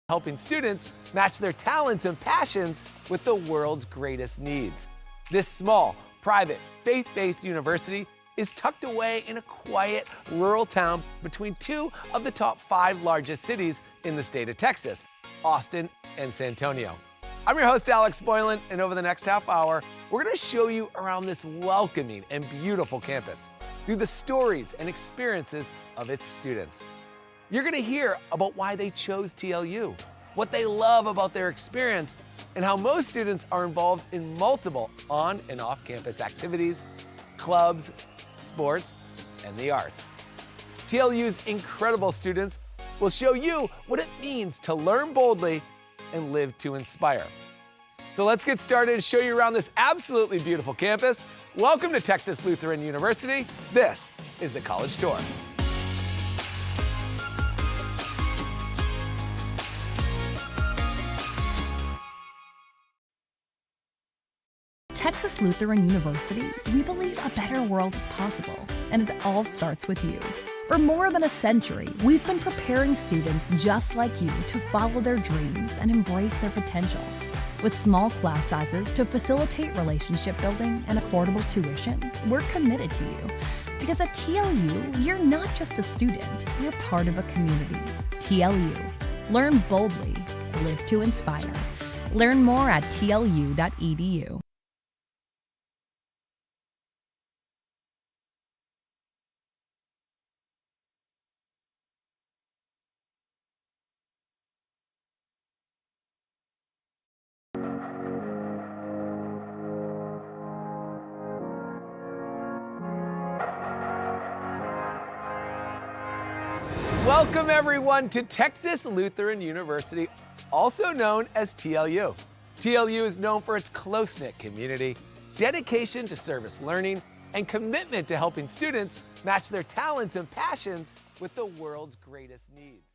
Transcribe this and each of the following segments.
helping students match their talents and passions with the world's greatest needs. This small, private, faith-based university is tucked away in a quiet, rural town between two of the top 5 largest cities in the state of Texas, Austin and San Antonio. I'm your host, Alex Boylan, and over the next half hour, we're gonna show you around this welcoming and beautiful campus through the stories and experiences of its students. You're gonna hear about why they chose TLU, what they love about their experience, and how most students are involved in multiple on and off-campus activities, clubs, sports, and the arts. TLU's incredible students will show you what it means to learn boldly and live to inspire. So let's get started and show you around this absolutely beautiful campus. Welcome to Texas Lutheran University. This is the College Tour. Texas Lutheran University, we believe a better world is possible, and it all starts with you. For more than a century, we've been preparing students just like you to follow their dreams and embrace their potential. With small class sizes to facilitate relationship building and affordable tuition, we're committed to you. Because at TLU, you're not just a student, you're part of a community. TLU. Learn boldly, live to inspire. Learn more at tlu.edu. Welcome everyone to Texas Lutheran University, also known as TLU. TLU is known for its close-knit community, dedication to service learning, and commitment to helping students match their talents and passions with the world's greatest needs.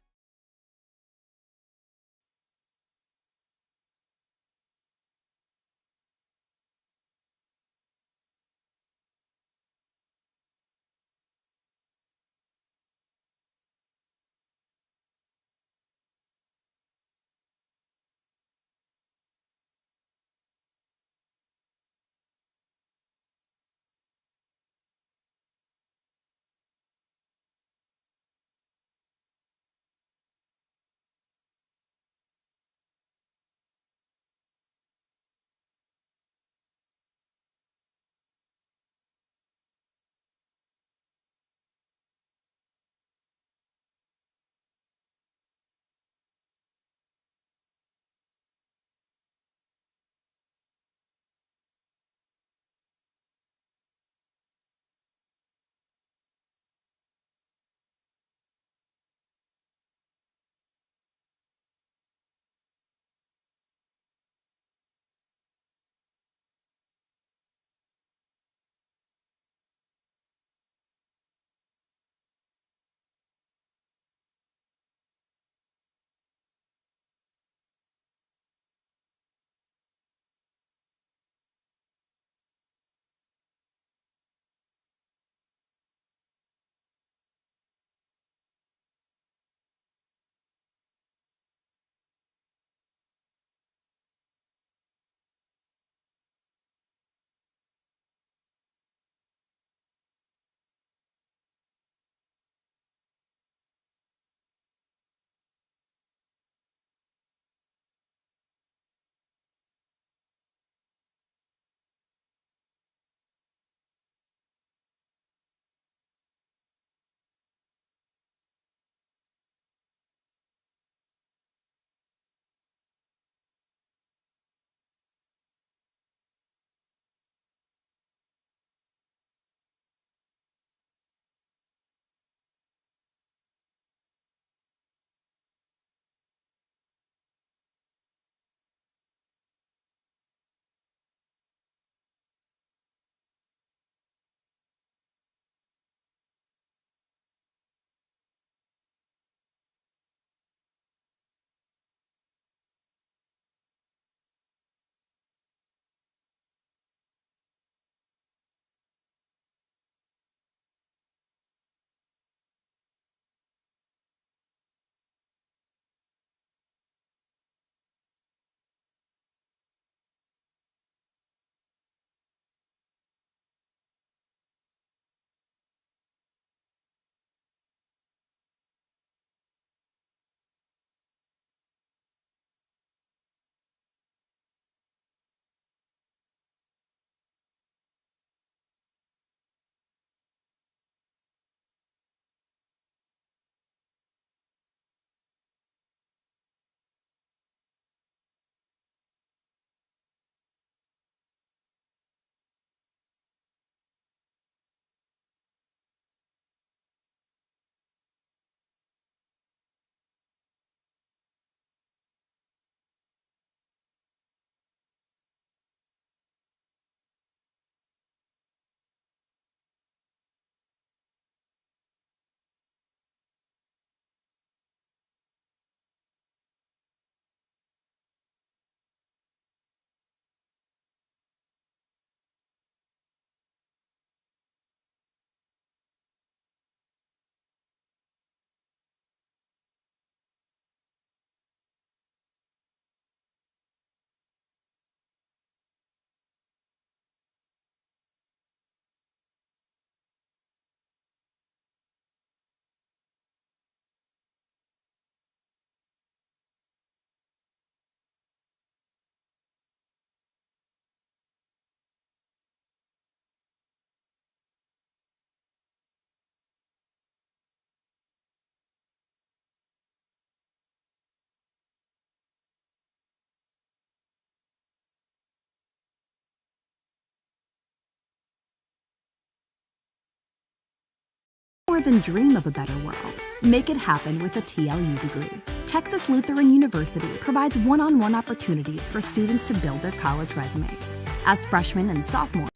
than dream of a better world. Make it happen with a TLU degree. Texas Lutheran University provides one-on-one opportunities for students to build their college resumes. As freshmen and sophomores,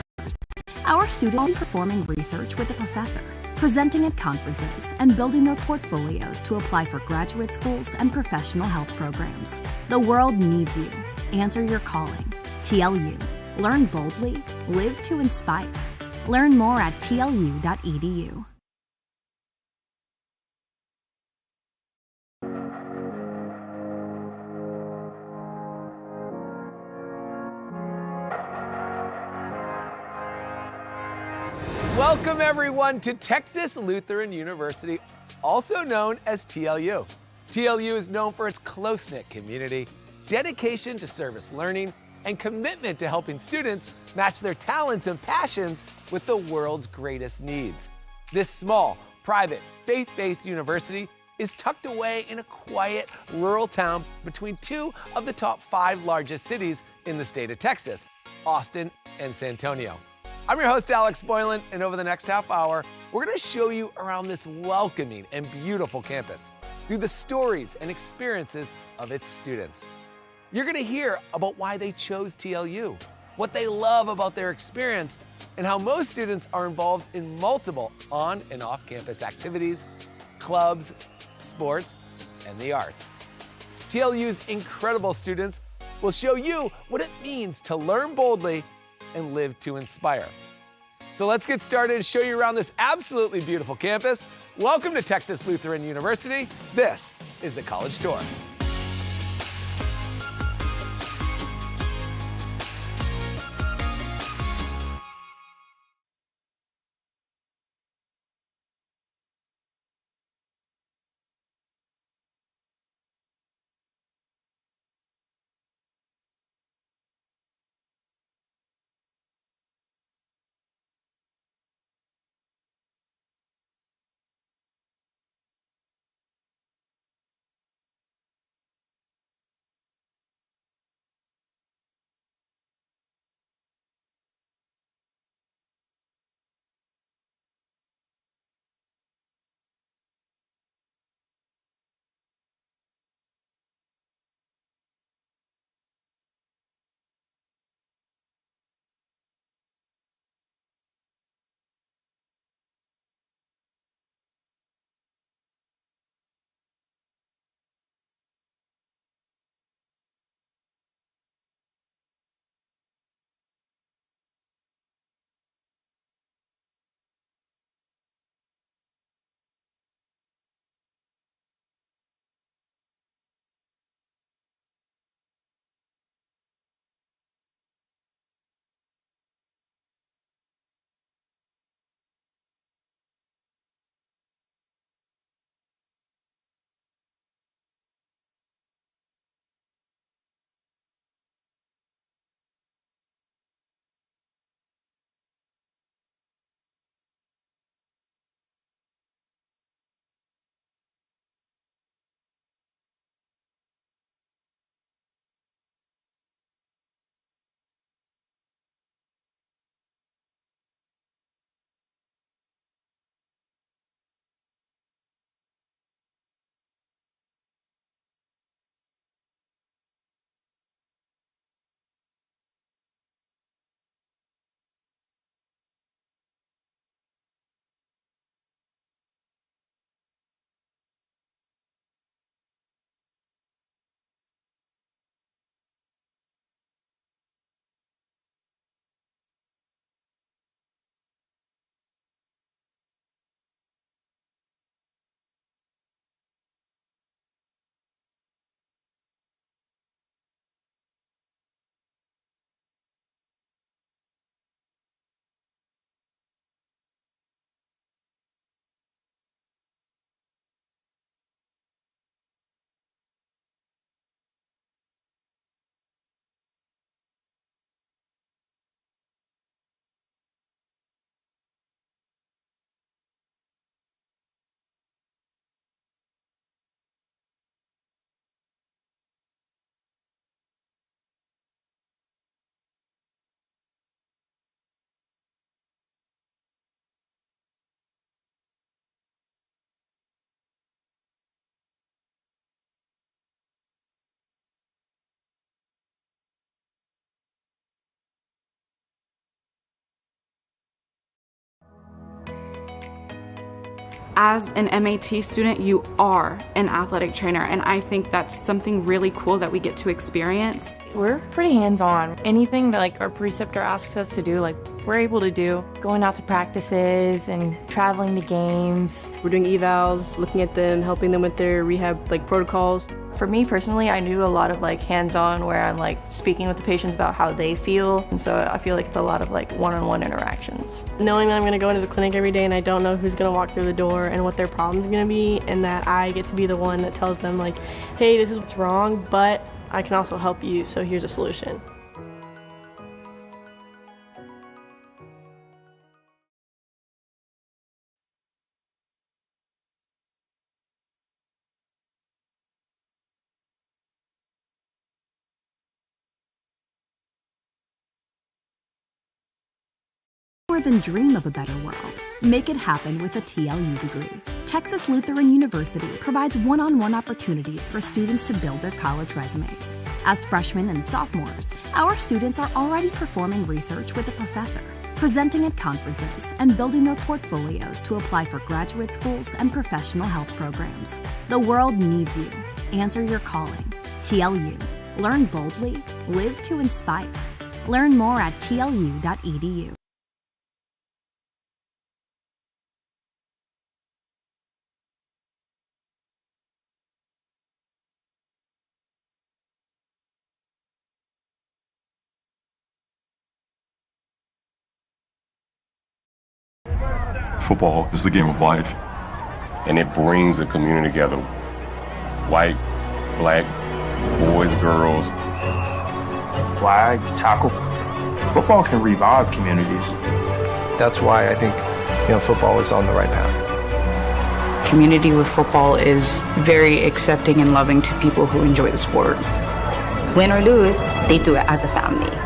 our students are performing research with a professor, presenting at conferences, and building their portfolios to apply for graduate schools and professional health programs. The world needs you. Answer your calling. TLU. Learn boldly. Live to inspire. Learn more at tlu.edu. Welcome everyone to Texas Lutheran University, also known as TLU. TLU is known for its close-knit community, dedication to service learning, and commitment to helping students match their talents and passions with the world's greatest needs. This small, private, faith-based university is tucked away in a quiet, rural town between two of the top 5 largest cities in the state of Texas, Austin and San Antonio. I'm your host, Alex Boylan, and over the next half hour, we're gonna show you around this welcoming and beautiful campus through the stories and experiences of its students. You're gonna hear about why they chose TLU, what they love about their experience, and how most students are involved in multiple on and off-campus activities, clubs, sports, and the arts. TLU's incredible students will show you what it means to learn boldly and live to inspire. So let's get started and show you around this absolutely beautiful campus. Welcome to Texas Lutheran University. This is the College Tour. As an MAT student, you are an athletic trainer, and I think that's something really cool that we get to experience. We're pretty hands-on. Anything that like our preceptor asks us to do, like we're able to do. Going out to practices and traveling to games. We're doing evals, looking at them, helping them with their rehab protocols. For me personally, I do a lot of hands-on where I'm speaking with the patients about how they feel. And so I feel like it's a lot of one-on-one interactions. Knowing that I'm going to go into the clinic every day and I don't know who's going to walk through the door and what their problem's going to be, and that I get to be the one that tells them hey, this is what's wrong, but I can also help you, so here's a solution. More than dream of a better world. Make it happen with a TLU degree. Texas Lutheran University provides one-on-one opportunities for students to build their college resumes. As freshmen and sophomores, our students are already performing research with a professor, presenting at conferences, and building their portfolios to apply for graduate schools and professional health programs. The world needs you. Answer your calling. TLU. Learn boldly. Live to inspire. Learn more at tlu.edu. Football is the game of life. And it brings the community together. White, black, boys, girls. Flag, tackle. Football can revive communities. That's why I think, football is on the right path. Community with football is very accepting and loving to people who enjoy the sport. Win or lose, they do it as a family.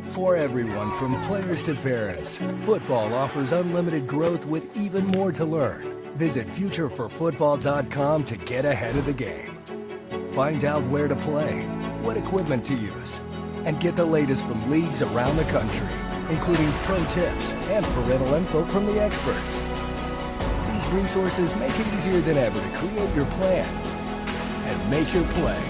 For everyone, from players to parents, football offers unlimited growth with even more to learn. Visit futureforfootball.com to get ahead of the game. Find out where to play, what equipment to use, and get the latest from leagues around the country, including pro tips and parental info from the experts. These resources make it easier than ever to create your plan and make your play.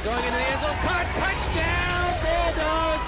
going into the end zone. Caught, touchdown, Bulldog!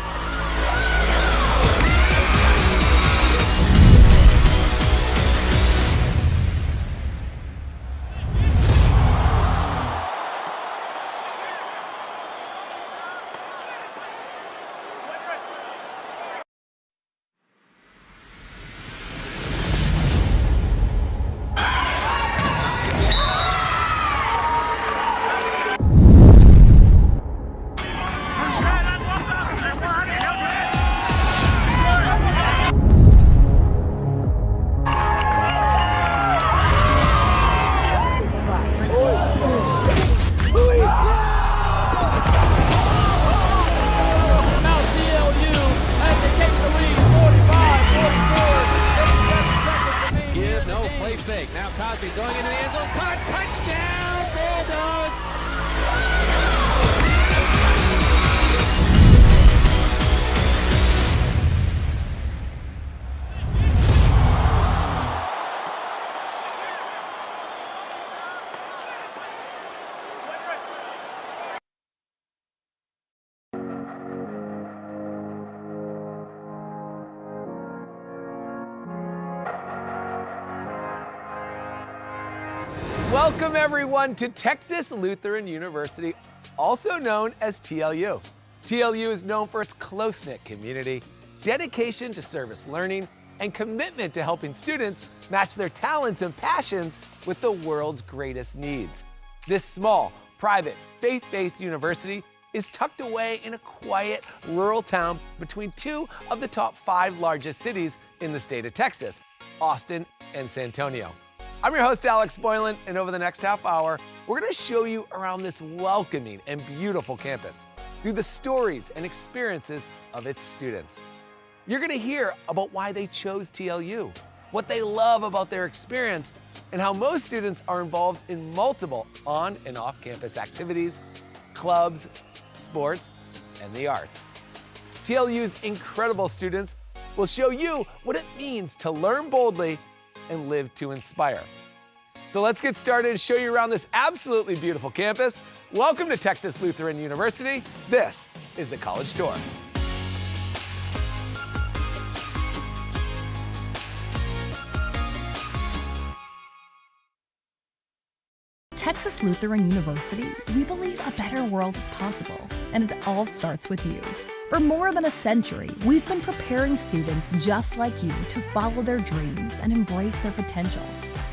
Now Cosby going into the end zone. Caught, touchdown, Bulldog! Welcome everyone to Texas Lutheran University, also known as TLU. TLU is known for its close-knit community, dedication to service learning, and commitment to helping students match their talents and passions with the world's greatest needs. This small, private, faith-based university is tucked away in a quiet, rural town between two of the top 5 largest cities in the state of Texas, Austin and San Antonio. I'm your host, Alex Boylan, and over the next half hour, we're going to show you around this welcoming and beautiful campus through the stories and experiences of its students. You're going to hear about why they chose TLU, what they love about their experience, and how most students are involved in multiple on and off-campus activities, clubs, sports, and the arts. TLU's incredible students will show you what it means to learn boldly and live to inspire. So let's get started and show you around this absolutely beautiful campus. Welcome to Texas Lutheran University. This is the College Tour. Texas Lutheran University, we believe a better world is possible, and it all starts with you. For more than a century, we've been preparing students just like you to follow their dreams and embrace their potential.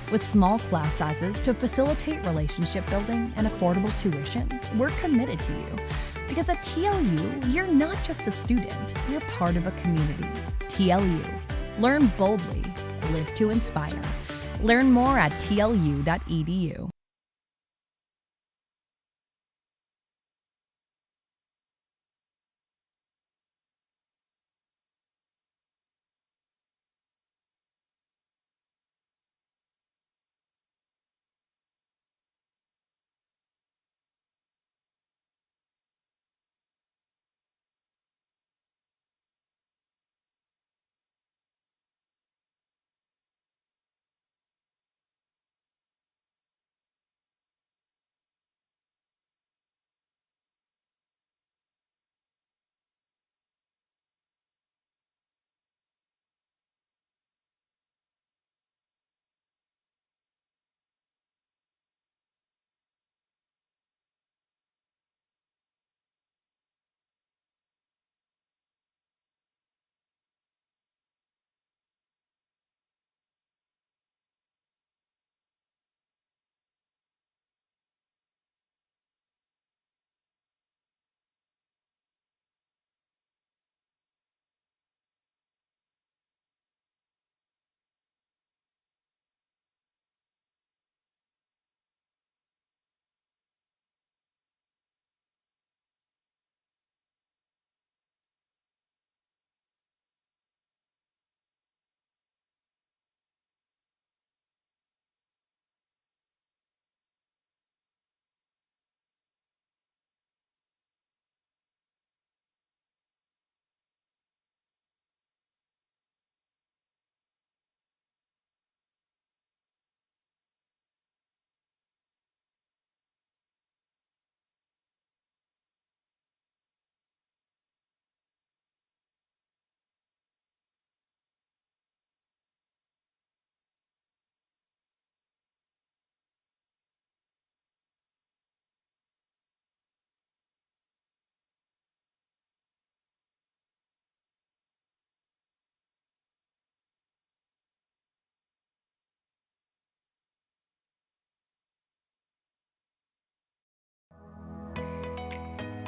With small class sizes to facilitate relationship building and affordable tuition, we're committed to you. Because at TLU, you're not just a student, you're part of a community. TLU. Learn boldly, live to inspire. Learn more at tlu.edu.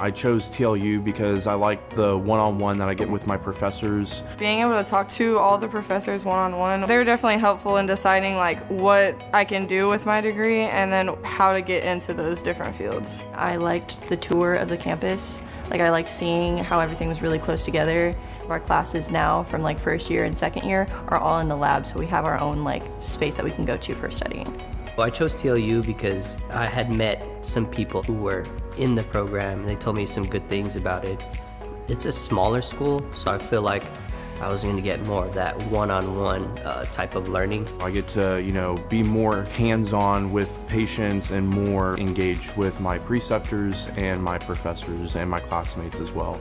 I chose TLU because I like the one-on-one that I get with my professors. Being able to talk to all the professors one-on-one, they were definitely helpful in deciding like what I can do with my degree and then how to get into those different fields. I liked the tour of the campus. Like, I liked seeing how everything was really close together. Our classes now from like first year and second year are all in the lab, so we have our own like space that we can go to for studying. Well, I chose TLU because I had met some people who were in the program and they told me some good things about it. It's a smaller school, so I feel like I was going to get more of that one-on-one type of learning. I get to, be more hands-on with patients and more engaged with my preceptors and my professors and my classmates as well.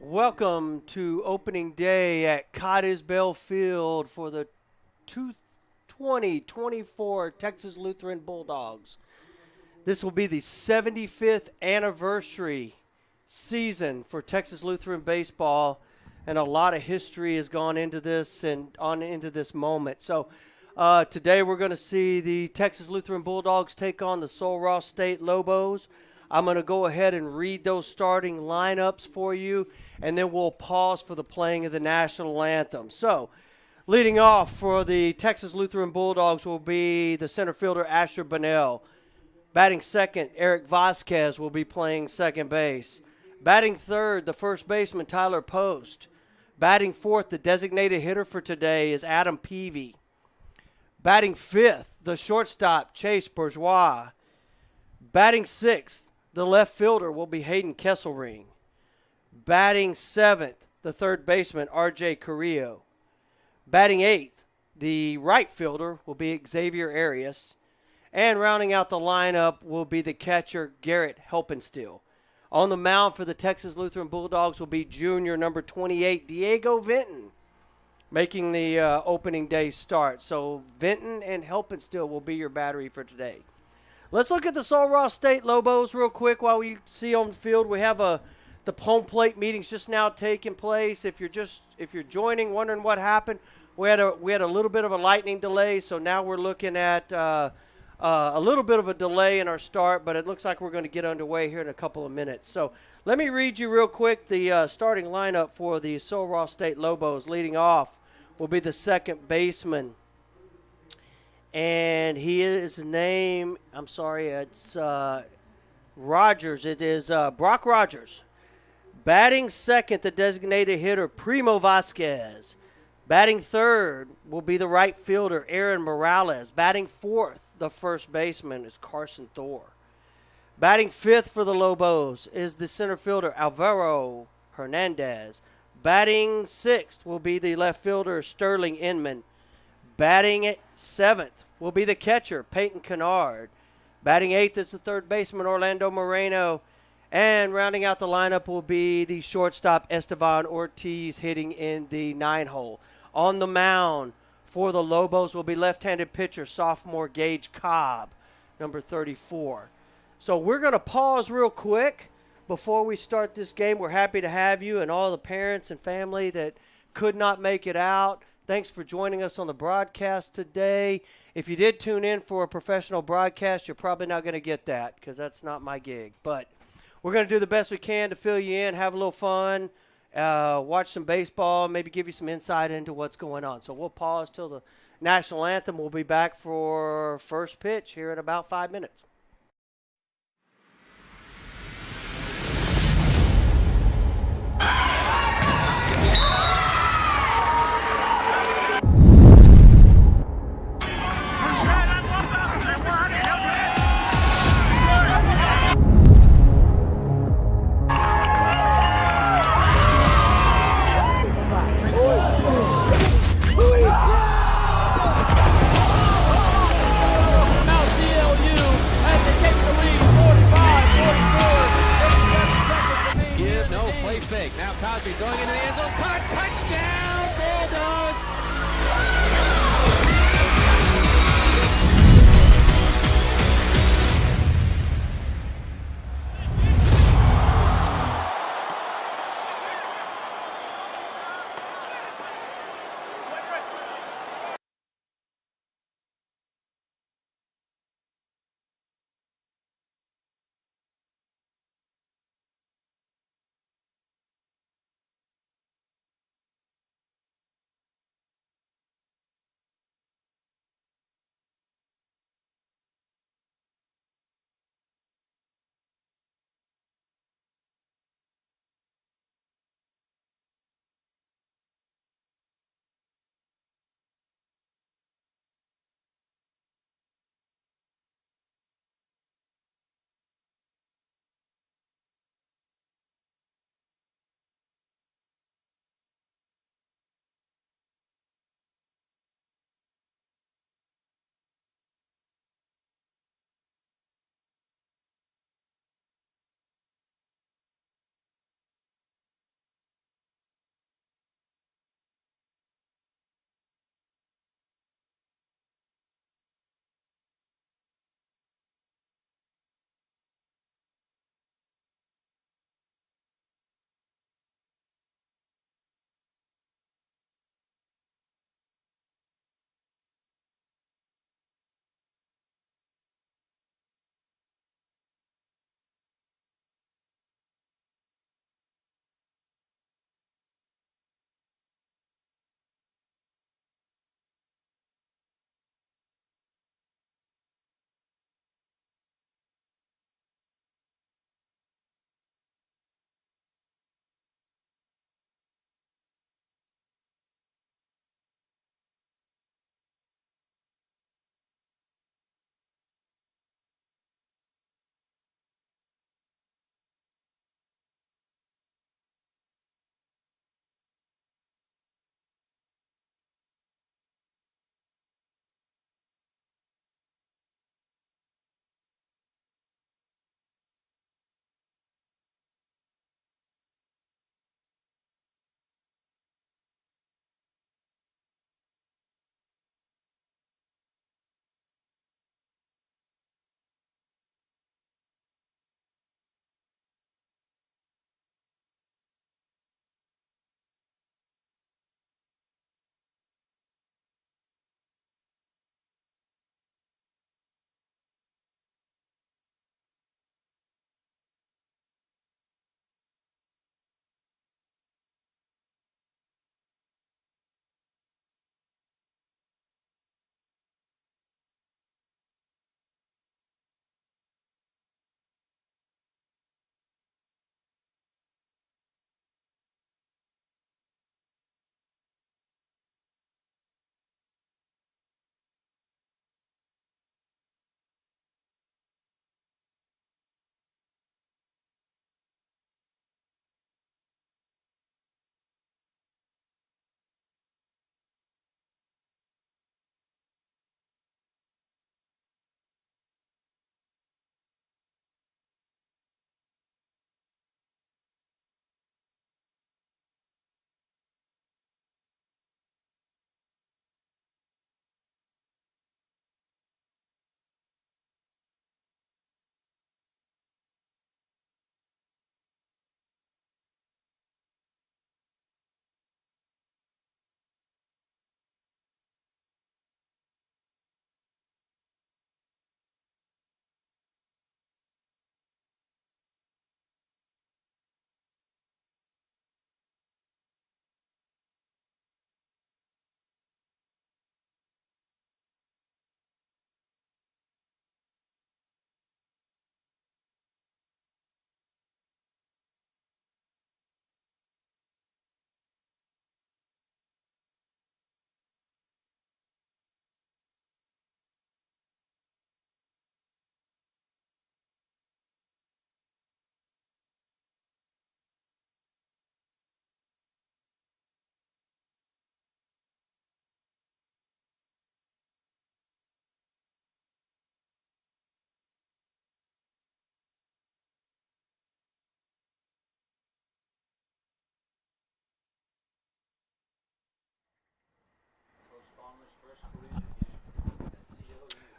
Welcome to opening day at Cottisbell Field for the 2024 Texas Lutheran Bulldogs. This will be the 75th anniversary season for Texas Lutheran baseball, and a lot of history has gone into this and on into this moment. So today we're going to see the Texas Lutheran Bulldogs take on the Sul Ross State Lobos. I'm going to go ahead and read those starting lineups for you, and then we'll pause for the playing of the national anthem. So, leading off for the Texas Lutheran Bulldogs will be the center fielder Asher Bunnell. Batting second, Eric Vasquez will be playing second base. Batting third, the first baseman Tyler Post. Batting fourth, the designated hitter for today is Adam Peavy. Batting fifth, the shortstop Chase Bourgeois. Batting sixth, the left fielder will be Hayden Kesselring. Batting seventh, the third baseman, R.J. Carrillo. Batting eighth, the right fielder will be Xavier Arias. And rounding out the lineup will be the catcher, Garrett Helpenstiel. On the mound for the Texas Lutheran Bulldogs will be junior number 28, Diego Vinton, making the opening day start. So Vinton and Helpenstiel will be your battery for today. Let's look at the Sul Ross State Lobos real quick while we see on the field. We have the home plate meetings just now taking place. If you're joining, wondering what happened, we had a little bit of a lightning delay, so now we're looking at a little bit of a delay in our start, but it looks like we're going to get underway here in a couple of minutes. So let me read you real quick the starting lineup for the Sul Ross State Lobos. Leading off will be the second baseman. And it's Rogers. It is Brock Rogers. Batting second, the designated hitter, Primo Vasquez. Batting third will be the right fielder, Aaron Morales. Batting fourth, the first baseman, is Carson Thor. Batting fifth for the Lobos is the center fielder, Alvaro Hernandez. Batting sixth will be the left fielder, Sterling Inman. Batting seventh will be the catcher, Peyton Kennard. Batting eighth is the third baseman, Orlando Moreno. And rounding out the lineup will be the shortstop, Estevan Ortiz, hitting in the 9-hole. On the mound for the Lobos will be left-handed pitcher, sophomore Gage Cobb, number 34. So we're going to pause real quick before we start this game. We're happy to have you and all the parents and family that could not make it out. Thanks for joining us on the broadcast today. If you did tune in for a professional broadcast, you're probably not going to get that because that's not my gig. But we're going to do the best we can to fill you in, have a little fun, watch some baseball, maybe give you some insight into what's going on. So we'll pause till the national anthem. We'll be back for first pitch here in about 5 minutes. Fake. Now Cosby throwing into the end zone. Caught, touchdown, Bulldogs!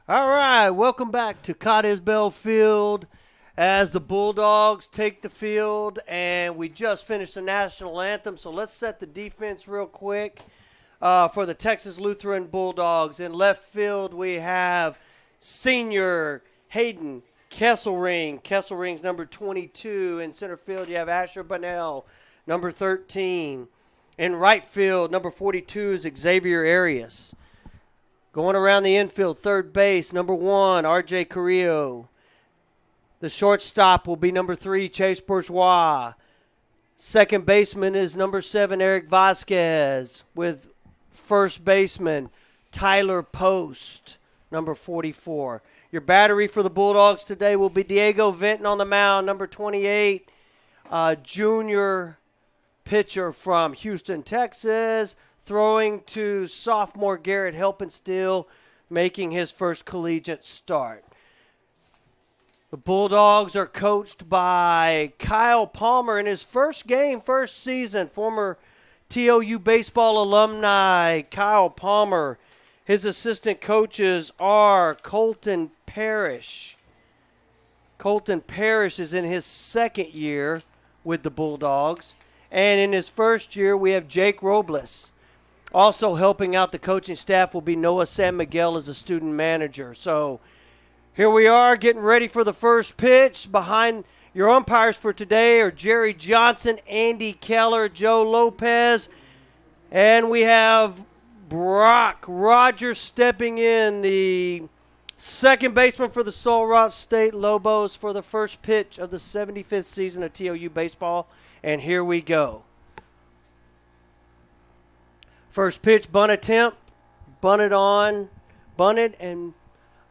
All right, welcome back to Cottisbell Field as the Bulldogs take the field, and we just finished the national anthem, so let's set the defense real quick for the Texas Lutheran Bulldogs. In left field, we have senior Hayden Kesselring. Kesselring's number 22. In center field, you have Asher Bunnell, number 13. In right field, number 42 is Xavier Arias. Going around the infield, third base, number 1, R.J. Carrillo. The shortstop will be number 3, Chase Bourgeois. Second baseman is number 7, Eric Vasquez, with first baseman Tyler Post, number 44. Your battery for the Bulldogs today will be Diego Vinton on the mound, number 28, junior pitcher from Houston, Texas, throwing to sophomore Garrett Helpenstiel, making his first collegiate start. The Bulldogs are coached by Kyle Palmer in his first game, first season, former TLU baseball alumni Kyle Palmer. His assistant coaches are Colton Parrish. Colton Parrish is in his second year with the Bulldogs. And in his first year, we have Jake Robles. Also helping out the coaching staff will be Noah San Miguel as a student manager. So here we are getting ready for the first pitch. Behind your umpires for today are Jerry Johnson, Andy Keller, Joe Lopez, and we have Brock Rogers stepping in, the second baseman for the Sul Ross State Lobos for the first pitch of the 75th season of TLU baseball. And here we go. First pitch, bunt attempt, bunted and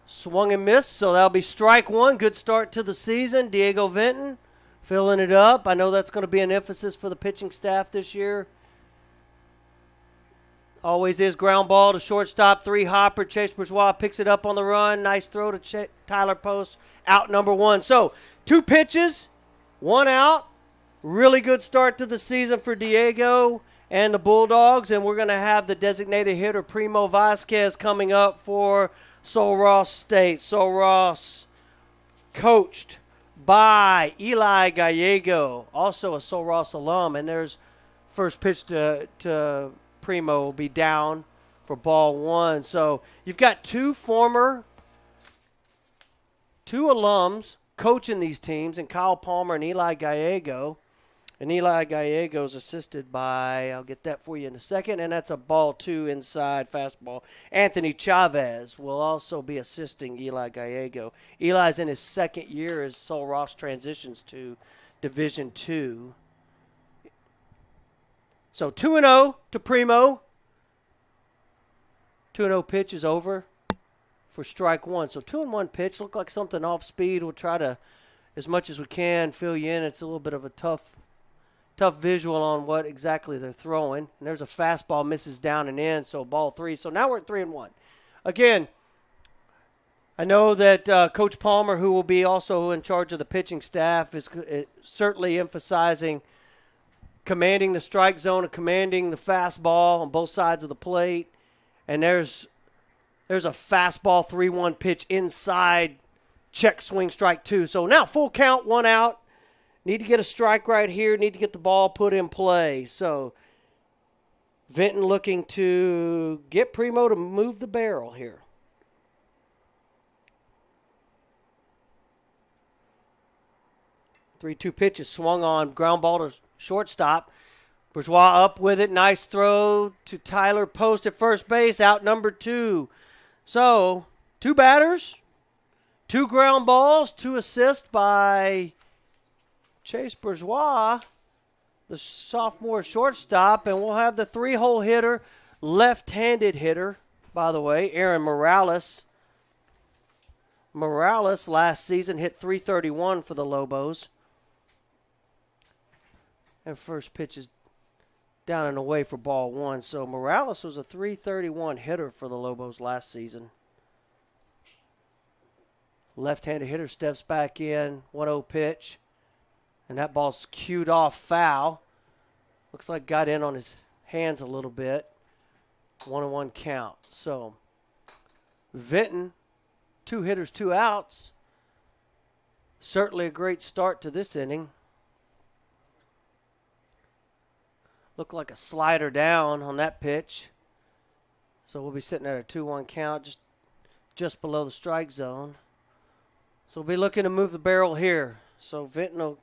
swung and missed, so that'll be strike one. Good start to the season. Diego Vinton filling it up. I know that's going to be an emphasis for the pitching staff this year. Always is. Ground ball to shortstop, 3-hopper. Chase Bourgeois picks it up on the run. Nice throw to Tyler Post. Out number 1. So 2 pitches, 1 out. Really good start to the season for Diego and the Bulldogs, and we're going to have the designated hitter Primo Vasquez coming up for Sul Ross State. Sul Ross coached by Eli Gallego, also a Sul Ross alum, and there's first pitch to Primo will be down for ball 1. So you've got two alums coaching these teams, and Kyle Palmer and Eli Gallego. And Eli Gallego is assisted by, I'll get that for you in a second, and that's a ball 2 inside fastball. Anthony Chavez will also be assisting Eli Gallego. Eli's in his second year as Sul Ross transitions to Division II. So 2-0 to Primo. 2-0 pitch is over for strike 1. So 2-1 pitch, look like something off speed. We'll try to, as much as we can, fill you in. It's a little bit of a tough visual on what exactly they're throwing. And there's a fastball, misses down and in, so ball 3. So now we're at 3-1. Again, I know that Coach Palmer, who will be also in charge of the pitching staff, is certainly emphasizing commanding the strike zone and commanding the fastball on both sides of the plate. And there's a fastball 3-1 pitch inside, check swing, strike 2. So now full count, 1 out. Need to get a strike right here. Need to get the ball put in play. So Vinton looking to get Primo to move the barrel here. Three-two pitches swung on. Ground ball to shortstop. Bourgeois up with it. Nice throw to Tyler Post at first base. Out number 2. So 2 batters, 2 ground balls, 2 assists by Chase Bourgeois, the sophomore shortstop, and we'll have the 3-hole hitter, left-handed hitter, by the way, Aaron Morales. Morales last season hit .331 for the Lobos. And first pitch is down and away for ball 1. So Morales was a .331 hitter for the Lobos last season. Left-handed hitter steps back in, 1-0 pitch. And that ball's cued off foul. Looks like got in on his hands a little bit. 1-1 count. So Vinton 2 hitters, 2 outs. Certainly a great start to this inning. Looked like a slider down on that pitch. So we'll be sitting at a 2-1 count, just below the strike zone. So we'll be looking to move the barrel here. So Vinton will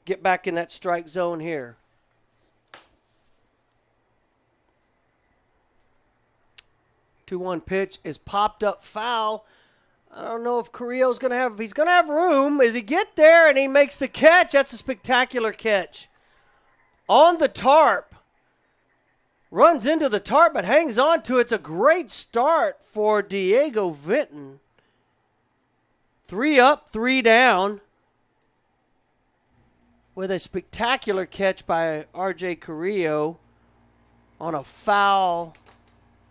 get back in that strike zone here. Two-one pitch is popped up foul. I don't know if Carrillo's going to have, if he's going to have room. As he get there and he makes the catch, that's a spectacular catch. On the tarp. Runs into the tarp but hangs on to it. It's a great start for Diego Vinton. 3 up, 3 down. With a spectacular catch by R.J. Carrillo on a foul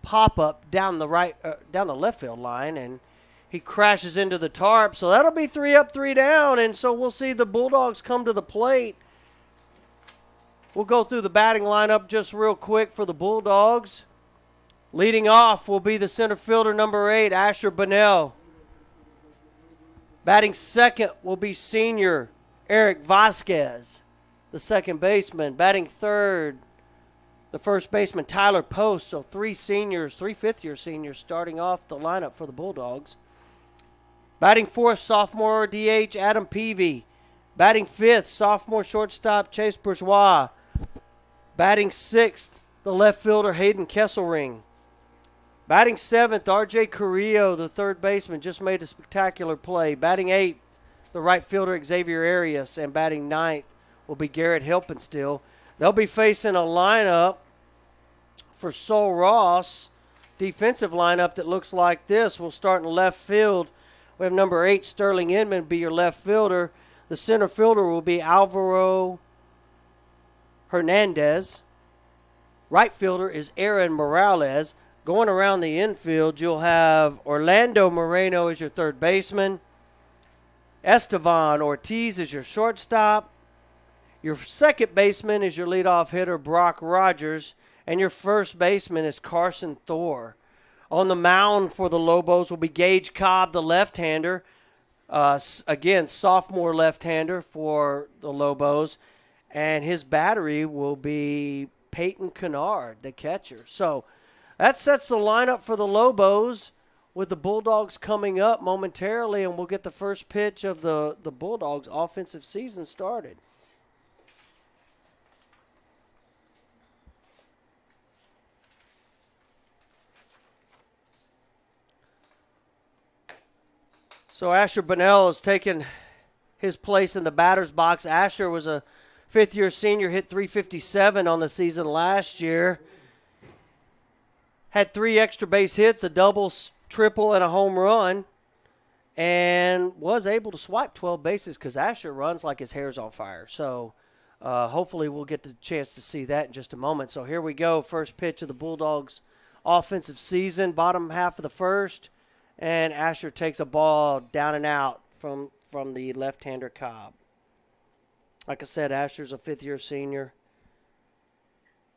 pop-up down the left field line, and he crashes into the tarp. So that'll be 3 up, 3 down, and so we'll see the Bulldogs come to the plate. We'll go through the batting lineup just real quick for the Bulldogs. Leading off will be the center fielder, number 8, Asher Bunnell. Batting second will be senior Eric Vasquez, the second baseman. Batting third, the first baseman, Tyler Post. So 3 fifth-year seniors starting off the lineup for the Bulldogs. Batting fourth, sophomore DH Adam Peavy. Batting fifth, sophomore shortstop Chase Bourgeois. Batting sixth, the left fielder Hayden Kesselring. Batting seventh, R.J. Carrillo, the third baseman, just made a spectacular play. Batting eighth, the right fielder Xavier Arias. And batting ninth will be Garrett Hilpenstiel. They'll be facing a lineup for Sol Ross, defensive lineup that looks like this. We'll start in left field. We have number 8, Sterling Inman, be your left fielder. The center fielder will be Alvaro Hernandez. Right fielder is Aaron Morales. Going around the infield, you'll have Orlando Moreno as your third baseman. Estevan Ortiz is your shortstop. Your second baseman is your leadoff hitter, Brock Rogers. And your first baseman is Carson Thor. On the mound for the Lobos will be Gage Cobb, the left-hander. Again, sophomore left-hander for the Lobos. And his battery will be Peyton Kennard, the catcher. So that sets the lineup for the Lobos, with the Bulldogs coming up momentarily, and we'll get the first pitch of the Bulldogs' offensive season started. So Asher Bunnell has taken his place in the batter's box. Asher was a fifth-year senior, hit .357 on the season last year. Had 3 extra base hits, a double, triple, and a home run, and was able to swipe 12 bases because Asher runs like his hair's on fire. So hopefully we'll get the chance to see that in just a moment. So here we go, first pitch of the Bulldogs' offensive season, bottom half of the first, and Asher takes a ball down and out from the left-hander Cobb. Like I said, Asher's a fifth-year senior.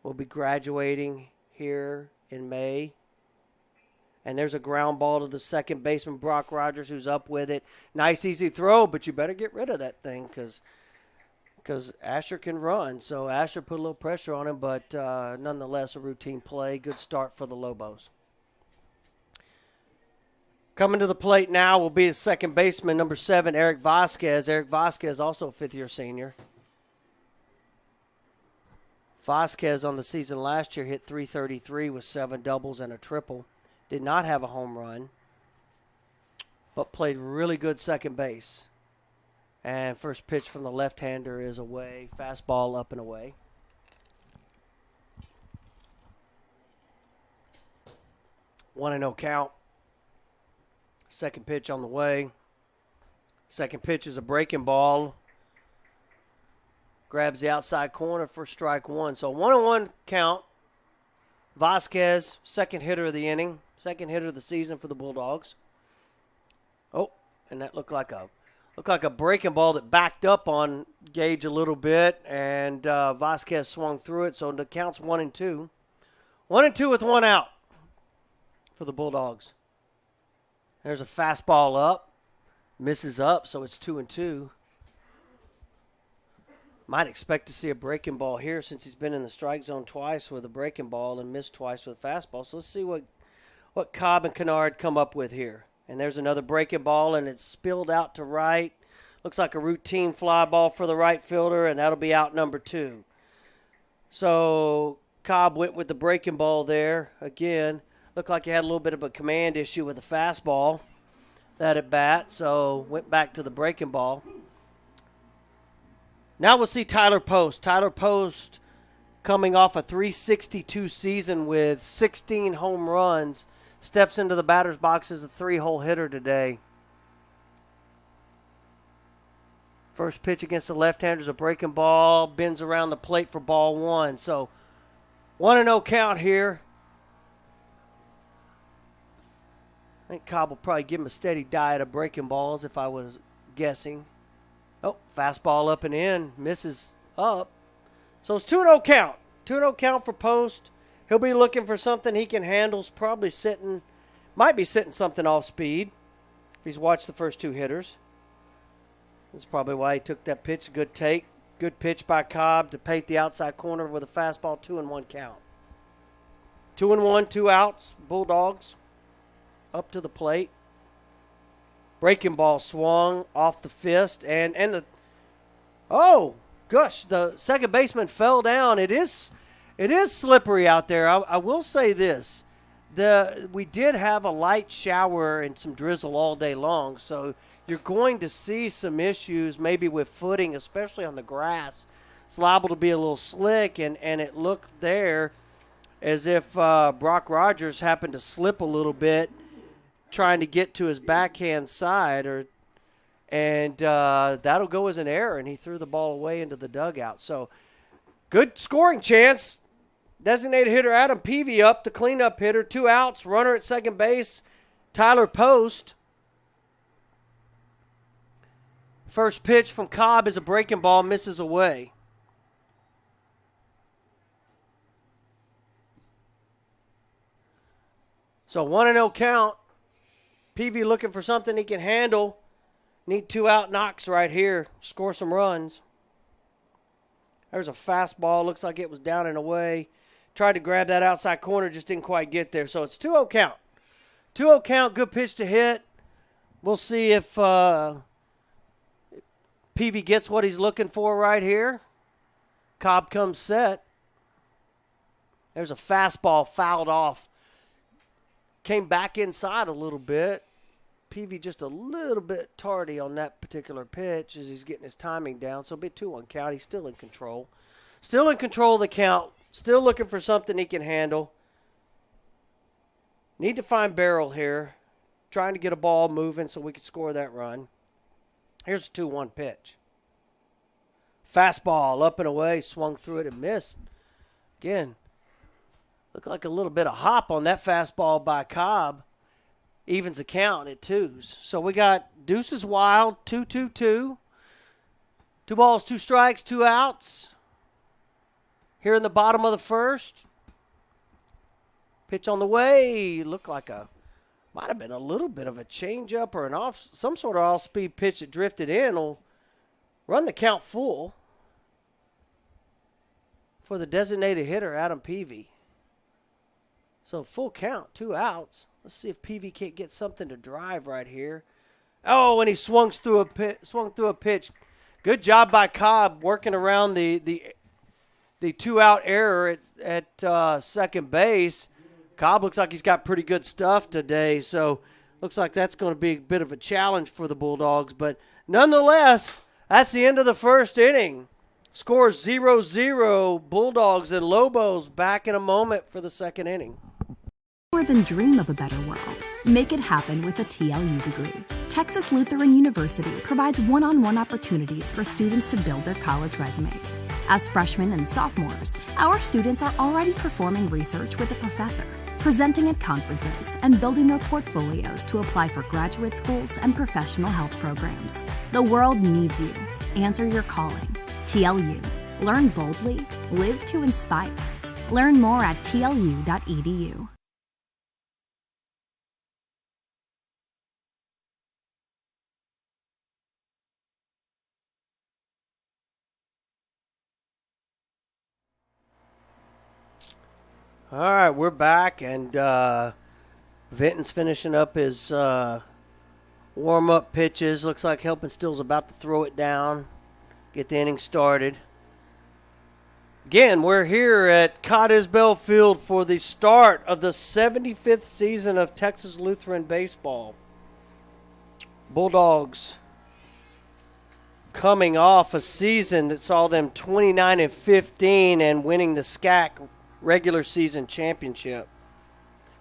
Will be graduating here in May. And there's a ground ball to the second baseman, Brock Rogers, who's up with it. Nice, easy throw, but you better get rid of that thing because Asher can run. So Asher put a little pressure on him, but nonetheless a routine play. Good start for the Lobos. Coming to the plate now will be the second baseman, number 7, Eric Vasquez. Eric Vasquez, also a fifth-year senior. Vasquez on the season last year hit .333 with 7 doubles and a triple. Did not have a home run, but played really good second base. And first pitch from the left-hander is away. Fastball up and away. One and 0 count. Second pitch on the way. Second pitch is a breaking ball. Grabs the outside corner for strike one. So 1-1 count. Vasquez, second hitter of the inning. Second hitter of the season for the Bulldogs. Oh, and that looked like a breaking ball that backed up on Gage a little bit, and Vasquez swung through it. So the count's 1-2. 1-2 with 1 out for the Bulldogs. There's a fastball up. Misses up, so it's 2-2. Might expect to see a breaking ball here since he's been in the strike zone twice with a breaking ball and missed twice with a fastball. So let's see what Cobb and Kennard come up with here. And there's another breaking ball, and it's spilled out to right. Looks like a routine fly ball for the right fielder, and that'll be out number 2. So Cobb went with the breaking ball there. Again, looked like he had a little bit of a command issue with the fastball that at bat, so went back to the breaking ball. Now we'll see Tyler Post. Tyler Post coming off a .362 season with 16 home runs, steps into the batter's box as a 3-hole hitter today. First pitch against the left-hander is a breaking ball, bends around the plate for ball 1. So 1-0 count here. I think Cobb will probably give him a steady diet of breaking balls if I was guessing. Oh, fastball up and in, misses up. So it's 2-0 count. 2-0 count for Post. He'll be looking for something he can handle. Might be sitting something off speed if he's watched the first 2 hitters. That's probably why he took that pitch. Good take. Good pitch by Cobb to paint the outside corner with a fastball. 2-1 count. 2-1, 2 outs. Bulldogs up to the plate. Breaking ball swung off the fist. And the second baseman fell down. It is slippery out there. I will say this. We did have a light shower and some drizzle all day long, so you're going to see some issues maybe with footing, especially on the grass. It's liable to be a little slick, and it looked there as if Brock Rogers happened to slip a little bit trying to get to his backhand side, and that'll go as an error, and he threw the ball away into the dugout. So good scoring chance. Designated hitter Adam Peavy up, the cleanup hitter. 2 outs, runner at second base, Tyler Post. First pitch from Cobb is a breaking ball, misses away. So 1-0 count. Peavy looking for something he can handle. Need 2 out knocks right here. Score some runs. There's a fastball. Looks like it was down and away. Tried to grab that outside corner, just didn't quite get there. So it's 2-0 count. 2-0 count, good pitch to hit. We'll see if Peavy gets what he's looking for right here. Cobb comes set. There's a fastball fouled off. Came back inside a little bit. Peavy just a little bit tardy on that particular pitch as he's getting his timing down. So it'll be 2-1 count. He's still in control. Still in control of the count. Still looking for something he can handle. Need to find barrel here. Trying to get a ball moving so we can score that run. Here's a 2-1 pitch. Fastball up and away. Swung through it and missed. Again, looked like a little bit of hop on that fastball by Cobb. Evens the count at 2s. So we got deuces wild, 2-2-2. 2 balls, 2 strikes, 2 outs. Here in the bottom of the first. Pitch on the way. Looked like might have been a little bit of a changeup or some sort of off-speed pitch that drifted in. Will run the count full for the designated hitter, Adam Peavy. So full count, 2 outs. Let's see if Peavy can't get something to drive right here. Oh, and he swung through a pitch. Good job by Cobb working around the 2-out error at second base. Cobb looks like he's got pretty good stuff today, so looks like that's going to be a bit of a challenge for the Bulldogs. But nonetheless, that's the end of the first inning. Score 0-0. Bulldogs and Lobos back in a moment for the second inning. More than dream of a better world. Make it happen with a TLU degree. Texas Lutheran University provides one-on-one opportunities for students to build their college resumes. As freshmen and sophomores, our students are already performing research with a professor, presenting at conferences, and building their portfolios to apply for graduate schools and professional health programs. The world needs you. Answer your calling. TLU. Learn boldly. Live to inspire. Learn more at tlu.edu. All right, we're back, and Vinton's finishing up his warm-up pitches. Looks like Helping Steel's about to throw it down, get the inning started. Again, we're here at Cottisbell Field for the start of the 75th season of Texas Lutheran baseball. Bulldogs coming off a season that saw them 29-15 and winning the SCAC regular season championship.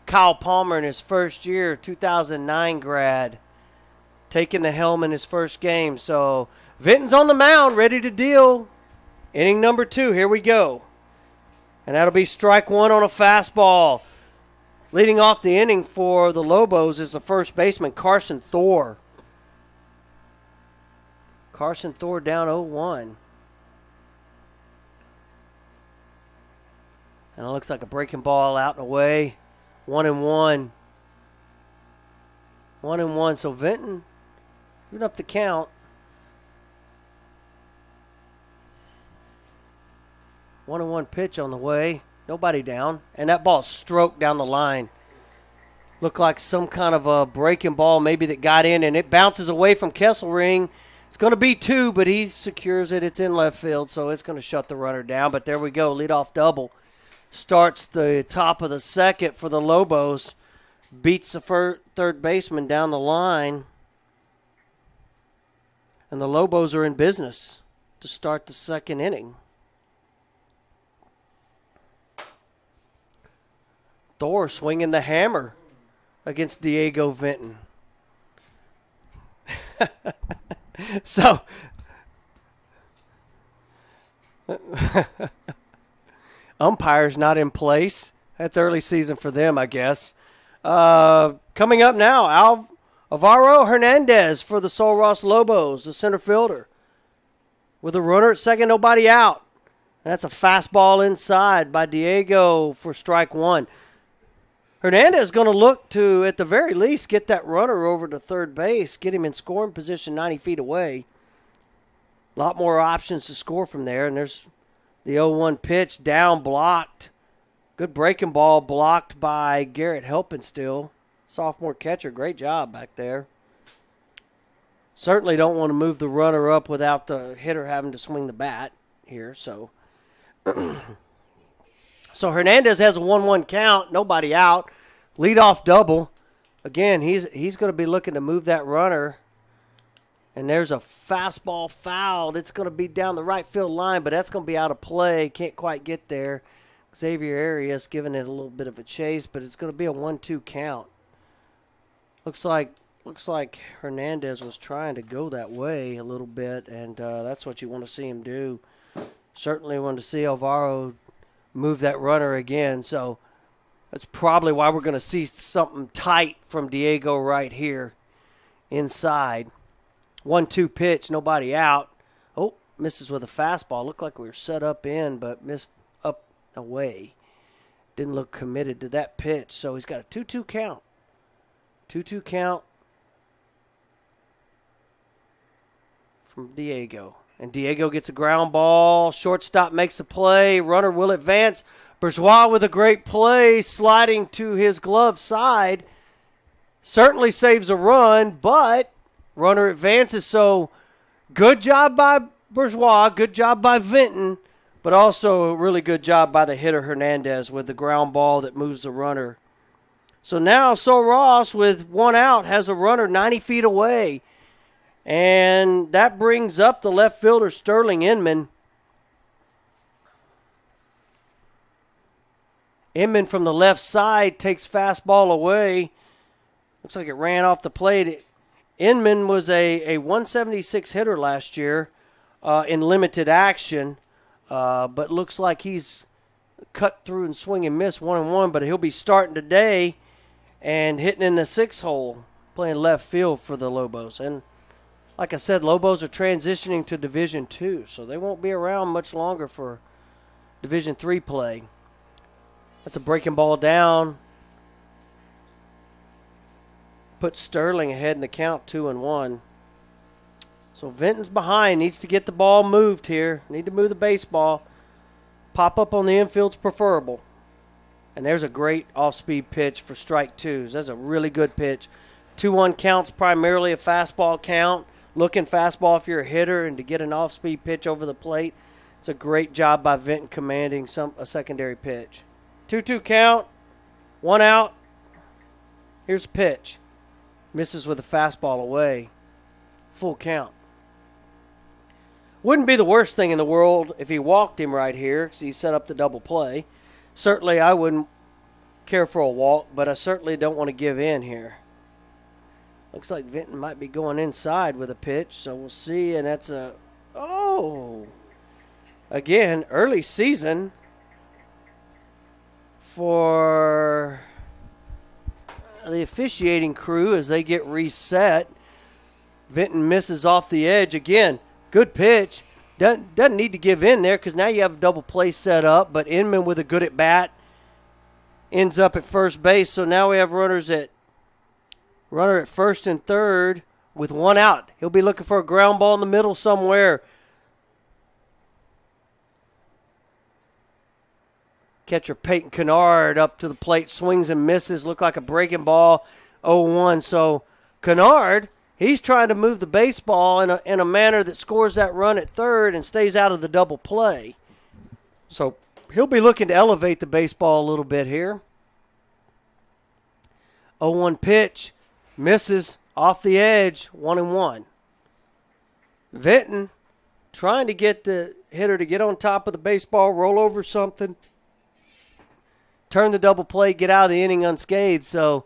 Kyle Palmer in his first year, 2009 grad, taking the helm in his first game. So Vinton's on the mound, ready to deal. Inning number 2, here we go. And that'll be strike 1 on a fastball. Leading off the inning for the Lobos is the first baseman, Carson Thor. Carson Thor down 0-1. And it looks like a breaking ball out and away. 1-1. 1-1. So Vinton moving up the count. 1-1 pitch on the way. Nobody down. And that ball stroked down the line. Looked like some kind of a breaking ball maybe that got in, and it bounces away from Kesselring. It's going to be 2, but he secures it. It's in left field, so it's going to shut the runner down. But there we go. Leadoff double. Starts the top of the second for the Lobos. Beats the third baseman down the line. And the Lobos are in business to start the second inning. Thor swinging the hammer against Diego Vinton. So, umpire's not in place. That's early season for them, I guess. Coming up now, Alvaro Hernandez for the Sul Ross Lobos, the center fielder. With a runner at second, nobody out. That's a fastball inside by Diego for strike 1. Hernandez is going to look to, at the very least, get that runner over to third base, get him in scoring position 90 feet away. A lot more options to score from there, and there's the 0-1 pitch, down, blocked. Good breaking ball, blocked by Garrett Helpenstiel, sophomore catcher. Great job back there. Certainly don't want to move the runner up without the hitter having to swing the bat here, so... So Hernandez has a 1-1 count, nobody out. Leadoff double. Again, he's going to be looking to move that runner. And there's a fastball fouled. It's going to be down the right field line, but that's going to be out of play. Can't quite get there. Xavier Arias giving it a little bit of a chase, but it's going to be a 1-2 count. Looks like Hernandez was trying to go that way a little bit, and that's what you want to see him do. Certainly want to see Alvaro move that runner again, so that's probably why we're going to see something tight from Diego right here inside. 1-2 pitch, nobody out. Oh, misses with a fastball. Looked like we were set up in, but missed up away. Didn't look committed to that pitch, so he's got a 2-2 count. 2-2 count from Diego. And Diego gets a ground ball. Shortstop makes a play. Runner will advance. Bourgeois with a great play, sliding to his glove side. Certainly saves a run, but runner advances. So good job by Bourgeois. Good job by Vinton. But also a really good job by the hitter Hernandez with the ground ball that moves the runner. So now Sul Ross with 1 out has a runner 90 feet away. And that brings up the left fielder, Sterling Inman. Inman from the left side takes fastball away. Looks like it ran off the plate. Inman was a 176 hitter last year in limited action. But looks like he's cut through and swing and miss 1-1. But he'll be starting today and hitting in the 6 hole, playing left field for the Lobos. And like I said, Lobos are transitioning to Division II, so they won't be around much longer for Division III play. That's a breaking ball down. Put Sterling ahead in the count, 2-1. So Vinton's behind, needs to get the ball moved here. Need to move the baseball. Pop up on the infield's preferable. And there's a great off-speed pitch for strike twos. That's a really good pitch. 2-1 counts, primarily a fastball count. Looking fastball if you're a hitter, and to get an off-speed pitch over the plate, it's a great job by Vinton commanding a secondary pitch. 2-2 count, 1 out. Here's pitch. Misses with a fastball away. Full count. Wouldn't be the worst thing in the world if he walked him right here, because he set up the double play. Certainly I wouldn't care for a walk, but I certainly don't want to give in here. Looks like Vinton might be going inside with a pitch, so we'll see. And that's a, again, early season for the officiating crew as they get reset. Vinton misses off the edge. Again, good pitch. Doesn't need to give in there because now you have a double play set up, but Inman with a good at bat ends up at first base. So now we have runner at first and third with 1 out. He'll be looking for a ground ball in the middle somewhere. Catcher Peyton Kennard up to the plate, swings and misses, look like a breaking ball, 0-1. So Kennard, he's trying to move the baseball in a manner that scores that run at third and stays out of the double play. So he'll be looking to elevate the baseball a little bit here. 0-1 pitch. Misses off the edge, 1-1. Vinton trying to get the hitter to get on top of the baseball, roll over something, turn the double play, get out of the inning unscathed. So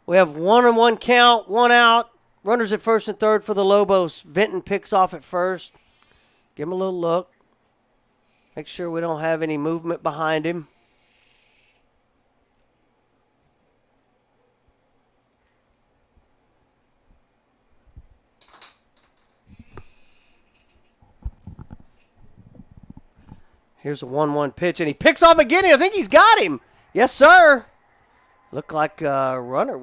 we have 1-1 count, 1 out. Runners at first and third for the Lobos. Vinton picks off at first. Give him a little look. Make sure we don't have any movement behind him. Here's a 1-1 pitch, and he picks off again. I think he's got him. Yes, sir. Looked like a runner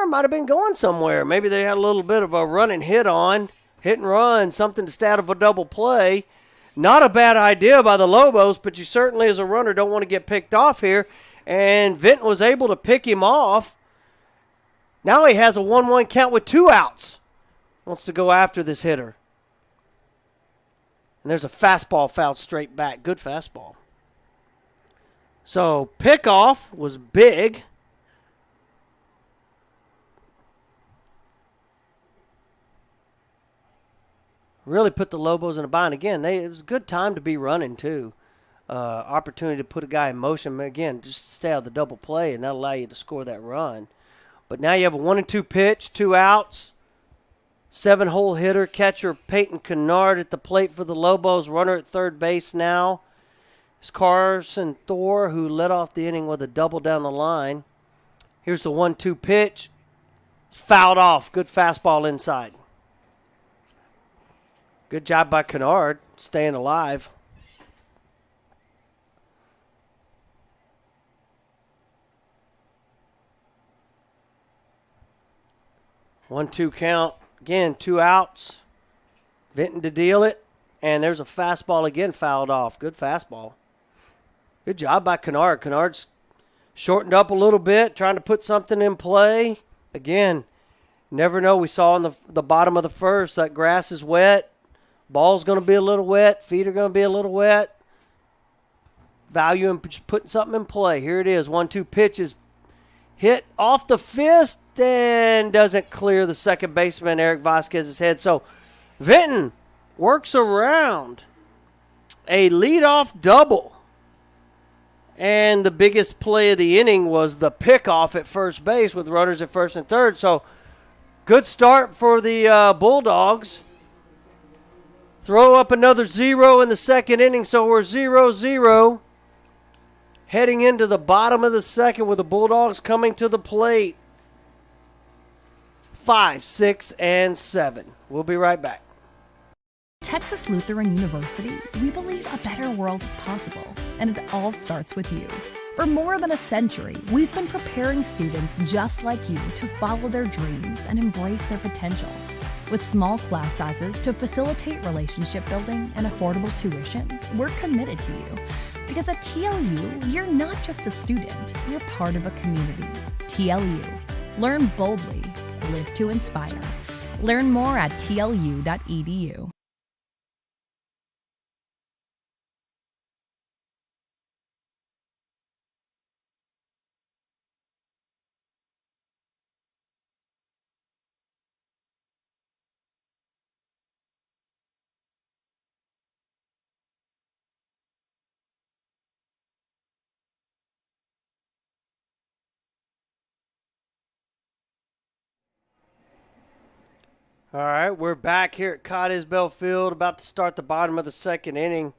might have been going somewhere. Maybe they had a little bit of a run and hit and run, something to stay out of a double play. Not a bad idea by the Lobos, but you certainly as a runner don't want to get picked off here. And Vinton was able to pick him off. Now he has a 1-1 count with 2 outs. Wants to go after this hitter. And there's a fastball fouled straight back. Good fastball. So pickoff was big. Really put the Lobos in a bind. Again, it was a good time to be running, too. Opportunity to put a guy in motion. Again, just stay out of the double play, and that'll allow you to score that run. But now you have a 1-2 pitch, 2 outs. 7-hole hitter, catcher Peyton Kennard at the plate for the Lobos. Runner at third base now. It's Carson Thor, who led off the inning with a double down the line. Here's the 1-2 pitch. It's fouled off. Good fastball inside. Good job by Kennard, staying alive. One-two count. Again, 2 outs. Vinton to deal it. And there's a fastball again fouled off. Good fastball. Good job by Kennard. Kennard's shortened up a little bit, trying to put something in play. Again, never know. We saw in the bottom of the first that grass is wet. Ball's going to be a little wet. Feet are going to be a little wet. Value in just putting something in play. Here it is. 1-2 pitches. Hit off the fist and doesn't clear the second baseman, Eric Vasquez's head. So Vinton works around a leadoff double. And the biggest play of the inning was the pickoff at first base with runners at first and third. So good start for the Bulldogs. Throw up another 0 in the second inning, so we're 0-0. Heading into the bottom of the second with the Bulldogs coming to the plate. 5, 6, and 7. We'll be right back. Texas Lutheran University, we believe a better world is possible, and it all starts with you. For more than a century, we've been preparing students just like you to follow their dreams and embrace their potential. With small class sizes to facilitate relationship building and affordable tuition, we're committed to you. Because at TLU, you're not just a student, you're part of a community. TLU. Learn boldly. Live to inspire. Learn more at tlu.edu. All right, we're back here at Cottisbell Field, about to start the bottom of the second inning.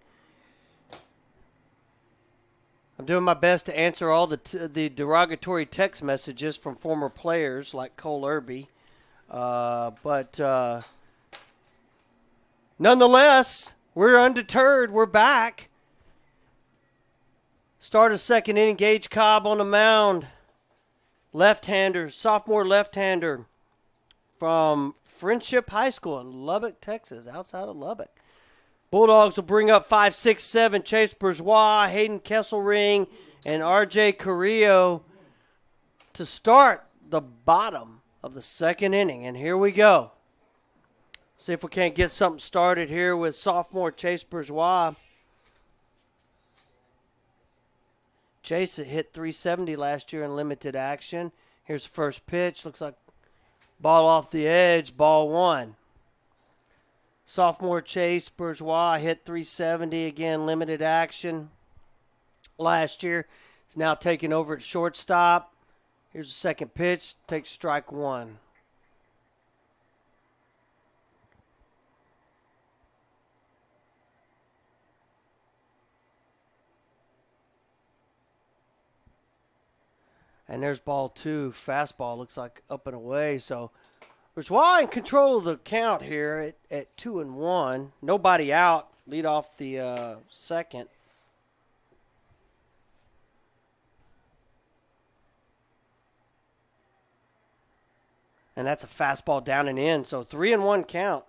I'm doing my best to answer all the derogatory text messages from former players like Cole Irby. But nonetheless, we're undeterred. We're back. Start of second inning, Gage Cobb on the mound. Left-hander, sophomore left-hander from Friendship High School in Lubbock, Texas, outside of Lubbock. Bulldogs will bring up 5, 6, 7, Chase Bourgeois, Hayden Kesselring, and R.J. Carrillo to start the bottom of the second inning. And here we go. See if we can't get something started here with sophomore Chase Bourgeois. Chase hit 370 last year in limited action. Here's the first pitch. Looks like ball off the edge, ball one. Sophomore Chase Bourgeois hit 370, again, limited action last year. He's now taking over at shortstop. Here's the second pitch, takes strike one. And there's ball two, fastball, looks like up and away. So Bourgeois in control of the count here at 2-1. Nobody out. Lead off the second. And that's a fastball down and in. So 3-1 count.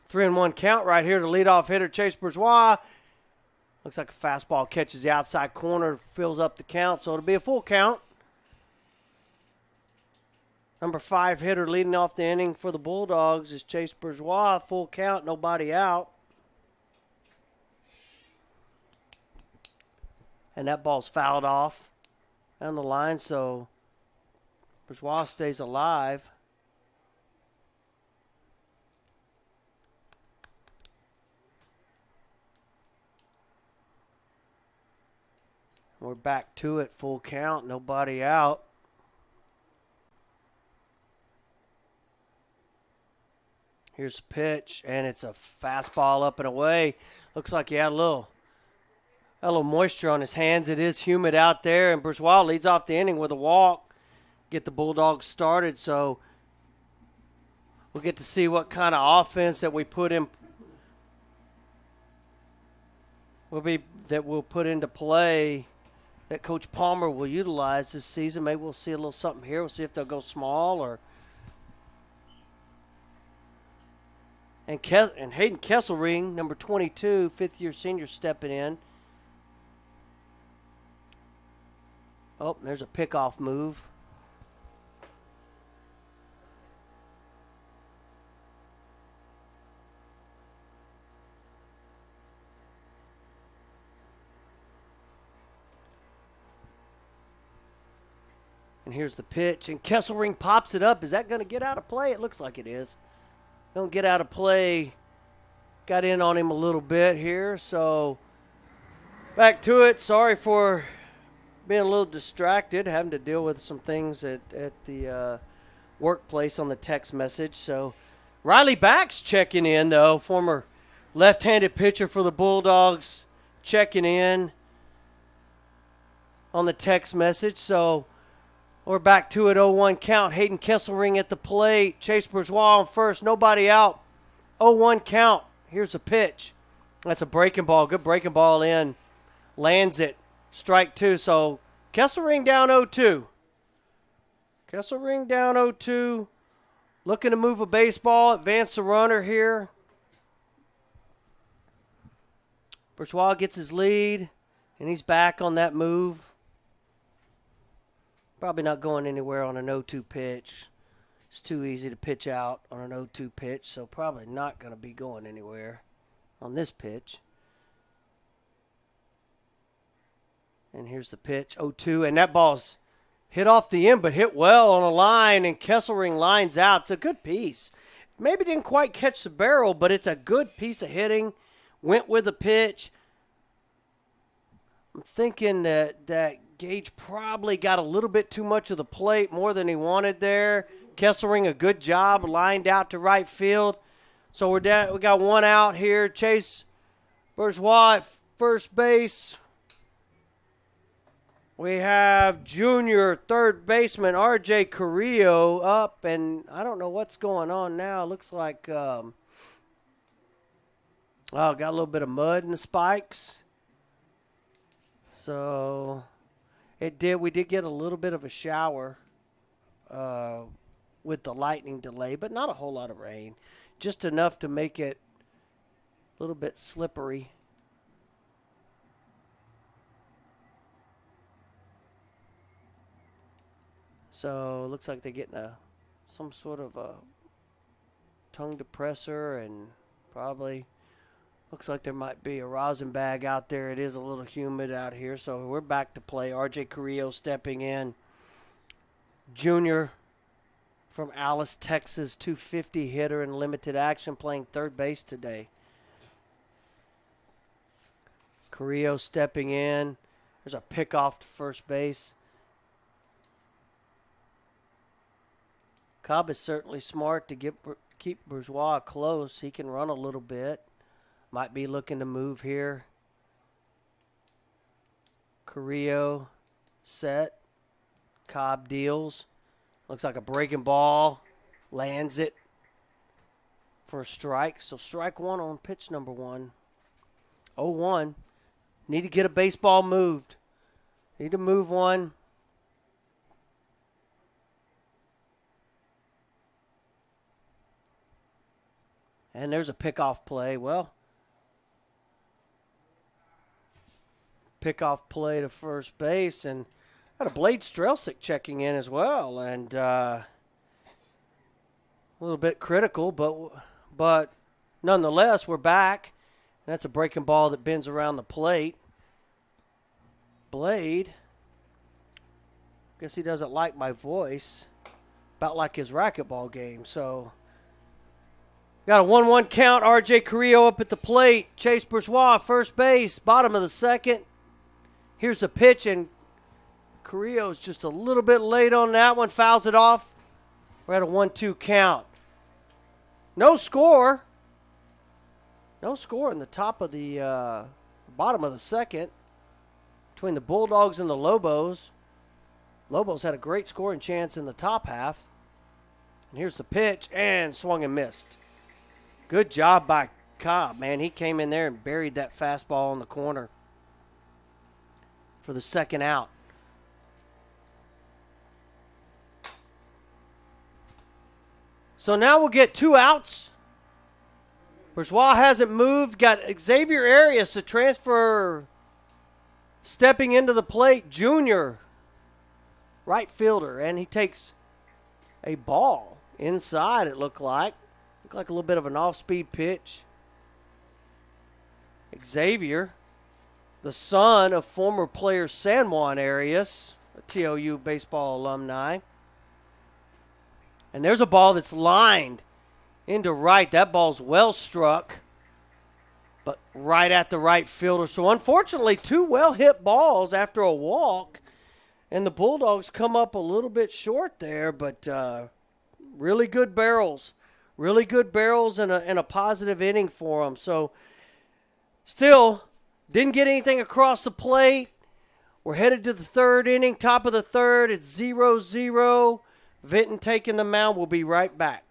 Three and one count right here to leadoff hitter Chase Bourgeois. Looks like a fastball catches the outside corner, fills up the count, so it'll be a full count. Number 5 hitter leading off the inning for the Bulldogs is Chase Bourgeois. Full count, nobody out. And that ball's fouled off down the line, so Bourgeois stays alive. We're back to it, full count, nobody out. Here's the pitch, and it's a fastball up and away. Looks like he had a little moisture on his hands. It is humid out there, and Bourgeois leads off the inning with a walk. Get the Bulldogs started, so we'll get to see what kind of offense that we put in. We'll put into play that Coach Palmer will utilize this season. Maybe we'll see a little something here. We'll see if they'll go small or. And Hayden Kesselring, number 22, fifth-year senior, stepping in. Oh, there's a pickoff move. And here's the pitch, and Kesselring pops it up. Is that going to get out of play? It looks like it is. Don't get out of play. Got in on him a little bit here, so back to it. Sorry for being a little distracted, having to deal with some things at the workplace on the text message. So Riley Bax checking in, though, former left-handed pitcher for the Bulldogs, checking in on the text message. So we're back to it, 0-1 count. Hayden Kesselring at the plate. Chase Bourgeois on first. Nobody out. 0-1 count. Here's a pitch. That's a breaking ball. Good breaking ball in. Lands it. Strike two. So Kesselring down 0-2. Kesselring down 0-2 looking to move a baseball, advance the runner here. Bourgeois gets his lead, and he's back on that move. Probably not going anywhere on an 0-2 pitch. It's too easy to pitch out on an 0-2 pitch, so probably not going to be going anywhere on this pitch. And here's the pitch, 0-2, and that ball's hit off the end, but hit well on a line, and Kesselring lines out. It's a good piece. Maybe didn't quite catch the barrel, but it's a good piece of hitting. Went with the pitch. I'm thinking that Gage probably got a little bit too much of the plate, more than he wanted there. Kesselring, a good job, lined out to right field. So we're down. We got one out here. Chase Bourgeois at first base. We have junior third baseman R.J. Carrillo up, and I don't know what's going on now. Looks like, got a little bit of mud in the spikes. So we did get a little bit of a shower with the lightning delay, but not a whole lot of rain. Just enough to make it a little bit slippery. So it looks like they're getting some sort of a tongue depressor, and probably looks like there might be a rosin bag out there. It is a little humid out here, so we're back to play. R.J. Carrillo stepping in. Junior from Alice, Texas, 250 hitter in limited action, playing third base today. Carrillo stepping in. There's a pickoff to first base. Cobb is certainly smart to keep Bourgeois close. He can run a little bit. Might be looking to move here. Carrillo set. Cobb deals. Looks like a breaking ball. Lands it for a strike. So strike one on pitch number 1. 0-1. Need to get a baseball moved. Need to move one. And there's a pickoff play. Well, pickoff play to first base, and got a Blade Strelsick checking in as well, and a little bit critical, but nonetheless, we're back. And that's a breaking ball that bends around the plate. Blade, guess he doesn't like my voice, about like his racquetball game, so. Got a 1-1 count. R.J. Carrillo up at the plate. Chase Bourgeois, first base, bottom of the second. Here's the pitch, and Carrillo's just a little bit late on that one. Fouls it off. We're at a 1-2 count. No score. No score in the top of the bottom of the second between the Bulldogs and the Lobos. Lobos had a great scoring chance in the top half. And here's the pitch, and swung and missed. Good job by Cobb, man. He came in there and buried that fastball in the corner for the second out. So now we'll get 2 outs. Bourgeois hasn't moved. Got Xavier Arias, a transfer, stepping into the plate. Junior, right fielder, and he takes a ball inside, it looked like. Looked like a little bit of an off-speed pitch. Xavier, the son of former player San Juan Arias, a TLU baseball alumni. And there's a ball that's lined into right. That ball's well struck, but right at the right fielder. So unfortunately, 2 well-hit balls after a walk, and the Bulldogs come up a little bit short there, but really good barrels. Really good barrels and a positive inning for them. So still didn't get anything across the plate. We're headed to the third inning, top of the third. It's 0-0. Vinton taking the mound. We'll be right back.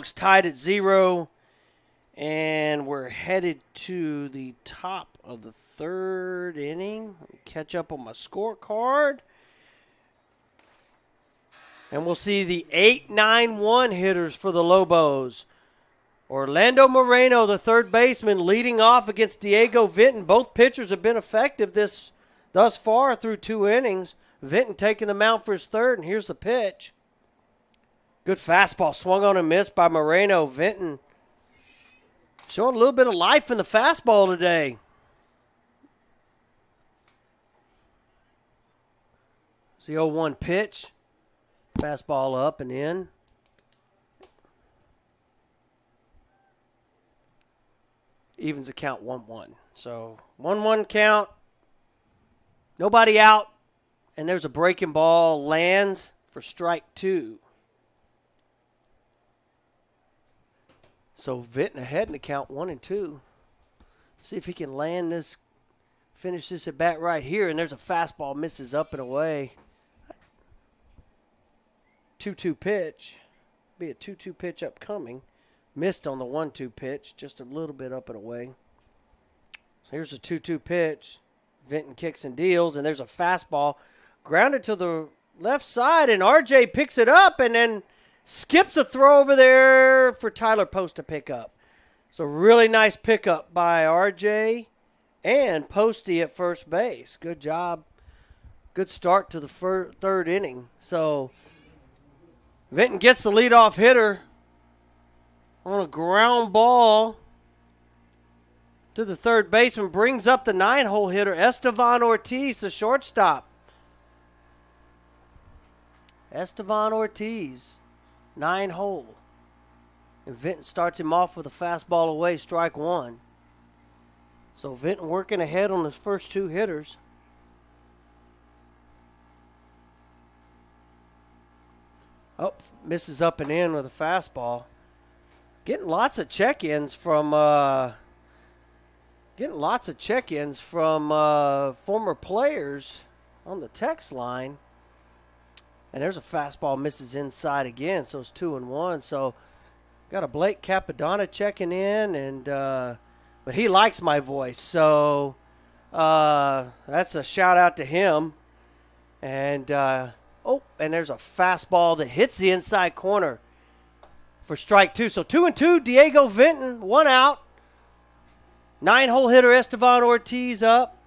Bulldogs tied at 0. And we're headed to the top of the third inning. Let me catch up on my scorecard. And we'll see the 8-9-1 hitters for the Lobos. Orlando Moreno, the third baseman, leading off against Diego Vinton. Both pitchers have been effective thus far through 2 innings. Vinton taking the mound for his third, and here's the pitch. Good fastball, swung on and missed by Moreno. Vinton showing a little bit of life in the fastball today. It's the 0-1 pitch. Fastball up and in. Evens the count 1-1. So 1-1 count. Nobody out. And there's a breaking ball. Lands for strike 2. So Vinton ahead in the count 1-2. See if he can land this, finish this at bat right here. And there's a fastball, misses up and away. 2-2 pitch. Be a 2-2 pitch upcoming. Missed on the 1-2 pitch, just a little bit up and away. So here's a 2-2 pitch. Vinton kicks and deals, and there's a fastball. Grounded to the left side, and RJ picks it up and then skips a throw over there for Tyler Post to pick up. So really nice pickup by RJ and Posty at first base. Good job. Good start to the third inning. So Vinton gets the leadoff hitter on a ground ball to the third baseman, brings up the 9-hole hitter, Estevan Ortiz, the shortstop. Estevan Ortiz, 9-hole. And Vinton starts him off with a fastball away, strike 1. So Vinton working ahead on his first 2 hitters. Oh, misses up and in with a fastball. Getting lots of check-ins from former players on the text line. And there's a fastball, misses inside again, so it's 2-1. So got a Blake Capadonna checking in, and but he likes my voice, so that's a shout out to him. And and there's a fastball that hits the inside corner for strike 2. So 2-2, Diego Vinton, 1 out. 9-hole hitter Estevan Ortiz up.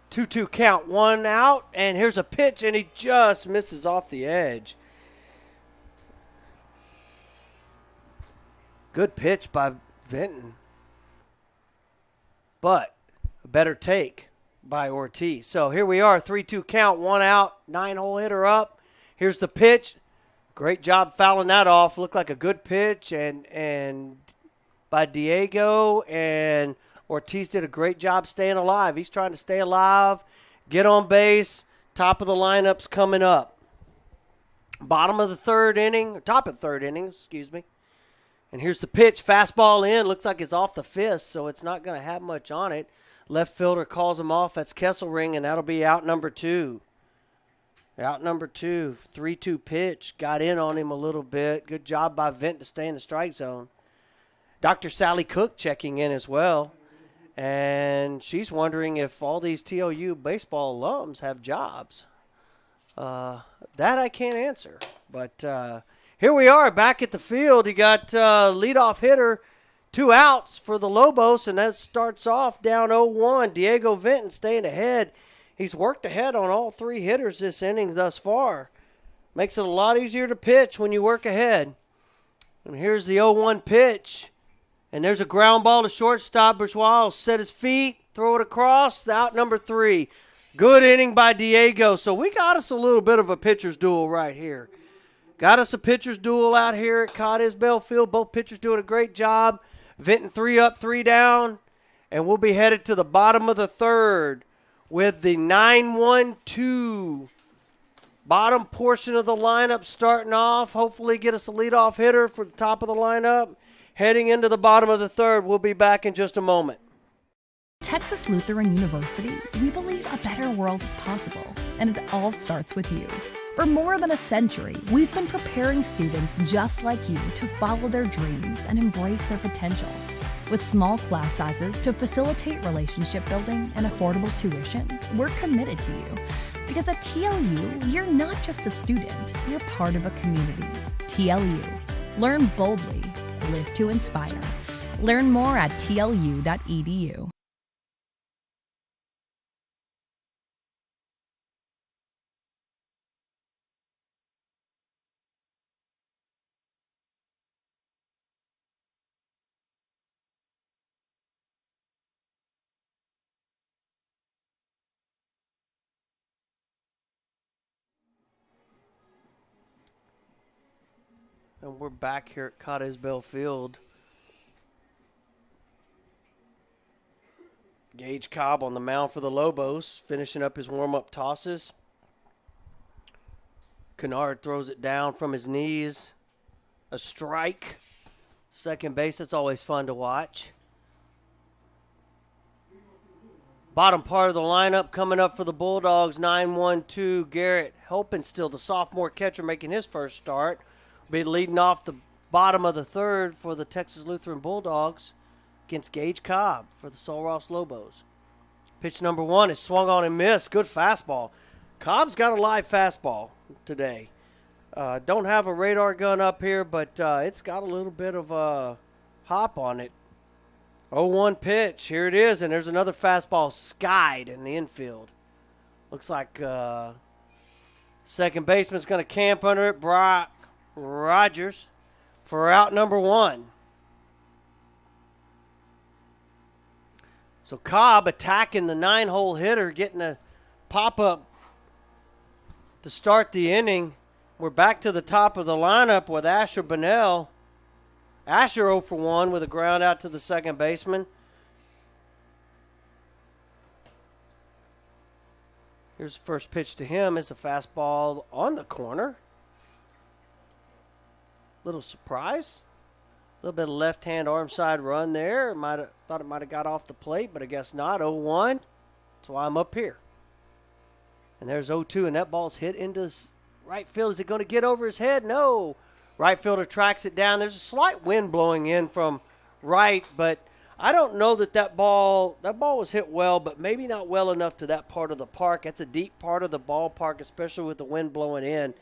Two count, 1 out, and here's a pitch, and he just misses off the edge. Good pitch by Vinton, but a better take by Ortiz. So here we are, 3-2 count, 1 out, 9-hole hitter up. Here's the pitch. Great job fouling that off. Looked like a good pitch, and by Diego, and Ortiz did a great job staying alive. He's trying to stay alive, get on base. Top of the lineup's coming up. Top of the third inning, excuse me. And here's the pitch, fastball in. Looks like it's off the fist, so it's not going to have much on it. Left fielder calls him off. That's Kesselring, and that'll be out number 2. Out number 2, 3-2 pitch. Got in on him a little bit. Good job by Vinton to stay in the strike zone. Dr. Sally Cook checking in as well. And she's wondering if all these TLU baseball alums have jobs. That I can't answer. But here we are back at the field. You got leadoff hitter, 2 outs for the Lobos, and that starts off down 0-1. Diego Vinton staying ahead. He's worked ahead on all 3 hitters this inning thus far. Makes it a lot easier to pitch when you work ahead. And here's the 0-1 pitch. And there's a ground ball to shortstop. Bourgeois will set his feet, throw it across, out number 3. Good inning by Diego. So we got us a little bit of a pitcher's duel right here. Got us a pitcher's duel out here at Cod Isbell Field. Both pitchers doing a great job. Vinton 3 up, 3 down. And we'll be headed to the bottom of the third with the 9-1-2. Bottom portion of the lineup starting off. Hopefully get us a leadoff hitter for the top of the lineup. Heading into the bottom of the third. We'll be back in just a moment. Texas Lutheran University, we believe a better world is possible. and it all starts with you. For more than a century, we've been preparing students just like you to follow their dreams and embrace their potential. With small class sizes to facilitate relationship building and affordable tuition, we're committed to you. Because at TLU, you're not just a student, you're part of a community. TLU. Learn boldly, live to inspire. Learn more at tlu.edu. And we're back here at Cottesville Field. Gage Cobb on the mound for the Lobos, finishing up his warm-up tosses. Kennard throws it down from his knees. A strike. Second base, that's always fun to watch. Bottom part of the lineup coming up for the Bulldogs, 9-1-2. Garrett Helpin still, the sophomore catcher, making his first start. Be leading off the bottom of the third for the Texas Lutheran Bulldogs against Gage Cobb for the Sul Ross Lobos. Pitch number one is swung on and missed. Good fastball. Cobb's got a live fastball today. Don't have a radar gun up here, but it's got a little bit of a hop on it. 0-1 pitch. Here it is, and there's another fastball skied in the infield. Looks like second baseman's going to camp under it. Brock Rogers for out number one. So Cobb attacking the 9-hole hitter, getting a pop-up to start the inning. We're back to the top of the lineup with Asher Bunnell. Asher 0 for 1 with a ground out to the second baseman. Here's the first pitch to him. It's a fastball on the corner. Little surprise. A little bit of left-hand arm side run there. Thought it might have got off the plate, but I guess not. 0-1. That's why I'm up here. And there's 0-2, and that ball's hit into right field. Is it going to get over his head? No. Right fielder tracks it down. There's a slight wind blowing in from right, but I don't know that ball was hit well, but maybe not well enough to that part of the park. That's a deep part of the ballpark, especially with the wind blowing in.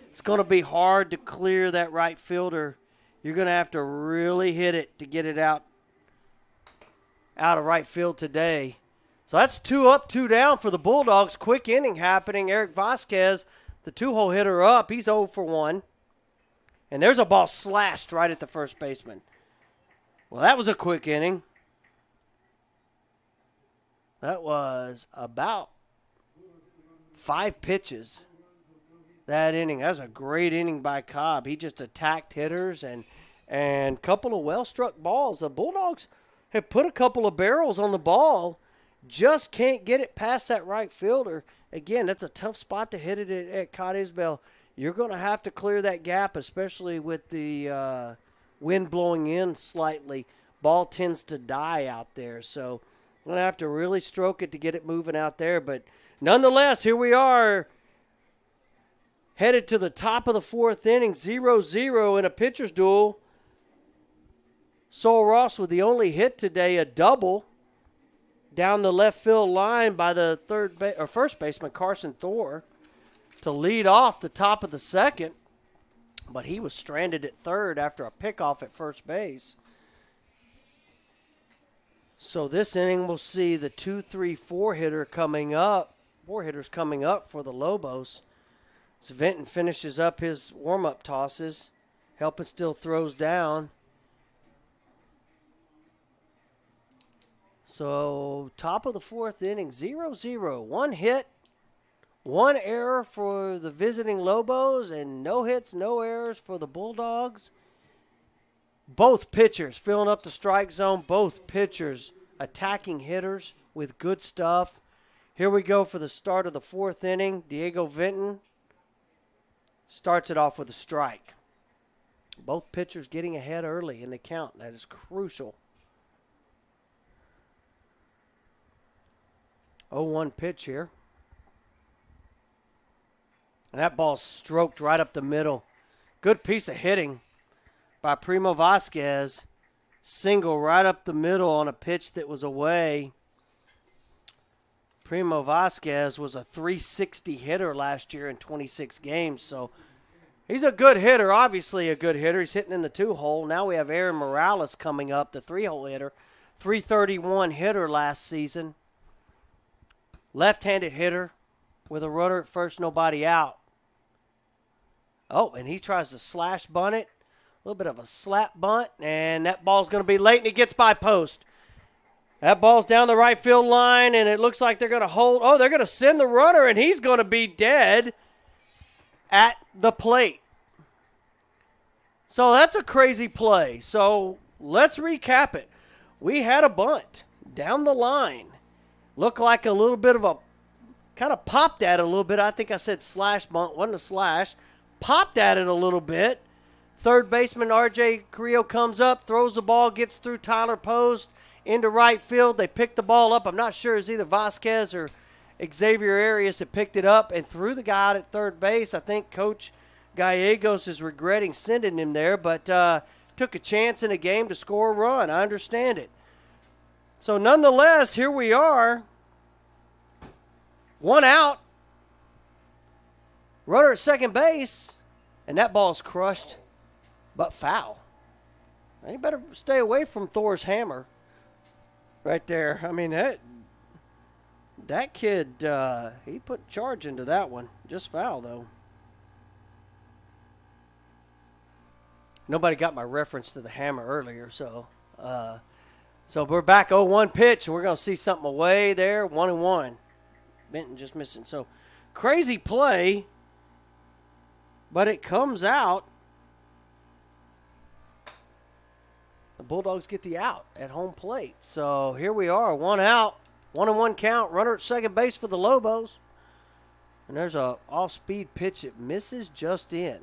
It's going to be hard to clear that right fielder. You're going to have to really hit it to get it out of right field today. So that's 2 up, 2 down for the Bulldogs. Quick inning happening. Eric Vasquez, the 2-hole hitter up. He's 0 for 1. And there's a ball slashed right at the first baseman. Well, that was a quick inning. That was about 5 pitches. That inning. That was a great inning by Cobb. He just attacked hitters and a couple of well-struck balls. The Bulldogs have put a couple of barrels on the ball, just can't get it past that right fielder. Again, that's a tough spot to hit it at Cottesville. You're going to have to clear that gap, especially with the wind blowing in slightly. Ball tends to die out there, so I'm going to have to really stroke it to get it moving out there. But nonetheless, here we are, headed to the top of the fourth inning, 0-0 in a pitcher's duel. Sul Ross with the only hit today, a double down the left field line by the first baseman, Carson Thor, to lead off the top of the second. But he was stranded at third after a pickoff at first base. So this inning we'll see the 2-3-4 hitter coming up. 4 hitters coming up for the Lobos. So Vinton finishes up his warm-up tosses. Helpin still throws down. So top of the fourth inning, 0-0. 1 hit, 1 error for the visiting Lobos, and no hits, no errors for the Bulldogs. Both pitchers filling up the strike zone. Both pitchers attacking hitters with good stuff. Here we go for the start of the fourth inning. Diego Vinton starts it off with a strike. Both pitchers getting ahead early in the count. That is crucial. 0-1 pitch here. And that ball stroked right up the middle. Good piece of hitting by Primo Vasquez. Single right up the middle on a pitch that was away. Primo Vasquez was a .360 hitter last year in 26 games, so he's a good hitter, obviously a good hitter. He's hitting in the 2-hole. Now we have Aaron Morales coming up, the 3-hole hitter. .331 hitter last season. Left-handed hitter with a runner at first, nobody out. Oh, and he tries to slash bunt it. A little bit of a slap bunt, and that ball's going to be late, and he gets by post. That ball's down the right field line, and it looks like they're going to hold. Oh, they're going to send the runner, and he's going to be dead at the plate. So that's a crazy play. So let's recap it. We had a bunt down the line. Looked like a little bit of a, kind of popped at it a little bit. I think I said slash bunt, wasn't a slash. Popped at it a little bit. Third baseman R.J. Carrillo comes up, throws the ball, gets through Tyler Post into right field. They pick the ball up. I'm not sure it was either Vasquez or Xavier Arias that picked it up and threw the guy out at third base. I think Coach Gallegos is regretting sending him there, but took a chance in a game to score a run. I understand it. So nonetheless, here we are. One out. Runner at second base. And that ball's crushed, but foul. And you better stay away from Thor's hammer right there. I mean, that kid, he put charge into that one. Just foul, though. Nobody got my reference to the hammer earlier, so we're back 0-1 pitch, and we're going to see something away there, 1-1. Benton just missing. So crazy play, but it comes out. The Bulldogs get the out at home plate. So here we are, 1 out, 1-1 count, runner at second base for the Lobos. And there's a off-speed pitch that misses just in.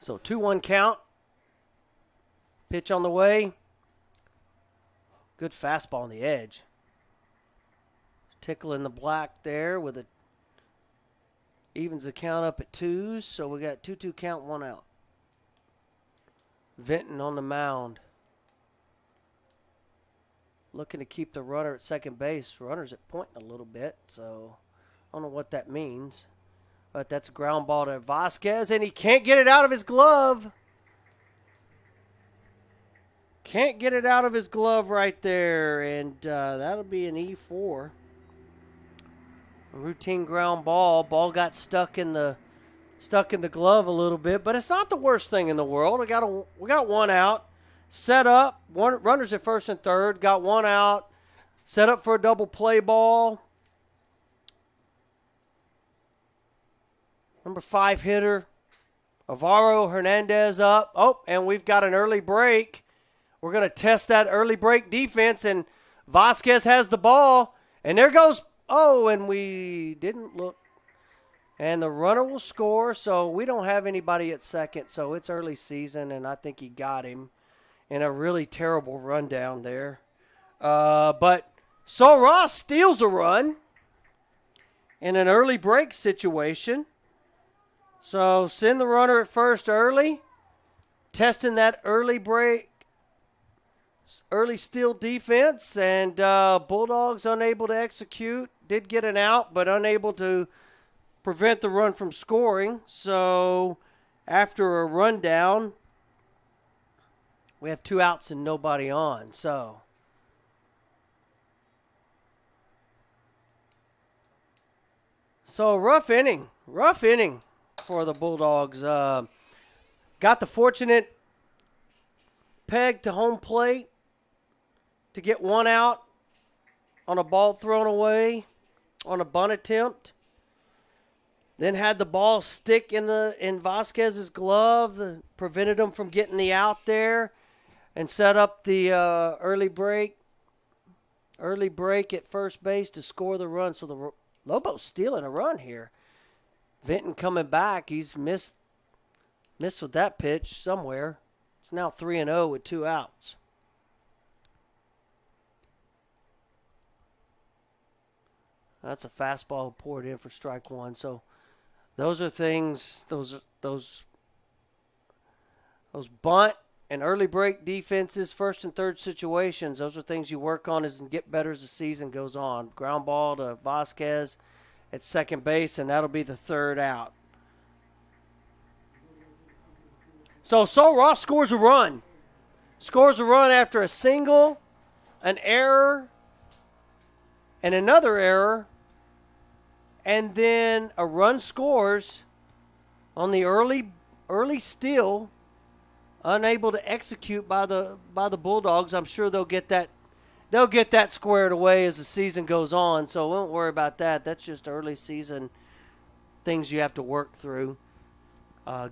So 2-1 count. Pitch on the way. Good fastball on the edge. Tickle in the black there with a evens the count up at 2s. So we got 2-2 count, 1 out. Vinton on the mound. Looking to keep the runner at second base. Runner's at pointing a little bit, so I don't know what that means. But that's a ground ball to Vasquez, and he can't get it out of his glove. Can't get it out of his glove right there, and that'll be an E4. A routine ground ball. Ball got stuck in the glove a little bit, but it's not the worst thing in the world. We got 1 out. Set up. Runners at first and third. Got 1 out. Set up for a double play ball. Number 5 hitter, Alvaro Hernandez up. Oh, and we've got an early break. We're going to test that early break defense, and Vasquez has the ball. And there goes, oh, and we didn't look. And the runner will score, so we don't have anybody at second, so it's early season, and I think he got him in a really terrible rundown there. But Saul Ross steals a run in an early break situation. So send the runner at first early, testing that early break, early steal defense, and Bulldogs unable to execute. Did get an out, but unable to prevent the run from scoring. So after a rundown, we have 2 outs and nobody on. So rough inning for the Bulldogs. Got the fortunate peg to home plate to get 1 out on a ball thrown away on a bunt attempt. Then had the ball stick in Vasquez's glove, prevented him from getting the out there, and set up the early break at first base to score the run. So the Lobos stealing a run here. Vinton coming back. He's missed with that pitch somewhere. It's now 3-0 with 2 outs. That's a fastball poured in for strike one. So those are things, those bunt and early break defenses, first and third situations, those are things you work on and get better as the season goes on. Ground ball to Vasquez at second base, and that'll be the 3rd out. So Ross scores a run. Scores a run after a single, an error, and another error, and then a run scores on the early steal, unable to execute by the Bulldogs. I'm sure they'll get that squared away as the season goes on, so don't worry about that. That's just early season things you have to work through.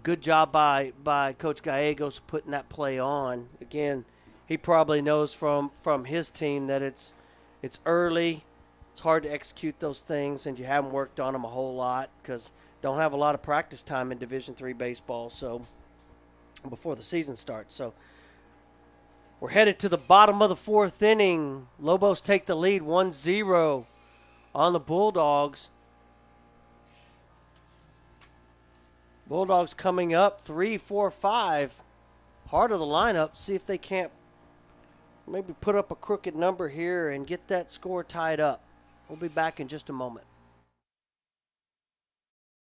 Good job by Coach Gallegos putting that play on. Again, he probably knows from his team that it's early. It's hard to execute those things, and you haven't worked on them a whole lot because don't have a lot of practice time in Division III baseball. So before the season starts, so we're headed to the bottom of the 4th inning. Lobos take the lead 1-0 on the Bulldogs. Bulldogs coming up 3, 4, 5. Part of the lineup. See if they can't maybe put up a crooked number here and get that score tied up. We'll be back in just a moment.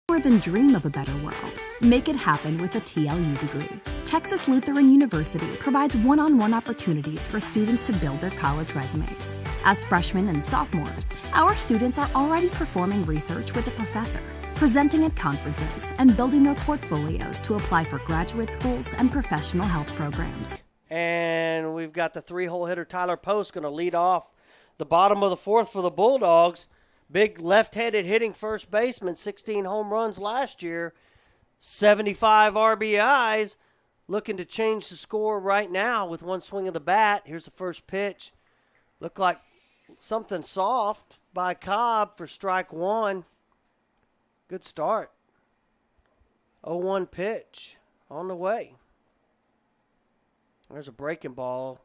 More than dream of a better world. Make it happen with a TLU degree. Texas Lutheran University provides one-on-one opportunities for students to build their college resumes. As freshmen and sophomores, our students are already performing research with a professor, presenting at conferences, and building their portfolios to apply for graduate schools and professional health programs. And we've got the 3-hole hitter Tyler Post going to lead off the bottom of the 4th for the Bulldogs. Big left-handed hitting first baseman, 16 home runs last year, 75 RBIs. Looking to change the score right now with one swing of the bat. Here's the first pitch. Looked like something soft by Cobb for strike one. Good start. 0-1 pitch on the way. There's a breaking ball.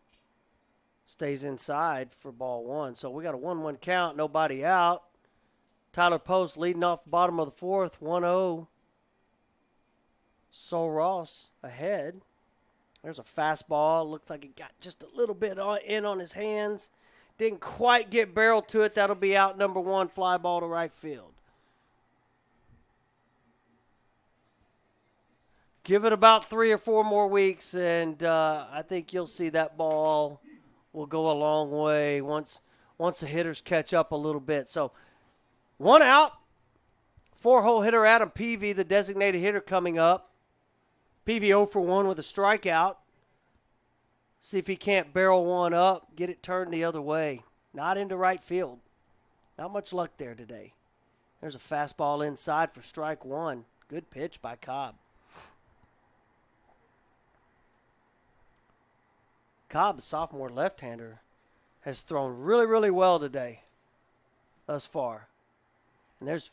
Stays inside for ball one. So we got a 1-1 count, nobody out. Tyler Post leading off the bottom of the 4th, 1-0. Sol Ross ahead. There's a fastball. Looks like it got just a little bit in on his hands. Didn't quite get barreled to it. That'll be out number 1, fly ball to right field. Give it about 3 or 4 more weeks, and I think you'll see that ball will go a long way once the hitters catch up a little bit. So 1 out. 4-hole hitter Adam Peavy, the designated hitter, coming up. Peavy 0 for 1 with a strikeout. See if he can't barrel one up, get it turned the other way. Not into right field. Not much luck there today. There's a fastball inside for strike one. Good pitch by Cobb. Cobb, the sophomore left-hander, has thrown really, really well today thus far. And there's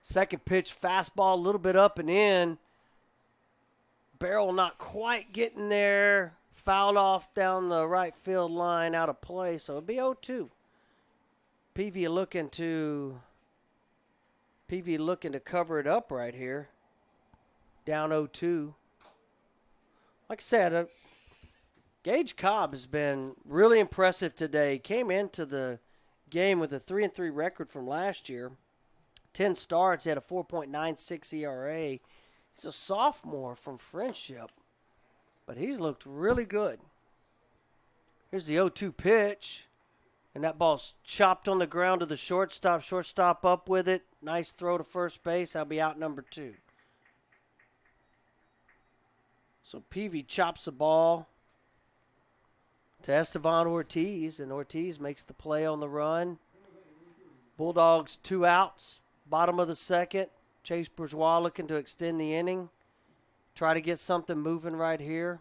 second pitch, fastball, a little bit up and in. Barrel not quite getting there. Fouled off down the right field line, out of play, so it'll be 0-2. Peavy looking to cover it up right here. Down 0-2. Like I said, Gage Cobb has been really impressive today. Came into the game with a 3-3 record from last year. 10 starts, he had a 4.96 ERA. He's a sophomore from Friendship, but he's looked really good. Here's the 0-2 pitch, and that ball's chopped on the ground to the shortstop. Shortstop up with it. Nice throw to first base. That'll be out number 2. So Peavy chops the ball to Estevan Ortiz, and Ortiz makes the play on the run. Bulldogs 2 outs, bottom of the 2nd. Chase Bourgeois looking to extend the inning. Try to get something moving right here.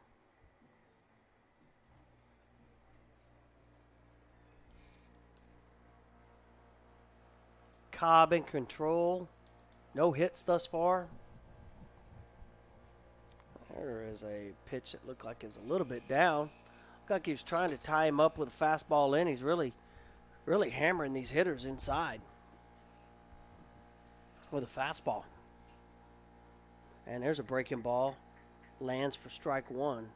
Cobb in control. No hits thus far. There is a pitch that looked like it's a little bit down. Looked like he was trying to tie him up with a fastball in. He's really hammering these hitters inside with a fastball. And there's a breaking ball. Lands for strike one.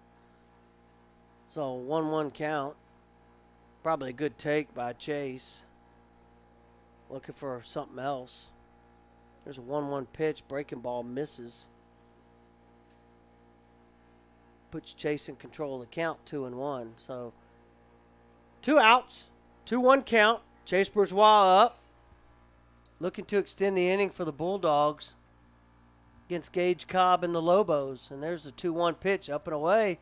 So 1-1 count. Probably a good take by Chase. Looking for something else. There's a 1-1 pitch. Breaking ball misses. Puts Chase in control of the count, 2-1. So 2 outs, 2-1 count. Chase Bourgeois up. Looking to extend the inning for the Bulldogs against Gage Cobb and the Lobos. And there's the 2-1 pitch up and away.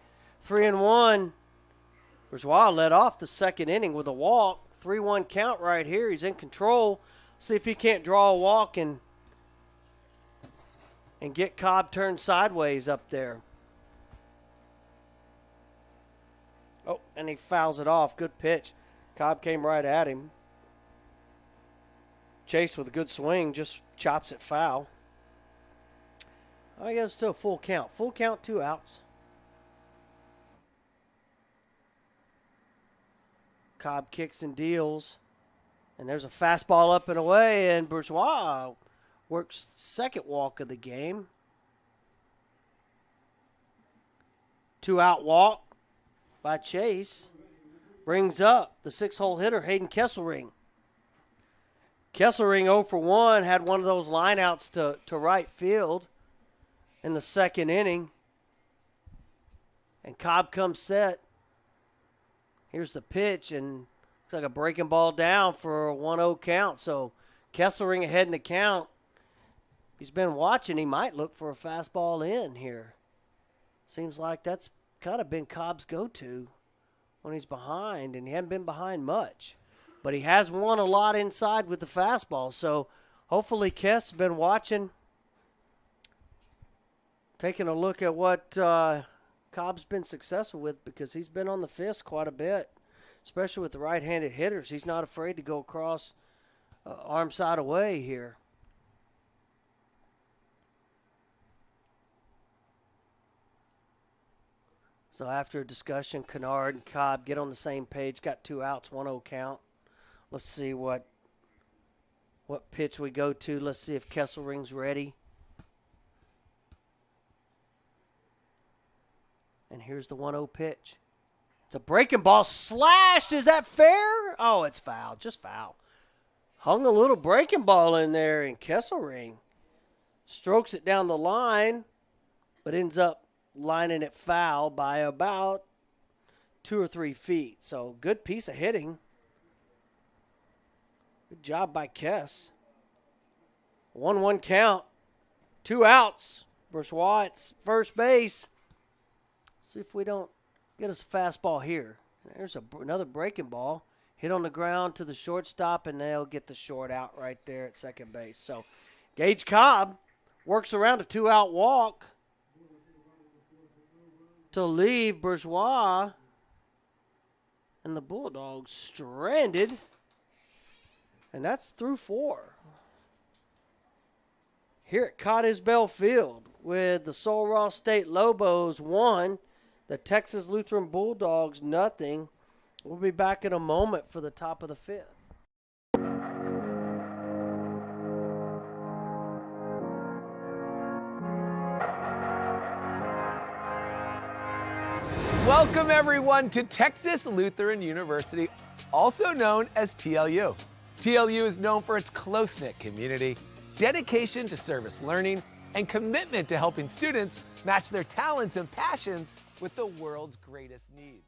3-1. Bourgeois led off the second inning with a walk. 3-1 count right here. He's in control. See if he can't draw a walk and get Cobb turned sideways up there. Oh, and he fouls it off. Good pitch. Cobb came right at him. Chase with a good swing just chops it foul. I guess still full count. Full count, 2 outs. Cobb kicks and deals. And there's a fastball up and away, and Bourgeois works second walk of the game. 2-out walk by Chase. Brings up the 6-hole hitter, Hayden Kesselring. Kesselring 0 for 1, had one of those lineouts to right field in the second inning. And Cobb comes set. Here's the pitch, and looks like a breaking ball down for a 1-0 count. So Kesselring ahead in the count. He's been watching. He might look for a fastball in here. Seems like that's kind of been Cobb's go-to when he's behind, and he hasn't been behind much. But he has won a lot inside with the fastball. So hopefully Kess has been watching, taking a look at what Cobb's been successful with, because he's been on the fist quite a bit, especially with the right-handed hitters. He's not afraid to go across arm side away here. So after a discussion, Kennard and Cobb get on the same page. Got 2 outs, 1-0 count. Let's see what pitch we go to. Let's see if Kesselring's ready. And here's the 1-0 pitch. It's a breaking ball slashed. Is that fair? Oh, it's foul. Just foul. Hung a little breaking ball in there, and Kesselring strokes it down the line, but ends up lining it foul by about 2 or 3 feet. So good piece of hitting. Good job by Kess. 1-1 count. 2 outs. Bourgeois at first base. See if we don't get us a fastball here. There's another breaking ball. Hit on the ground to the shortstop, and they'll get the short out right there at second base. So Gage Cobb works around a 2-out walk to leave Bourgeois and the Bulldogs stranded. And that's through 4. Here at Cottage Bell Field with the Sul Ross State Lobos 1, the Texas Lutheran Bulldogs 0. We'll be back in a moment for the top of the 5th. Welcome, everyone, to Texas Lutheran University, also known as TLU. TLU is known for its close-knit community, dedication to service learning, and commitment to helping students match their talents and passions with the world's greatest needs.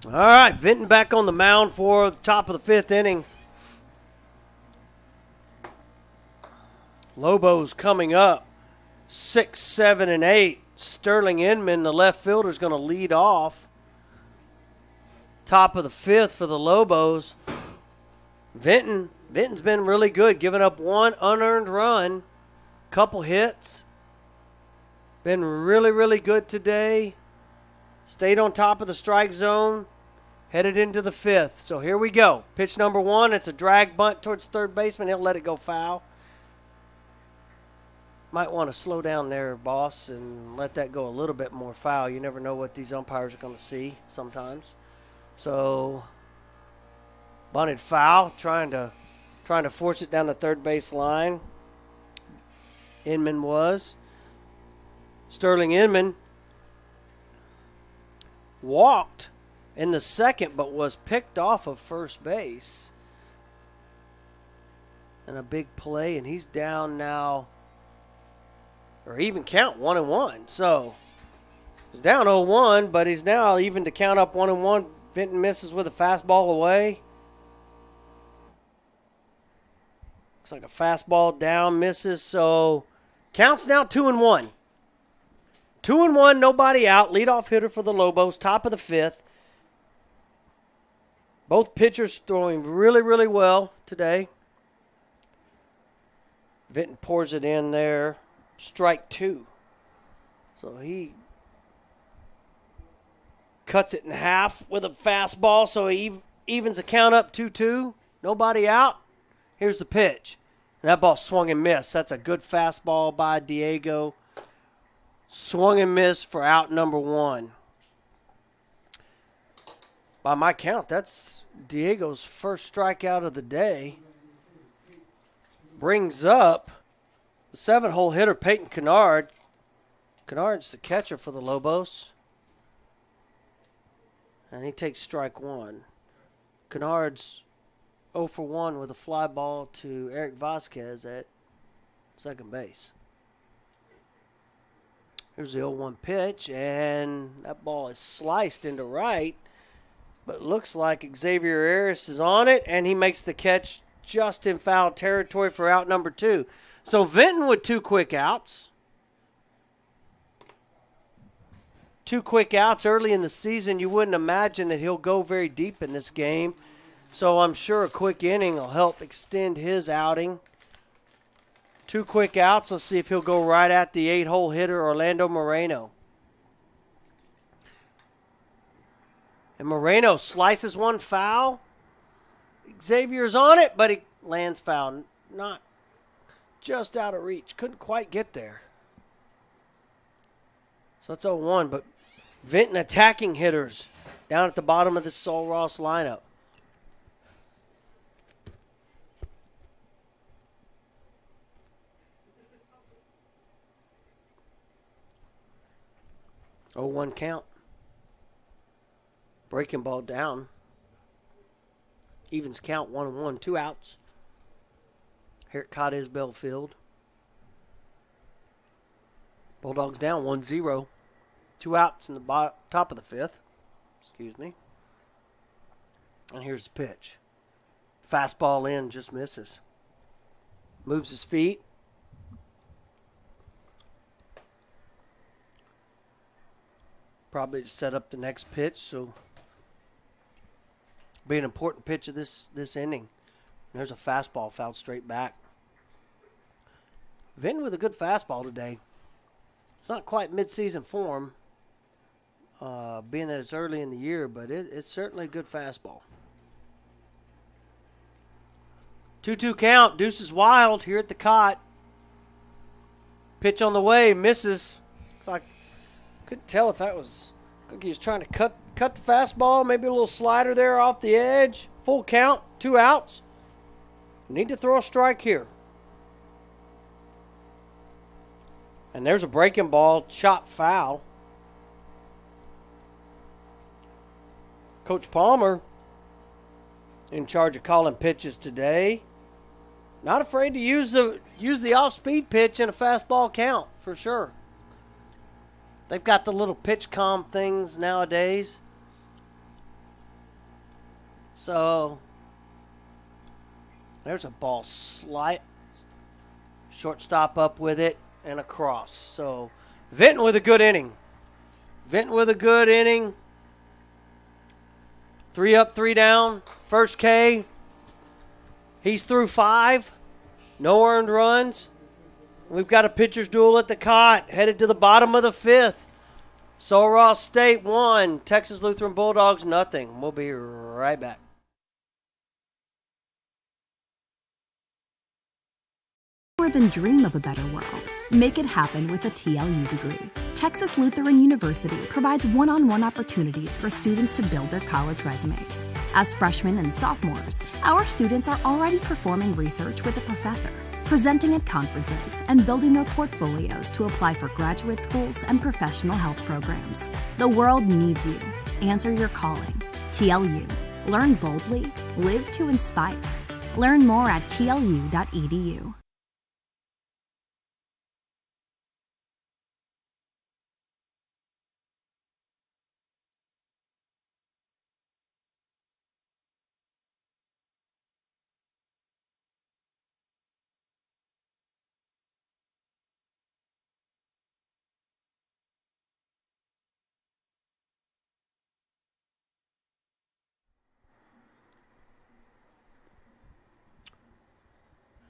All right, Vinton back on the mound for the top of the 5th inning. Lobos coming up 6, 7, and 8. Sterling Inman, the left fielder, is going to lead off. Top of the 5th for the Lobos. Vinton's been really good, giving up 1 unearned run, couple hits. Been really, really good today. Stayed on top of the strike zone. Headed into the 5th. So here we go. Pitch number 1. It's a drag bunt towards third baseman. He'll let it go foul. Might want to slow down there, boss, and let that go a little bit more foul. You never know what these umpires are going to see sometimes. So bunted foul, trying to force it down the third base line. Inman was. Sterling Inman walked in the second, but was picked off of first base. And a big play, and he's down now, or even count 1-1. So he's down 0-1, but he's now even to count up 1-1. Vinton misses with a fastball away. Looks like a fastball down, misses. So counts now 2-1. 2-1, nobody out. Leadoff hitter for the Lobos, top of the 5th. Both pitchers throwing really, really well today. Vinton pours it in there. Strike 2. So he cuts it in half with a fastball, so he evens the count up 2-2. Nobody out. Here's the pitch. And that ball swung and missed. That's a good fastball by Diego. Swung and missed for out number 1. By my count, that's Diego's first strikeout of the day. Brings up the 7-hole hitter, Peyton Kennard. Kennard's the catcher for the Lobos. And he takes strike 1. Kennard's 0 for 1 with a fly ball to Eric Vasquez at second base. Here's the 0-1 pitch, and that ball is sliced into right. But looks like Xavier Harris is on it, and he makes the catch just in foul territory for out number 2. So Vinton with 2 quick outs. 2 quick outs early in the season. You wouldn't imagine that he'll go very deep in this game. So I'm sure a quick inning will help extend his outing. 2 quick outs. Let's see if he'll go right at the 8-hole hitter, Orlando Moreno. And Moreno slices one foul. Xavier's on it, but he lands foul. Not just out of reach. Couldn't quite get there. So it's 0-1, but Vinton attacking hitters down at the bottom of the Sol Ross lineup. Oh, 1 count. Breaking ball down. Evens count 1-1. 2 outs. Here at Cadiz Belfield. Bulldogs down 1-0. 2 outs in the top of the 5th. Excuse me. And here's the pitch. Fastball in, just misses. Moves his feet. Probably to set up the next pitch, so be an important pitch of this inning. There's a fastball fouled straight back. Vinton with a good fastball today. It's not quite midseason form, being that it's early in the year, but it's certainly a good fastball. 2-2 count. Deuce is wild here at the cot. Pitch on the way, misses. Looks like couldn't tell if that was Cookie was trying to cut the fastball, maybe a little slider there off the edge. Full count, 2 outs. Need to throw a strike here. And there's a breaking ball, chop foul. Coach Palmer in charge of calling pitches today. Not afraid to use the off-speed pitch in a fastball count, for sure. They've got the little pitch calm things nowadays. So, there's a ball slight. Shortstop up with it and across. So, Vinton with a good inning. 3 up, 3 down. First K. He's through 5. No earned runs. We've got a pitcher's duel at the cot, headed to the bottom of the 5th. Sul Ross State 1, Texas Lutheran Bulldogs nothing. We'll be right back. More than dream of a better world. Make it happen with a TLU degree. Texas Lutheran University provides one-on-one opportunities for students to build their college resumes. As freshmen and sophomores, our students are already performing research with a professor, presenting at conferences, and building their portfolios to apply for graduate schools and professional health programs. The world needs you. Answer your calling. TLU. Learn boldly. Live to inspire. Learn more at tlu.edu.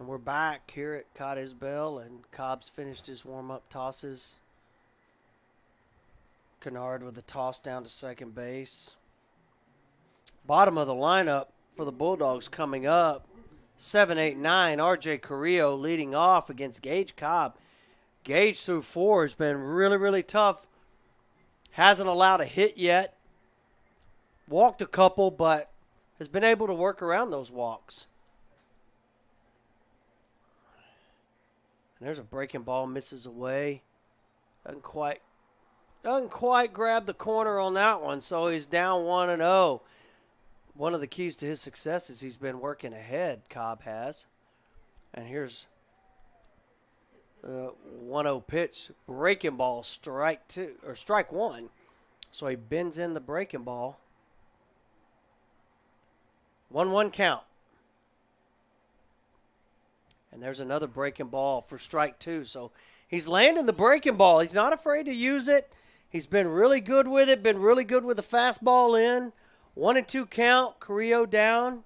And we're back here at Cottage Bell, and Cobb's finished his warm-up tosses. Kennard with a toss down to second base. Bottom of the lineup for the Bulldogs coming up. 7, 8, 9, R.J. Carrillo leading off against Gage Cobb. Gage through 4 has been really, really tough. Hasn't allowed a hit yet. Walked a couple, but has been able to work around those walks. And there's a breaking ball, misses away. Doesn't quite grab the corner on that one, so he's down 1-0. One of the keys to his success is he's been working ahead, Cobb has. And here's the 1-0 pitch, breaking ball, strike 1. So he bends in the breaking ball. 1-1 count. And there's another breaking ball for strike 2. So he's landing the breaking ball. He's not afraid to use it. He's been really good with it, been really good with the fastball in. 1-2 count, Carrillo down.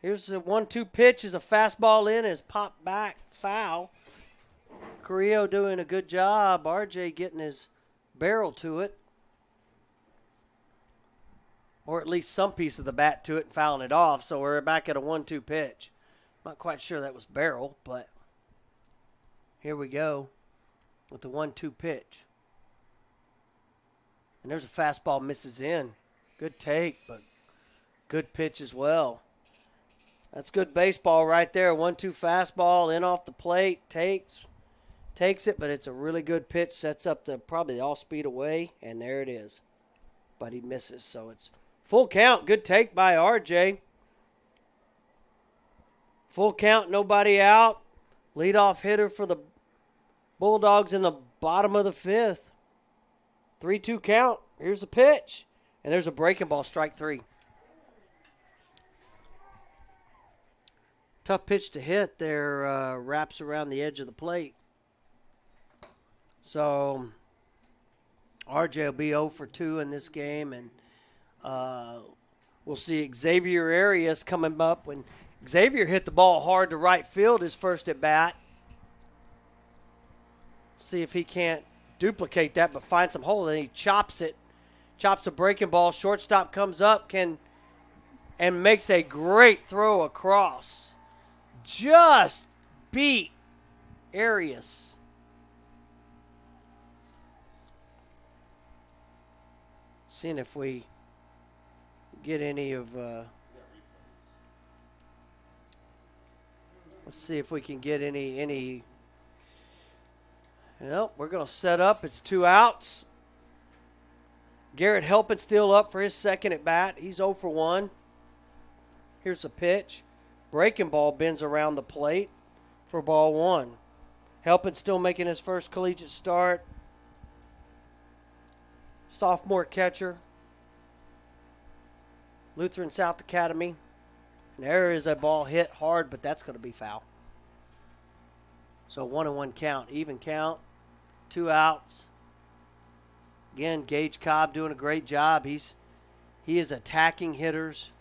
Here's the 1-2 pitch, is a fastball in, is popped back, foul. Carrillo doing a good job. RJ getting his barrel to it. Or at least some piece of the bat to it and fouling it off. So we're back at a 1-2 pitch. Not quite sure that was barrel, but here we go with the 1-2 pitch. And there's a fastball, misses in. Good take, but good pitch as well. That's good baseball right there. 1-2 fastball in off the plate, takes it, but it's a really good pitch. Sets up probably the all-speed away, and there it is. But he misses, so it's full count. Good take by RJ. Full count, nobody out. Leadoff hitter for the Bulldogs in the bottom of the 5th. 3-2 count. Here's the pitch. And there's a breaking ball, strike 3. Tough pitch to hit there, wraps around the edge of the plate. So RJ will be 0 for 2 in this game, and we'll see Xavier Arias coming up. When Xavier hit the ball hard to right field his first at bat. See if he can't duplicate that, but find some hole. Then he chops a breaking ball. Shortstop comes up and makes a great throw across. Just beat Arias. Seeing if we get any of. Let's see if we can get any. Well, we're going to set up. It's 2 outs. Garrett Helpin still up for his second at bat. He's 0 for 1. Here's a pitch. Breaking ball bends around the plate for ball 1. Helpin still making his first collegiate start. Sophomore catcher. Lutheran South Academy. And there is a ball hit hard, but that's going to be foul. So 1-1 count, even count, 2 outs. Again, Gage Cobb doing a great job. He is attacking hitters.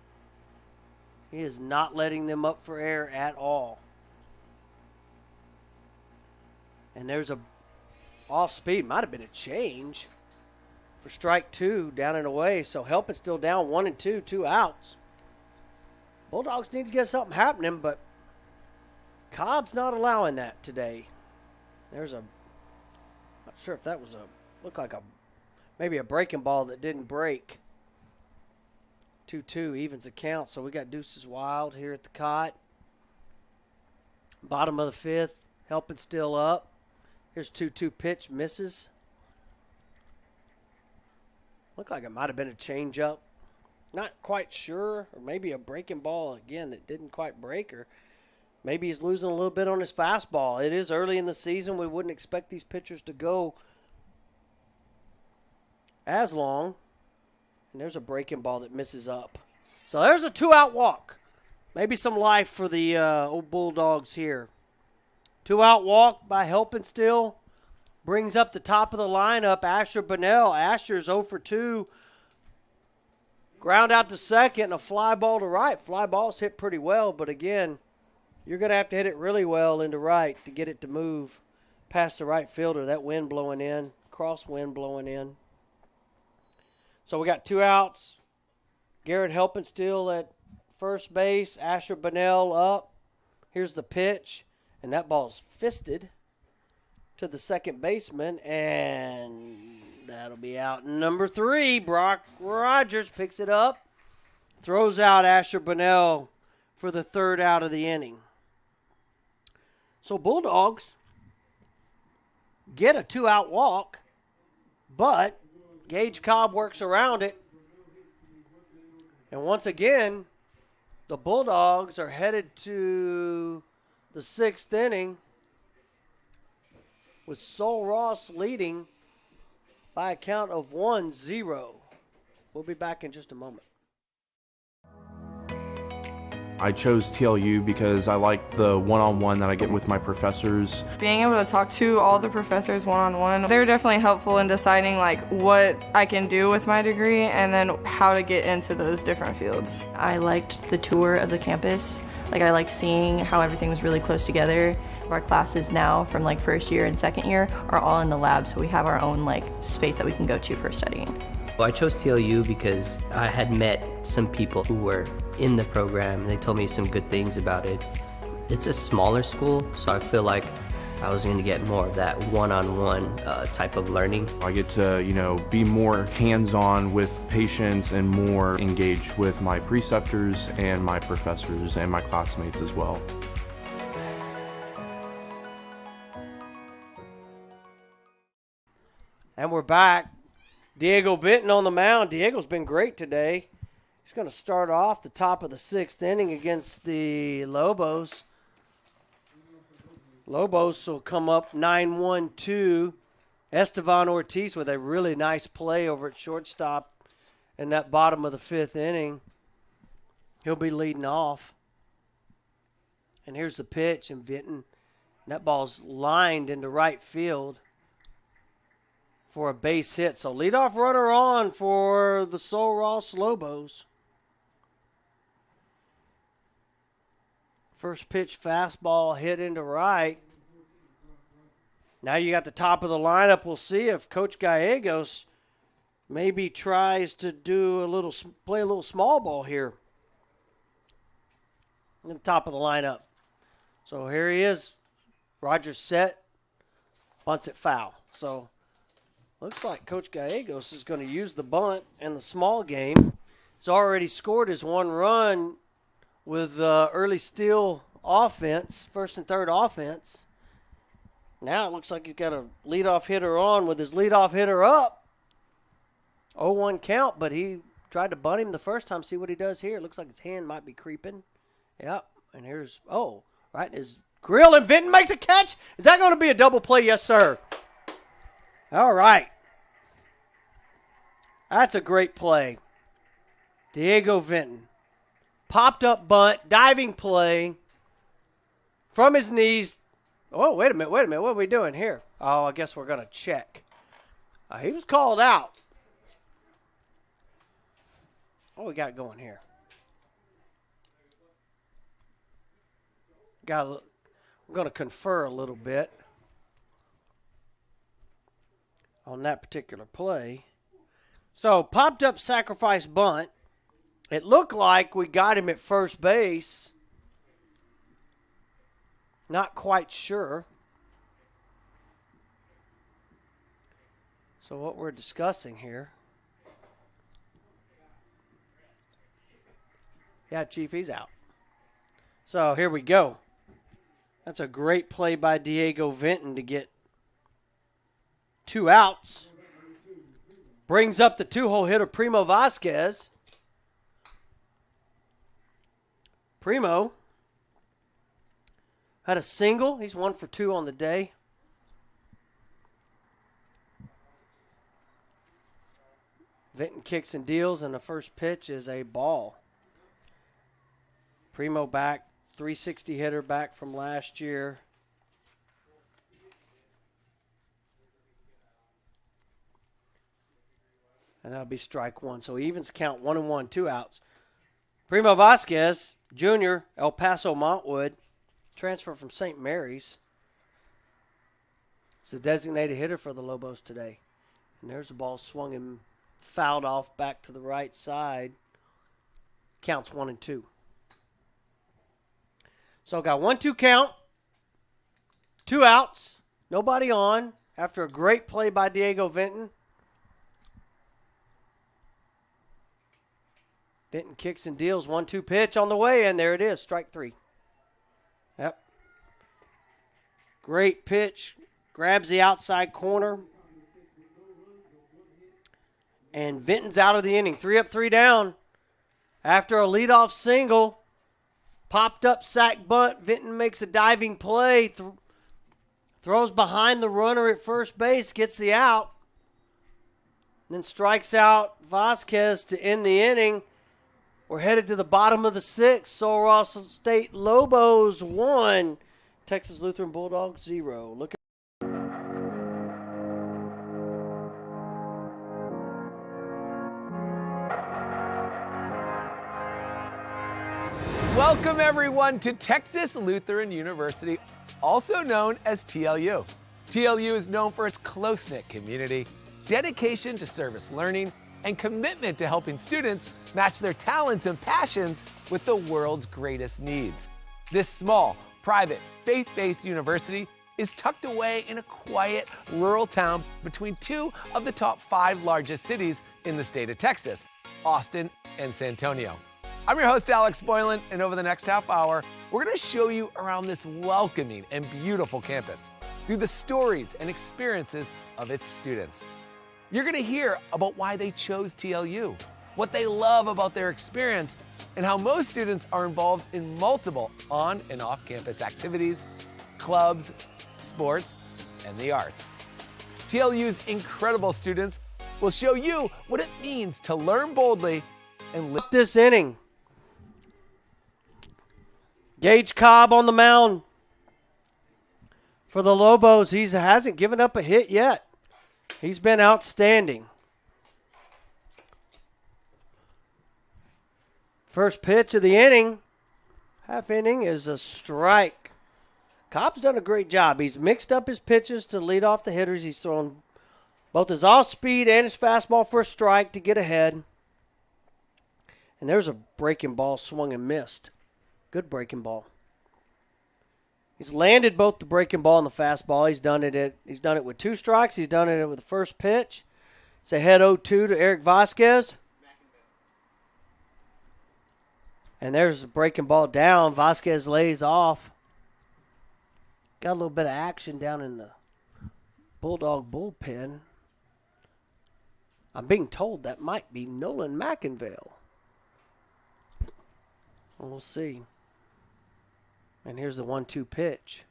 He is not letting them up for air at all. And there's a off speed. Might have been a change for strike 2 down and away. So Helping still down 1-2, 2 outs. Bulldogs need to get something happening, but Cobb's not allowing that today. There's a, not sure if that was looked like maybe a breaking ball that didn't break. 2-2 evens the count. So we got Deuces Wild here at the cot. Bottom of the 5th, Helping still up. Here's 2-2 pitch, misses. Looked like it might have been a changeup. Not quite sure, or maybe a breaking ball again that didn't quite break, or maybe he's losing a little bit on his fastball. It is early in the season. We wouldn't expect these pitchers to go as long. And there's a breaking ball that misses up. So there's a 2-out walk. Maybe some life for the old Bulldogs here. 2-out walk by Helping still. Brings up the top of the lineup, Asher Bunnell. Asher's 0 for 2. Ground out to second and a fly ball to right. Fly ball's hit pretty well, but again, you're going to have to hit it really well into right to get it to move past the right fielder. That wind blowing in, crosswind blowing in. So we got 2 outs. Garrett Helping still at first base. Asher Bunnell up. Here's the pitch, and that ball's fisted to the second baseman, and that'll be out. Number 3, Brock Rogers picks it up, throws out Asher Bunnell for the 3rd out of the inning. So Bulldogs get a 2-out walk, but Gage Cobb works around it. And once again, the Bulldogs are headed to the 6th inning with Sol Ross leading by a count of 1-0. We'll be back in just a moment. I chose TLU because I like the one-on-one that I get with my professors. Being able to talk to all the professors one-on-one, they're definitely helpful in deciding like what I can do with my degree and then how to get into those different fields. I liked the tour of the campus. Like I liked seeing how everything was really close together. Our classes now from like first year and second year are all in the lab, so we have our own like space that we can go to for studying. Well, I chose TLU because I had met some people who were in the program. They told me some good things about it. It's a smaller school, so I feel like I was going to get more of that one-on-one type of learning. I get to, be more hands-on with patients and more engaged with my preceptors and my professors and my classmates as well. And we're back. Diego Benton on the mound. Diego's been great today. He's going to start off the top of the 6th inning against the Lobos. Lobos will come up 9-1-2. Estevan Ortiz with a really nice play over at shortstop in that bottom of the 5th inning. He'll be leading off. And here's the pitch, and Benton. That ball's lined into right field for a base hit. So leadoff runner on for the Sol Ross Lobos. First pitch fastball hit into right. Now you got the top of the lineup. We'll see if Coach Gallegos maybe tries to play a little small ball here in the top of the lineup. So here he is. Rogers set, bunts it foul. So looks like Coach Gallegos is going to use the bunt in the small game. He's already scored his 1 run with early steal offense, first and third offense. Now it looks like he's got a leadoff hitter on with his leadoff hitter up. 0-1 count, but he tried to bunt him the first time. See what he does here. It looks like his hand might be creeping. Yep, and here's, right in his grill, and Vinton makes a catch. Is that going to be a double play? Yes, sir. All right. That's a great play. Diego Vinton. Popped up bunt, diving play from his knees. Oh, wait a minute. What are we doing here? Oh, I guess we're going to check. He was called out. What we got going here? We're going to confer a little bit. on that particular play. So, popped up sacrifice bunt. It looked like we got him at first base. Not quite sure. So what we're discussing here. Yeah, Chief, he's out. So here we go. That's a great play by Diego Vinton to get 2 outs. Brings up the 2-hole hitter, Primo Vasquez. Primo had a single. He's 1 for 2 on the day. Vinton kicks and deals, and the first pitch is a ball. Primo back, 360 hitter back from last year. And that'll be strike 1. So he evens count 1-1, 2 outs. Primo Vasquez, Jr., El Paso Montwood, transfer from St. Mary's. He's the designated hitter for the Lobos today. And there's the ball swung and fouled off back to the right side. Counts 1-2. So got 1-2 count. 2 outs. Nobody on after a great play by Diego Vinton. Vinton kicks and deals. 1-2 pitch on the way, and there it is. Strike 3. Yep. Great pitch. Grabs the outside corner. And Vinton's out of the inning. 3 up, 3 down. After a leadoff single, popped up sac bunt. Vinton makes a diving play. Throws behind the runner at first base. Gets the out. Then strikes out Vasquez to end the inning. We're headed to the bottom of the 6th. Sul Ross State Lobos 1. Texas Lutheran Bulldogs 0. Look. Welcome, everyone, to Texas Lutheran University, also known as TLU. TLU is known for its close-knit community, dedication to service learning, and commitment to helping students match their talents and passions with the world's greatest needs. This small, private, faith-based university is tucked away in a quiet, rural town between 2 of the top 5 largest cities in the state of Texas, Austin and San Antonio. I'm your host, Alex Boylan, and over the next half hour, we're going to show you around this welcoming and beautiful campus through the stories and experiences of its students. You're going to hear about why they chose TLU, what they love about their experience, and how most students are involved in multiple on and off-campus activities, clubs, sports, and the arts. TLU's incredible students will show you what it means to learn boldly and live this inning. Gage Cobb on the mound for the Lobos. He hasn't given up a hit yet. He's been outstanding. First pitch of the inning, half inning, is a strike. Cobb's done a great job. He's mixed up his pitches to lead off the hitters. He's thrown both his off-speed and his fastball for a strike to get ahead. And there's a breaking ball swung and missed. Good breaking ball. He's landed both the breaking ball and the fastball. He's done it with 2 strikes. He's done it with the first pitch. It's ahead 0-2 to Eric Vasquez. And there's the breaking ball down. Vasquez lays off. Got a little bit of action down in the Bulldog bullpen. I'm being told that might be Nolan McInvale. We'll see. And here's the 1-2 pitch.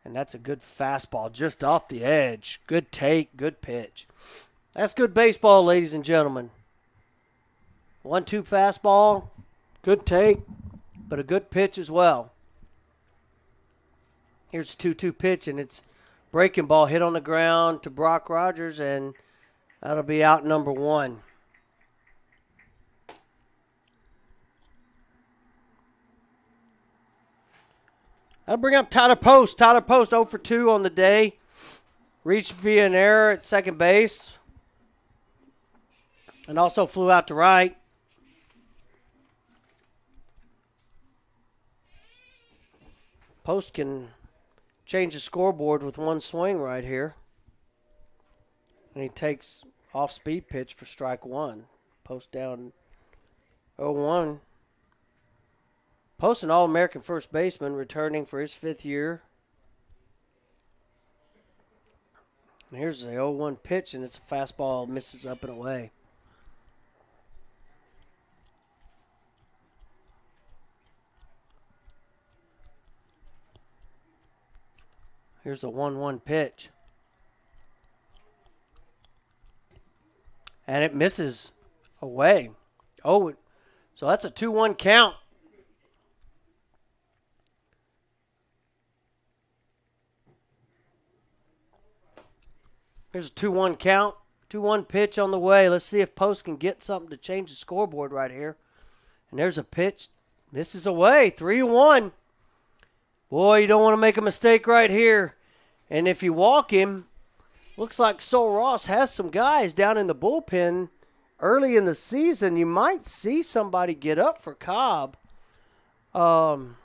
And that's a good fastball just off the edge. Good take, good pitch. That's good baseball, ladies and gentlemen. 1-2 fastball, good take, but a good pitch as well. Here's a 2-2 pitch, and it's breaking ball hit on the ground to Brock Rogers, and that'll be out number 1. That'll bring up Tyler Post. Tyler Post 0 for 2 on the day. reached via an error at second base and also flew out to right. Post can change the scoreboard with one swing right here. And he takes off-speed pitch for strike one. Post down 0-1. Post an All-American first baseman returning for his 5th year. And here's the 0-1 pitch, and it's a fastball, misses up and away. Here's the 1-1 pitch. And it misses away. Oh, so that's a 2-1 count. Here's a 2-1 count. 2-1 pitch on the way. Let's see if Post can get something to change the scoreboard right here. And there's a pitch. Misses away. 3-1. Boy, you don't want to make a mistake right here. And if you walk him, looks like Sol Ross has some guys down in the bullpen early in the season. You might see somebody get up for Cobb. We'll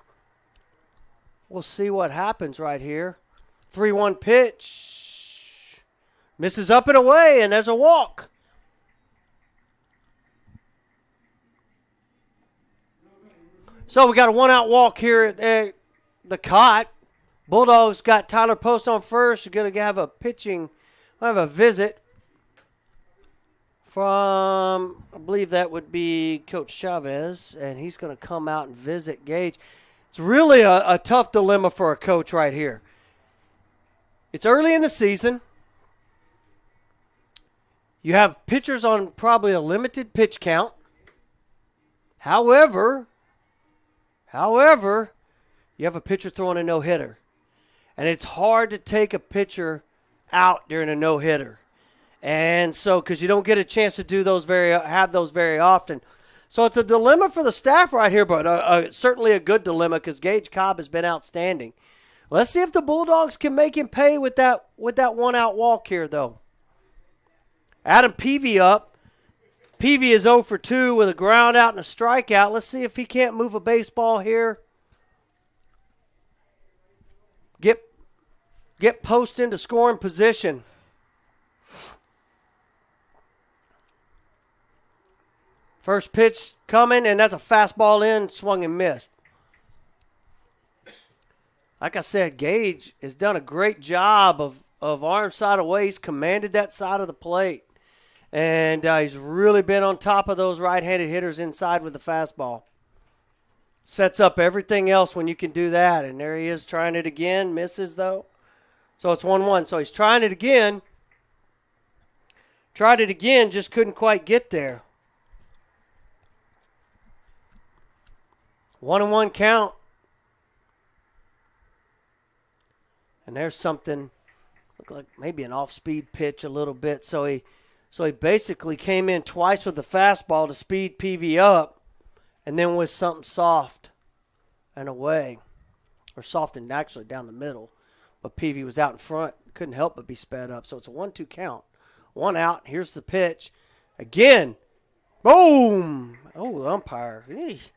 see what happens right here. 3-1 pitch. Misses up and away, and there's a walk. So we got a one-out walk here at the cot. Bulldogs got Tyler Post on first. You're going to have a pitching, visit from, I believe that would be Coach Chavez, and he's going to come out and visit Gage. It's really a tough dilemma for a coach right here. It's early in the season. You have pitchers on probably a limited pitch count. However, you have a pitcher throwing a no-hitter. And it's hard to take a pitcher out during a no-hitter. And so, because you don't get a chance to do have those very often. So it's a dilemma for the staff right here, but certainly a good dilemma because Gage Cobb has been outstanding. Let's see if the Bulldogs can make him pay with that one-out walk here, though. Adam Peavy up. Peavy is 0 for 2 with a ground out and a strikeout. Let's see if he can't move a baseball here. Get Post into scoring position. First pitch coming, and that's a fastball in, swung and missed. Like I said, Gage has done a great job of arm side away. He's commanded that side of the plate. And he's really been on top of those right-handed hitters inside with the fastball. Sets up everything else when you can do that. And there he is trying it again. Misses, though. So it's 1-1. So he's trying it again. Tried it again, just couldn't quite get there. 1-1 count. And there's something, looked like maybe an off-speed pitch a little bit. So he basically came in twice with the fastball to speed PV up, and then with something soft and away, or soft and actually down the middle. But PV was out in front, couldn't help but be sped up. So it's a 1-2 count. 1 out. Here's the pitch. Again. Boom. Oh, the umpire. Eesh.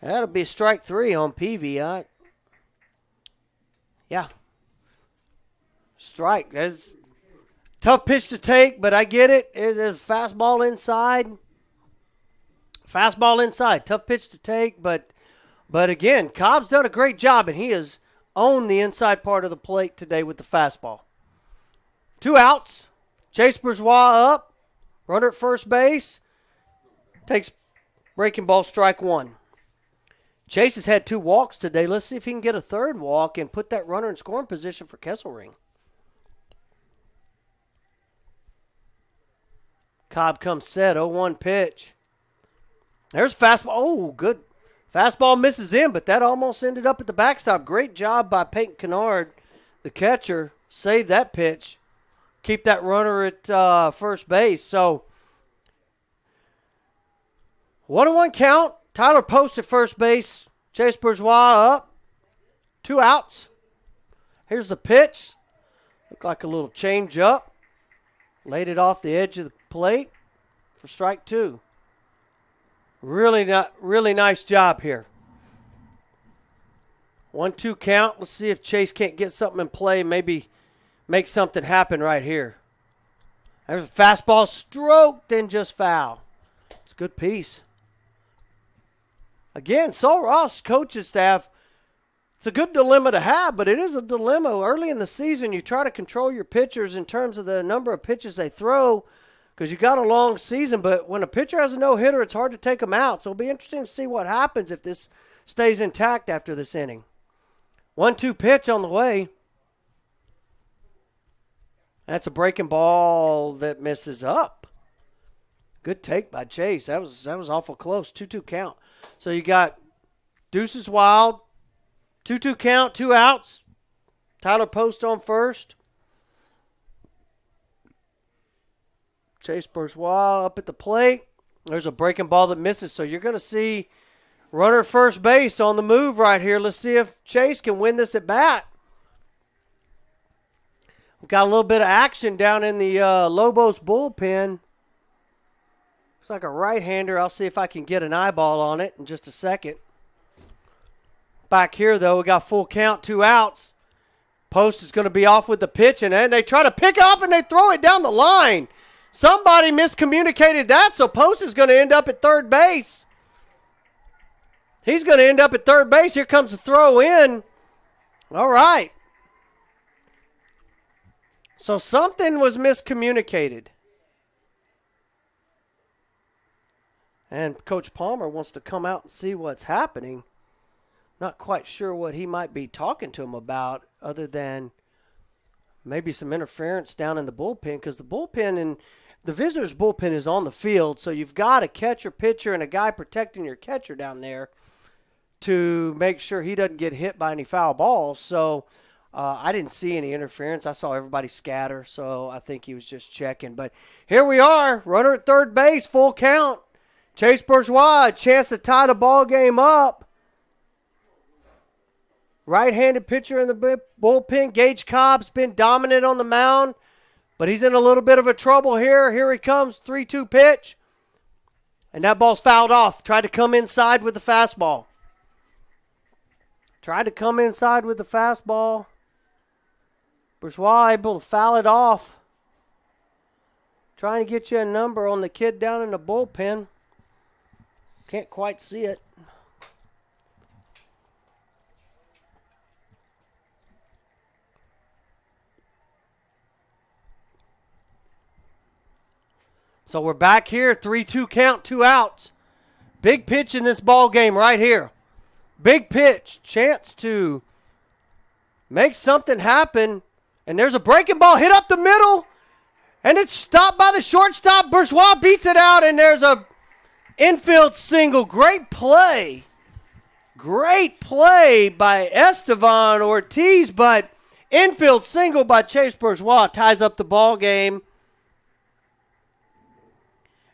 That'll be strike 3 on PV. Yeah. Strike. That's tough pitch to take, but I get it. There's a fastball inside. Fastball inside. Tough pitch to take, but again, Cobb's done a great job, and he has owned the inside part of the plate today with the fastball. 2 outs. Chase Bourgeois up. Runner at first base. Takes breaking ball, strike 1. Chase has had 2 walks today. Let's see if he can get a third walk and put that runner in scoring position for Kesselring. Cobb comes set, 0-1 pitch. There's fastball. Oh, good. Fastball misses in, but that almost ended up at the backstop. Great job by Peyton Kennard, the catcher. Saved that pitch. Keep that runner at first base. So, 1-1 count. Tyler Post at first base. Chase Bourgeois up. 2 outs. Here's the pitch. Looked like a little change up. Laid it off the edge of the plate for strike 2. Really nice job here. 1-2 count. Let's see if Chase can't get something in play, maybe make something happen right here. There's a fastball stroked and just foul. It's a good piece. Again, Sol Ross coaching staff, it's a good dilemma to have, but it is a dilemma. Early in the season, you try to control your pitchers in terms of the number of pitches they throw because you got a long season, but when a pitcher has a no-hitter, it's hard to take them out. So it'll be interesting to see what happens if this stays intact after this inning. 1-2 pitch on the way. That's a breaking ball that misses up. Good take by Chase. That was awful close. 2-2 count. So you got Deuces Wild, 2-2 count, 2 outs. Tyler Post on first. Chase Bourgeois up at the plate. There's a breaking ball that misses. So you're going to see runner first base on the move right here. Let's see if Chase can win this at bat. We've got a little bit of action down in the Lobos bullpen. Looks like a right-hander. I'll see if I can get an eyeball on it in just a second. Back here, though, we got full count, 2 outs. Post is going to be off with the pitch, and then they try to pick off and they throw it down the line. Somebody miscommunicated that, so Post is going to end up at third base. He's going to end up at third base. Here comes the throw in. All right. So something was miscommunicated. And Coach Palmer wants to come out and see what's happening. Not quite sure what he might be talking to him about other than maybe some interference down in the bullpen, because the bullpen and the visitors' bullpen is on the field, so you've got a catcher, pitcher, and a guy protecting your catcher down there to make sure he doesn't get hit by any foul balls. So I didn't see any interference. I saw everybody scatter, so I think he was just checking. But here we are, runner at third base, full count. Chase Bourgeois, a chance to tie the ball game up. Right-handed pitcher in the bullpen. Gage Cobb's been dominant on the mound, but he's in a little bit of a trouble here. Here he comes, 3-2 pitch. And that ball's fouled off. Tried to come inside with the fastball. Bourgeois able to foul it off. Trying to get you a number on the kid down in the bullpen. Can't quite see it. So we're back here, 3-2 count, 2 outs. Big pitch in this ball game right here. Big pitch, chance to make something happen. And there's a breaking ball hit up the middle. And it's stopped by the shortstop. Bourgeois beats it out, and there's a infield single. Great play. Great play by Estevan Ortiz, but infield single by Chase Bourgeois ties up the ball game.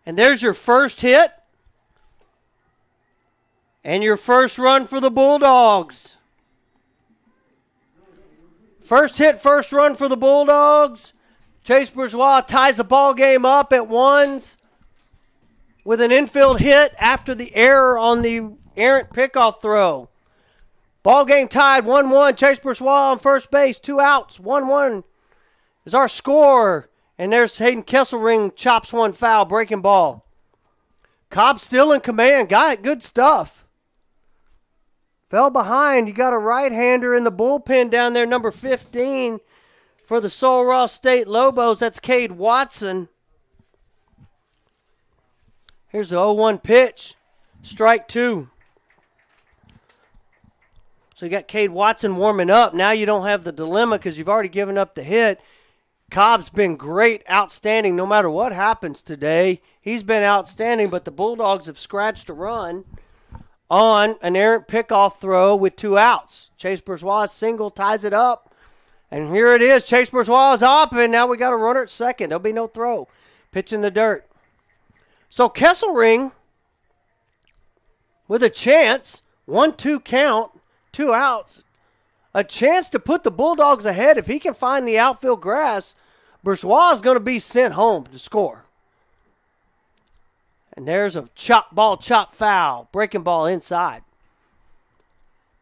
And there's your first hit and your first run for the Bulldogs. First hit, first run for the Bulldogs. Chase Bourgeois ties the ball game up at 1s with an infield hit after the error on the errant pickoff throw. Ball game tied 1-1. Chase Bourgeois on first base, 2 outs. 1-1 is our score. And there's Hayden Kesselring, chops one foul, breaking ball. Cobb still in command. Got it, good stuff. Fell behind. You got a right-hander in the bullpen down there, number 15 for the Sul Ross State Lobos. That's Cade Watson. Here's the 0-1 pitch. Strike 2. So you got Cade Watson warming up. Now you don't have the dilemma because you've already given up the hit. Cobb's been great, outstanding, no matter what happens today. He's been outstanding, but the Bulldogs have scratched a run on an errant pickoff throw with 2 outs. Chase Bourgeois single ties it up. And here it is. Chase Bourgeois is up, and now we got a runner at second. There'll be no throw. Pitch in the dirt. So Kesselring with a chance. 1-2 count. 2 outs. a chance to put the Bulldogs ahead. If he can find the outfield grass, Bourgeois is going to be sent home to score. And there's a chop foul, breaking ball inside.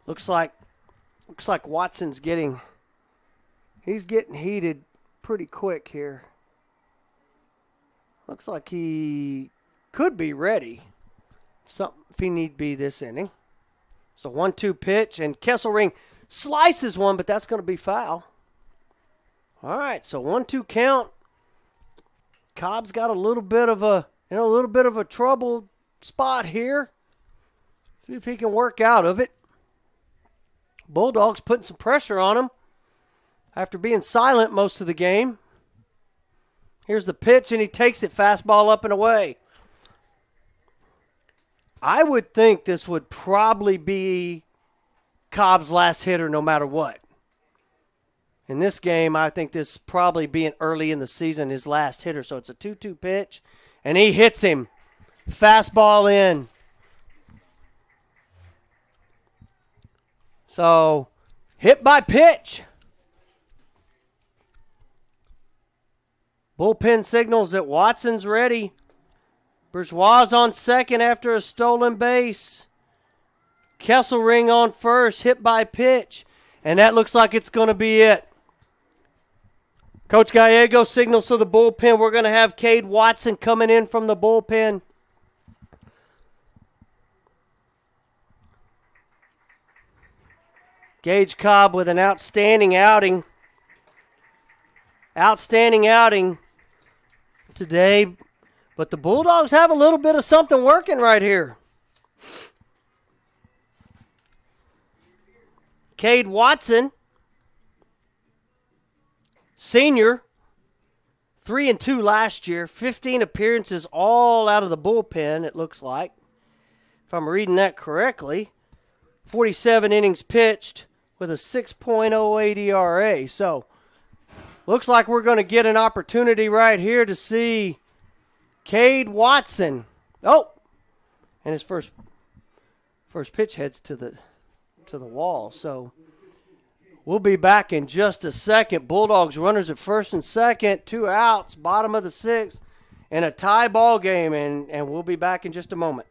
Looks like Watson's getting heated pretty quick here. Looks like he could be ready. Something if he need be this inning. So 1-2 pitch, and Kesselring slices one, but that's going to be foul. All right, so 1-2 count. Cobb's got a little bit of a troubled spot here. See if he can work out of it. Bulldogs putting some pressure on him after being silent most of the game. Here's the pitch, and he takes it fastball up and away. I would think this would probably be Cobb's last hitter no matter what. In this game, I think this probably being early in the season, his last hitter. So it's a 2-2 pitch, and he hits him. Fastball in. So, hit by pitch. Bullpen signals that Watson's ready. Bourgeois on second after a stolen base. Kesselring on first, hit by pitch. And that looks like it's going to be it. Coach Gallego signals to the bullpen. We're going to have Cade Watson coming in from the bullpen. Gage Cobb with an outstanding outing. Outstanding outing today. But the Bulldogs have a little bit of something working right here. Cade Watson, senior, 3-2 last year, 15 appearances all out of the bullpen, it looks like. If I'm reading that correctly, 47 innings pitched with a 6.08 ERA. So, looks like we're going to get an opportunity right here to see Cade Watson. Oh, and his first pitch heads to the wall. So we'll be back in just a second. Bulldogs runners at first and second, 2 outs, bottom of the 6th, and a tie ball game, and we'll be back in just a moment.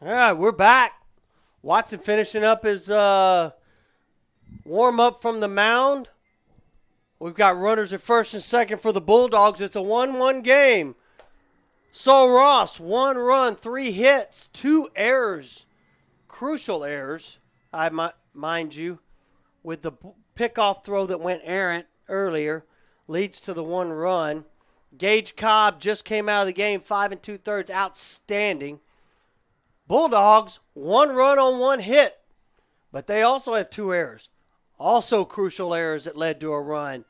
All right, we're back. Watson finishing up his warm-up from the mound. We've got runners at first and second for the Bulldogs. It's a 1-1 game. Sol Ross, 1 run, 3 hits, 2 errors. Crucial errors, mind you, with the pickoff throw that went errant earlier, leads to the 1 run. Gage Cobb just came out of the game, 5 2/3, outstanding. Bulldogs, 1 run on 1 hit, but they also have 2 errors. Also crucial errors that led to a run.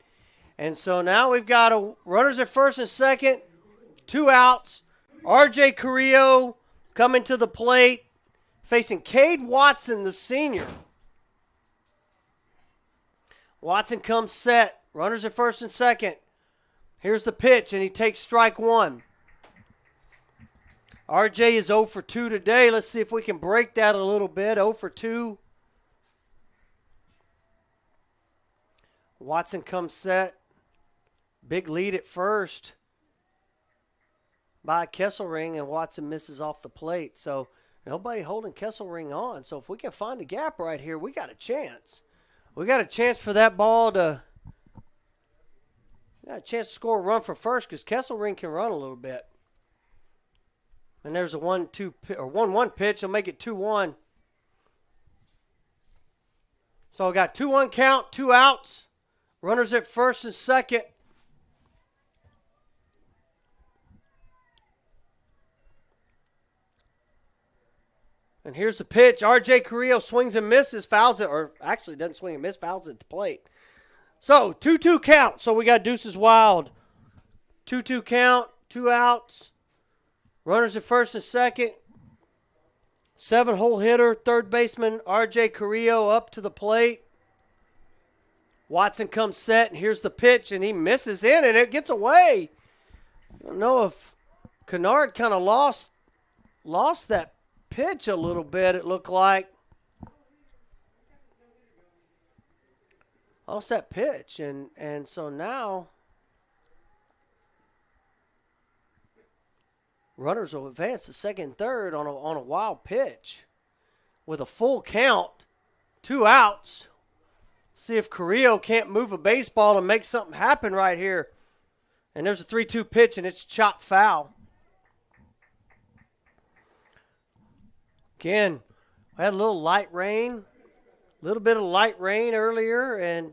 And so now we've got runners at first and second, 2 outs. R.J. Carrillo coming to the plate, facing Cade Watson, the senior. Watson comes set, runners at first and second. Here's the pitch, and he takes strike 1. RJ is 0 for 2 today. Let's see if we can break that a little bit. 0 for 2. Watson comes set. Big lead at first by Kesselring, and Watson misses off the plate. So nobody holding Kesselring on. So if we can find a gap right here, we got a chance. We got a chance for that ball to – got a chance to score a run for first because Kesselring can run a little bit. And there's a 1-1 pitch. He'll make it 2-1. So I got 2-1 count, 2 outs. Runners at first and second. And here's the pitch. R.J. Carrillo swings and misses, fouls it, or actually doesn't swing and miss, fouls it at the plate. So, 2-2 count. So we got Deuces Wild. 2-2 count, 2 outs. Runners at first and second. 7-hole hitter, third baseman R.J. Carrillo up to the plate. Watson comes set, and here's the pitch, and he misses in, and it gets away. I don't know if Kennard kind of lost that pitch a little bit, it looked like. Lost that pitch, and so now runners will advance to second and third on a wild pitch with a full count, 2 outs. See if Carrillo can't move a baseball and make something happen right here. And there's a 3-2 pitch, and it's chopped foul. Again, we had a little light rain, a little bit of light rain earlier, and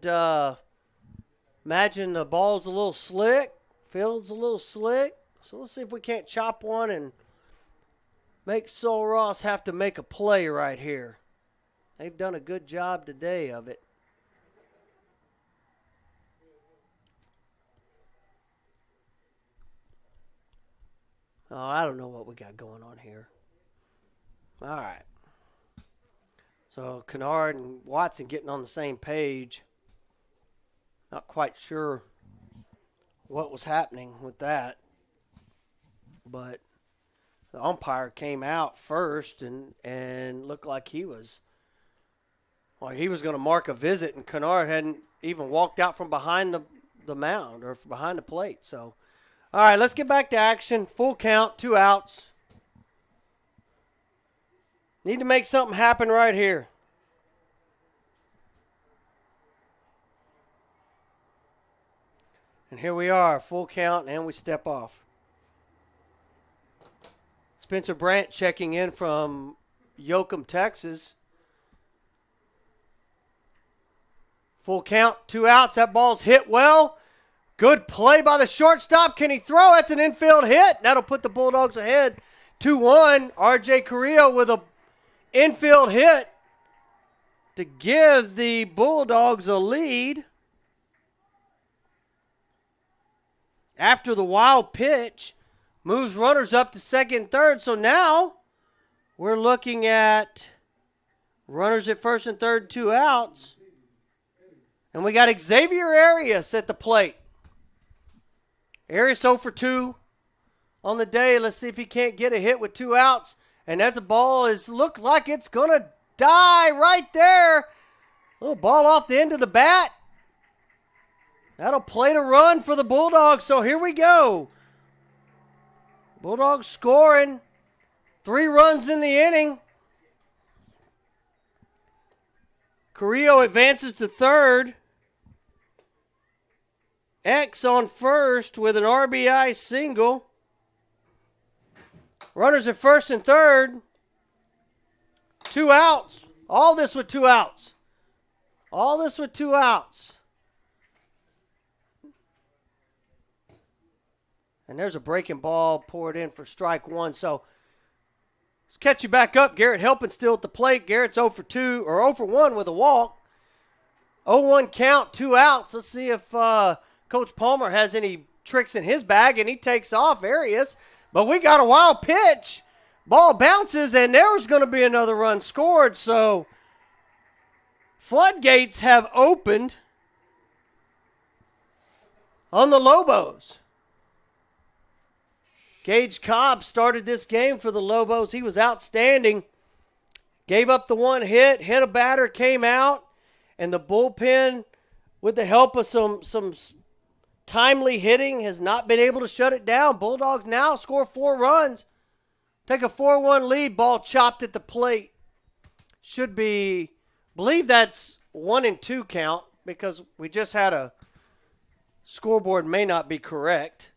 imagine the ball's a little slick, field's a little slick. So let's see if we can't chop one and make Sol Ross have to make a play right here. They've done a good job today of it. Oh, I don't know what we got going on here. All right. So Kennard and Watson getting on the same page. Not quite sure what was happening with that. But the umpire came out first and looked like he was going to mark a visit, and Kennard hadn't even walked out from behind the mound or behind the plate. So, all right, let's get back to action. Full count, 2 outs. Need to make something happen right here. And here we are, full count, and we step off. Spencer Brandt checking in from Yoakum, Texas. Full count, 2 outs. That ball's hit well. Good play by the shortstop. Can he throw? That's an infield hit. That'll put the Bulldogs ahead 2-1. R.J. Carrillo with a infield hit to give the Bulldogs a lead. After the wild pitch, moves runners up to second and third. So now we're looking at runners at first and third, 2 outs. And we got Xavier Arias at the plate. Arias 0 for 2 on the day. Let's see if he can't get a hit with 2 outs. And that's a ball look like it's going to die right there. Little ball off the end of the bat. That'll plate a run for the Bulldogs. So here we go. Bulldogs scoring 3 runs in the inning. Carrillo advances to third. X on first with an RBI single. Runners at first and third. 2 outs. All this with 2 outs. All this with 2 outs. And there's a breaking ball poured in for strike 1. So let's catch you back up. Garrett Helpin still at the plate. Garrett's 0 for 2 or 0 for 1 with a walk. 0-1 count, 2 outs. Let's see if Coach Palmer has any tricks in his bag, and he takes off Arias. But we got a wild pitch. Ball bounces, and there's going to be another run scored. So floodgates have opened on the Lobos. Gage Cobb started this game for the Lobos. He was outstanding. Gave up the 1 hit, hit a batter, came out, and the bullpen, with the help of some timely hitting, has not been able to shut it down. Bulldogs now score 4 runs. Take a 4-1 lead, ball chopped at the plate. Should be, believe that's 1 and 2 count, because we just had a scoreboard may not be correct.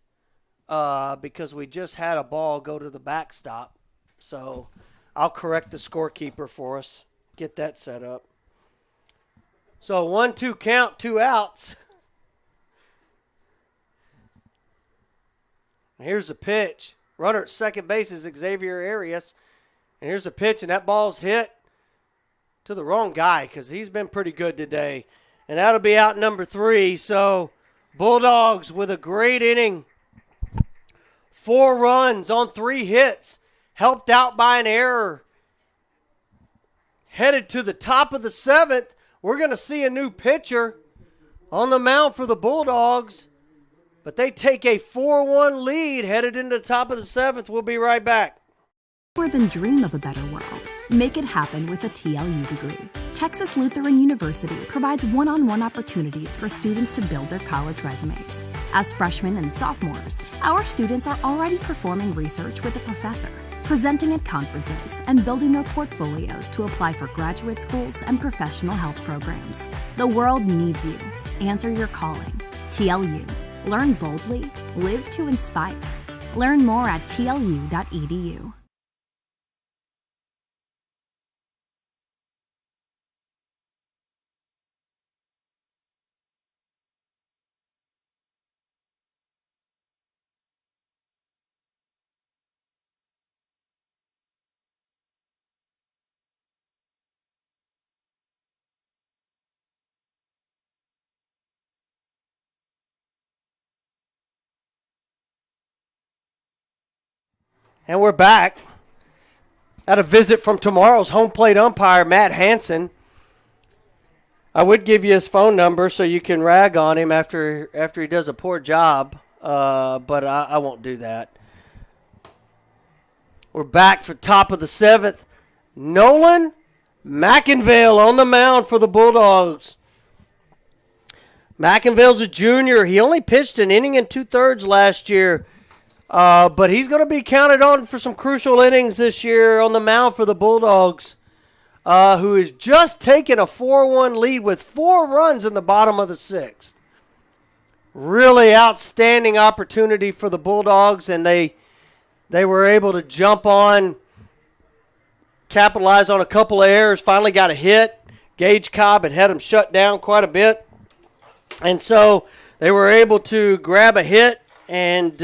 Because we just had a ball go to the backstop. So I'll correct the scorekeeper for us, get that set up. So 1-2 count, 2 outs. Here's the pitch. Runner at second base is Xavier Arias. And here's a pitch, and that ball's hit to the wrong guy because he's been pretty good today. And that'll be out number 3. So Bulldogs with a great inning. 4 runs on 3 hits, helped out by an error. Headed to the top of the 7th, we're going to see a new pitcher on the mound for the Bulldogs. But they take a 4-1 lead headed into the top of the 7th. We'll be right back. More than dream of a better world. Make it happen with a TLU degree. Texas Lutheran University provides one-on-one opportunities for students to build their college resumes. As freshmen and sophomores, our students are already performing research with a professor, presenting at conferences, and building their portfolios to apply for graduate schools and professional health programs. The world needs you. Answer your calling. TLU. Learn boldly. Live to inspire. Learn more at tlu.edu. And we're back at a visit from tomorrow's home plate umpire, Matt Hansen. I would give you his phone number so you can rag on him after he does a poor job, but I won't do that. We're back for top of the 7th. Nolan McInvale on the mound for the Bulldogs. McInvale's a junior. He only pitched an inning and 2/3 last year. But he's going to be counted on for some crucial innings this year on the mound for the Bulldogs, who has just taken a 4-1 lead with 4 runs in the bottom of the 6th. Really outstanding opportunity for the Bulldogs, and they were able to jump on, capitalize on a couple of errors, finally got a hit. Gage Cobb had them shut down quite a bit, and so they were able to grab a hit and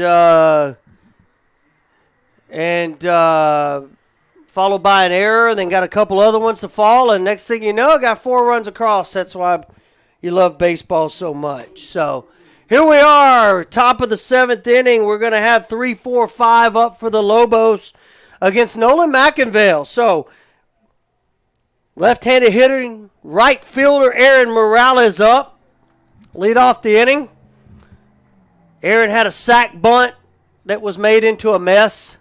followed by an error, then got a couple other ones to fall, and next thing you know, got 4 runs across. That's why you love baseball so much. So here we are, top of the 7th inning. We're going to have 3, 4, 5 up for the Lobos against Nolan McInvale. So left-handed hitting right fielder Aaron Morales up, lead off the inning. Aaron had a sack bunt that was made into a mess.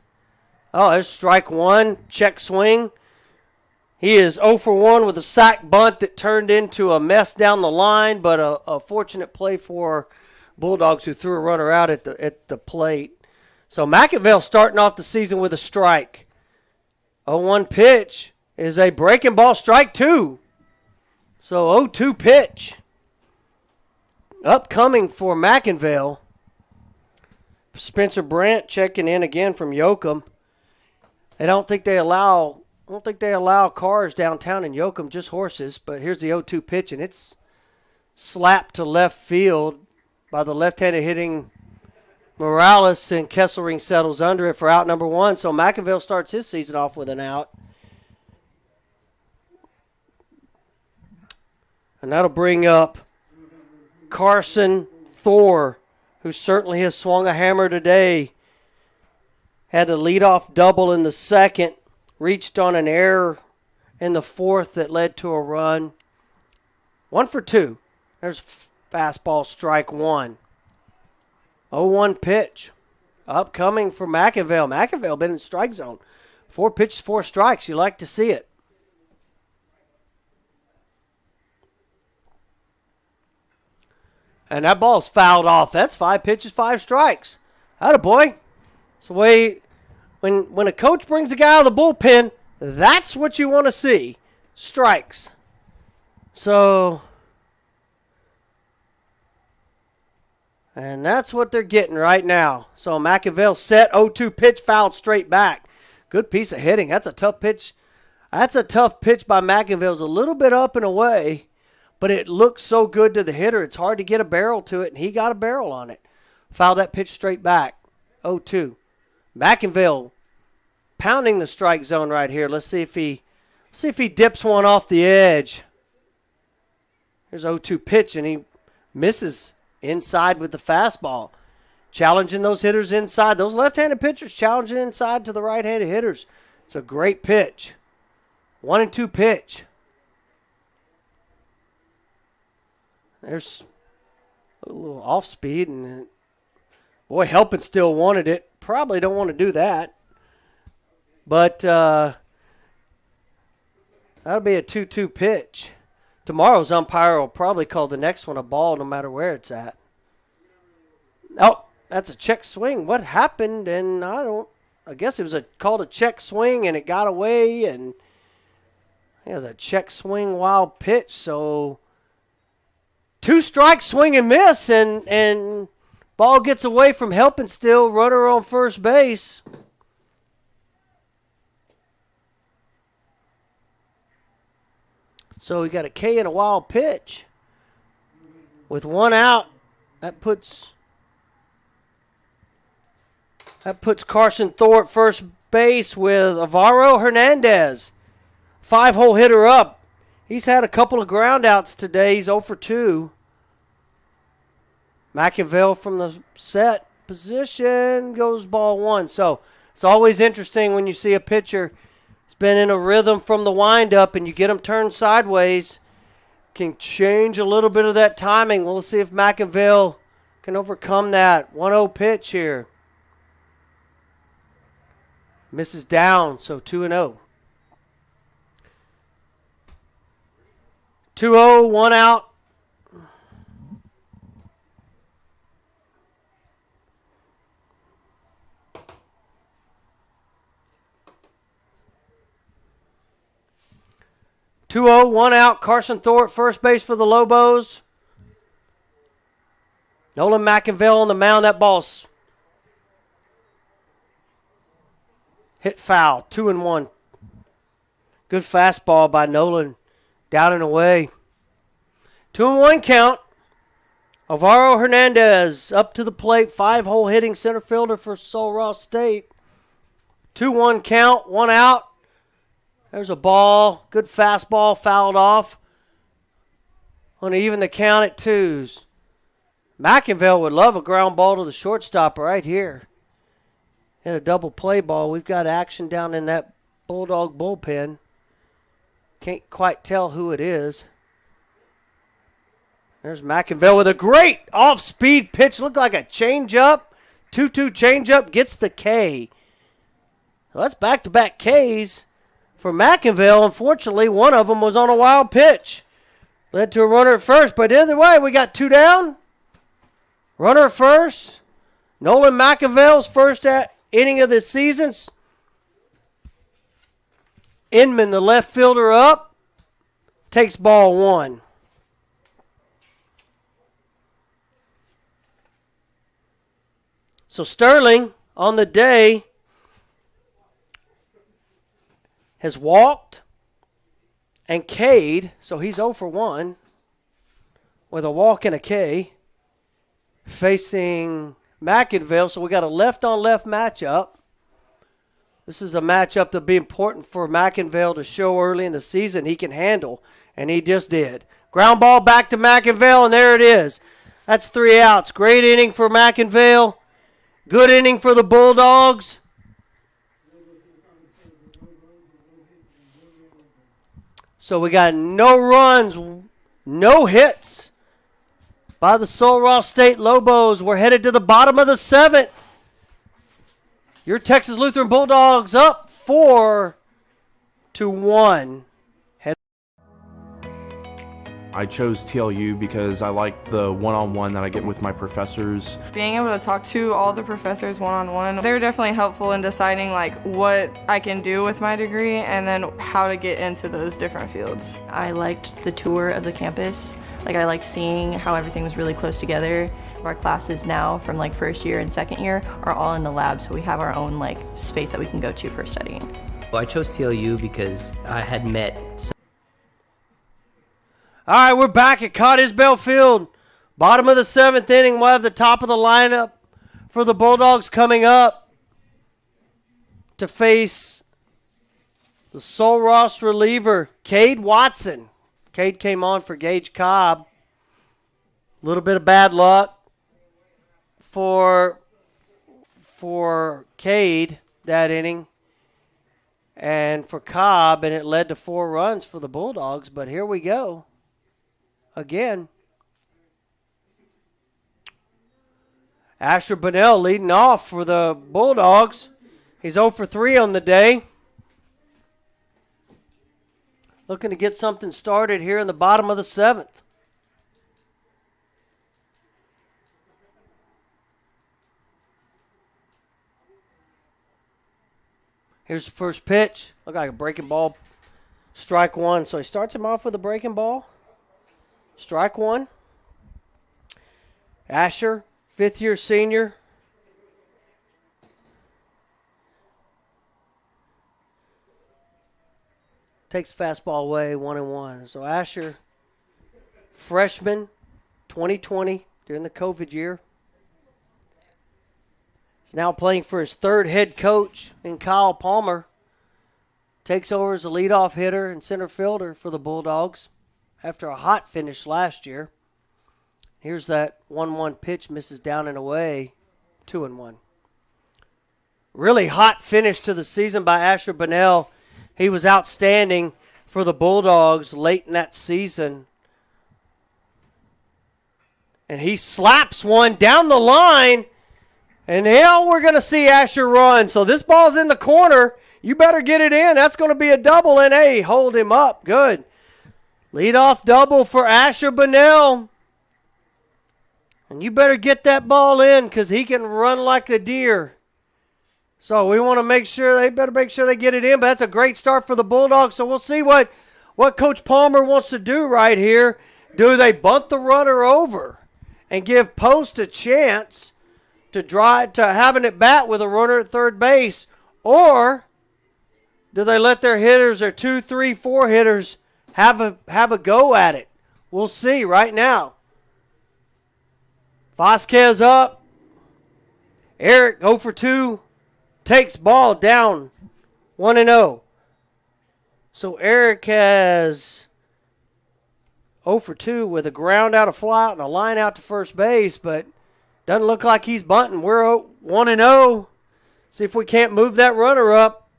Oh, there's strike 1, check swing. He is 0 for 1 with a sack bunt that turned into a mess down the line, but a fortunate play for Bulldogs who threw a runner out at the plate. So McInvale starting off the season with a strike. 0-1 pitch is a breaking ball, strike 2. So 0-2 pitch. Upcoming for McInvale. Spencer Brandt checking in again from Yoakum. I don't think they allow cars downtown in Yoakum, just horses. But here's the 0-2 pitch, and it's slapped to left field by the left-handed hitting Morales, and Kesselring settles under it for out number 1. So McInvale starts his season off with an out. And that'll bring up Carson Thor, who certainly has swung a hammer today. Had a leadoff double in the 2nd, reached on an error in the 4th that led to a run. 1 for 2. There's fastball, strike 1. 0-1 pitch. Upcoming for McInvale. McInvale been in strike zone. 4 pitches, 4 strikes. You like to see it. And that ball's fouled off. That's 5 pitches, 5 strikes. Attaboy. It's the way when a coach brings a guy out of the bullpen, that's what you want to see. Strikes. So, and that's what they're getting right now. So McInvale set, 0-2 pitch, fouled straight back. Good piece of hitting. That's a tough pitch. That's a tough pitch by McInvale. It's a little bit up and away, but it looks so good to the hitter. It's hard to get a barrel to it, and he got a barrel on it. Fouled that pitch straight back. 0-2. McInvale pounding the strike zone right here. Let's see if he dips one off the edge. Here's 0-2 pitch, and he misses inside with the fastball. Challenging those hitters inside. Those left-handed pitchers challenging inside to the right-handed hitters. It's a great pitch. 1-2 pitch. There's a little off speed, and boy, Helpin still wanted it. Probably don't want to do that. But that'll be a 2-2 pitch. Tomorrow's umpire will probably call the next one a ball no matter where it's at. Oh, that's a check swing. What happened? And I guess it was called a check swing and it got away, and it was a check swing wild pitch. So 2 strikes, swing and miss, and ball gets away from Helpin still, runner on first base. So we got a K and a wild pitch. With 1 out, that puts Carson Thor at first base with Alvaro Hernandez. 5-hole hitter up. He's had a couple of ground outs today. He's 0 for 2. McInville from the set position goes ball 1. So it's always interesting when you see a pitcher has been in a rhythm from the windup and you get him turned sideways. Can change a little bit of that timing. We'll see if McInville can overcome that. 1-0 pitch here. Misses down, so 2-0. 2-0, 1 out. One out. Carson Thor at first base for the Lobos. Nolan McInville on the mound. That ball's hit foul. 2-1. Good fastball by Nolan. Down and away. 2-1 count. Alvaro Hernandez up to the plate. 5-hole hitting center fielder for Sul Ross State. 2-1 count. 1 out. There's a ball. Good fastball. Fouled off. Want to even the count at 2s. McInville would love a ground ball to the shortstop right here. Hit a double play ball. We've got action down in that Bulldog bullpen. Can't quite tell who it is. There's McInville with a great off-speed pitch. Looked like a changeup. 2-2 changeup. Gets the K. Well, that's back-to-back Ks for McInville. Unfortunately, one of them was on a wild pitch. Led to a runner at first. But either way, we got 2 down. Runner at first. Nolan McInville's first inning of the season. Inman, the left fielder, up. Takes ball 1. So Sterling, on the day, has walked and K'd. So he's 0 for 1 with a walk and a K. Facing McInville. So we got a left-on-left matchup. This is a matchup that'll be important for McInville to show early in the season he can handle, and he just did. Ground ball back to McInville, and there it is. That's 3 outs. Great inning for McInville. Good inning for the Bulldogs. So we got no runs, no hits by the Sul Ross State Lobos. We're headed to the bottom of the 7th. Your Texas Lutheran Bulldogs up 4-1. I chose TLU because I like the one-on-one that I get with my professors. Being able to talk to all the professors one-on-one, they're definitely helpful in deciding like what I can do with my degree and then how to get into those different fields. I liked the tour of the campus. I liked seeing how everything was really close together. Our classes now from first year and second year are all in the lab, so we have our own space that we can go to for studying. Well, I chose TLU because I had met some. All right, we're back at Cottisbell Field. Bottom of the 7th inning. We'll have the top of the lineup for the Bulldogs coming up. to face the Sul Ross reliever, Cade Watson. Cade came on for Gage Cobb. A little bit of bad luck for Cade that inning and for Cobb, and it led to 4 runs for the Bulldogs. But here we go again. Asher Bunnell leading off for the Bulldogs. He's 0 for 3 on the day. Looking to get something started here in the bottom of the 7th. Here's the first pitch. Look like a breaking ball. Strike 1. So he starts him off with a breaking ball. Strike 1. Asher, 5th-year senior. Takes the fastball away, 1-1. So Asher, freshman, 2020, during the COVID year. He's now playing for his 3rd head coach in Kyle Palmer. Takes over as a leadoff hitter and center fielder for the Bulldogs after a hot finish last year. Here's that 1-1 pitch, misses down and away, 2-1. Really hot finish to the season by Asher Bunnell. He was outstanding for the Bulldogs late in that season. And he slaps one down the line. And now we're going to see Asher run. So this ball's in the corner. You better get it in. That's going to be a double. And, hey, hold him up. Good. Leadoff double for Asher Bunnell. And you better get that ball in because he can run like a deer. So we want to make sure, they better make sure they get it in. But that's a great start for the Bulldogs. So we'll see what Coach Palmer wants to do right here. Do they bunt the runner over and give Post a chance to having it bat with a runner at third base? Or do they let their hitters, their 2, 3, 4 hitters, have a go at it? We'll see right now. Vasquez up. Eric 0 for 2. Takes ball down 1-0. So Eric has 0 for 2 with a ground out, a fly out, and a line out to first base, but doesn't look like he's bunting. We're 1-0. See if we can't move that runner up.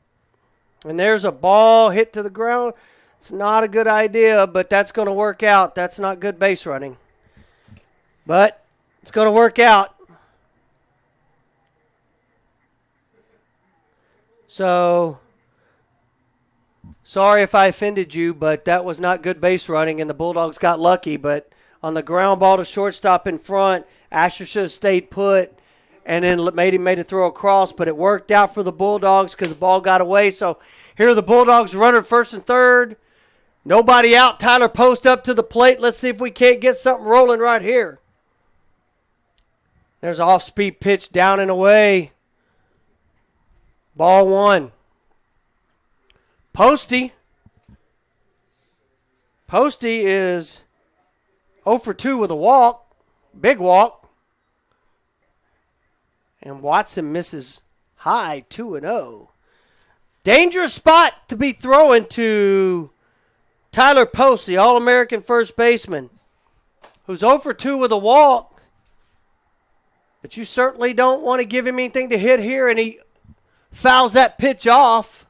And there's a ball hit to the ground. It's not a good idea, but that's going to work out. That's not good base running. But it's going to work out. So, sorry if I offended you, but that was not good base running, and the Bulldogs got lucky. But on the ground ball to shortstop in front, Asher should have stayed put and then made a throw across, but it worked out for the Bulldogs because the ball got away. So here are the Bulldogs running first and third. Nobody out. Tyler Post up to the plate. Let's see if we can't get something rolling right here. There's an off-speed pitch down and away. Ball 1. Posty is 0 for 2 with a walk. Big walk. And Watson misses high, 2-0. Dangerous spot to be throwing to Tyler Post, the All-American first baseman, who's 0 for 2 with a walk. But you certainly don't want to give him anything to hit here, and he fouls that pitch off.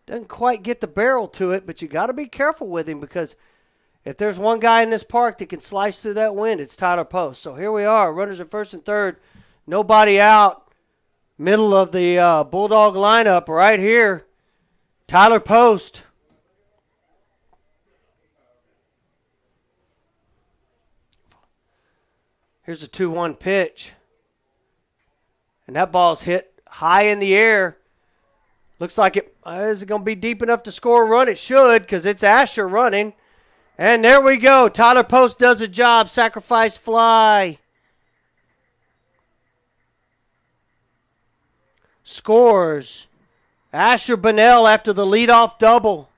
Doesn't quite get the barrel to it, but you got to be careful with him because if there's one guy in this park that can slice through that wind, it's Tyler Post. So here we are, runners at first and third, nobody out. Middle of the Bulldog lineup right here, Tyler Post. Here's a 2-1 pitch. And that ball's hit high in the air. Looks like is it going to be deep enough to score a run? It should because it's Asher running. And there we go. Tyler Post does a job. Sacrifice fly. Scores. Asher Bunnell after the leadoff double.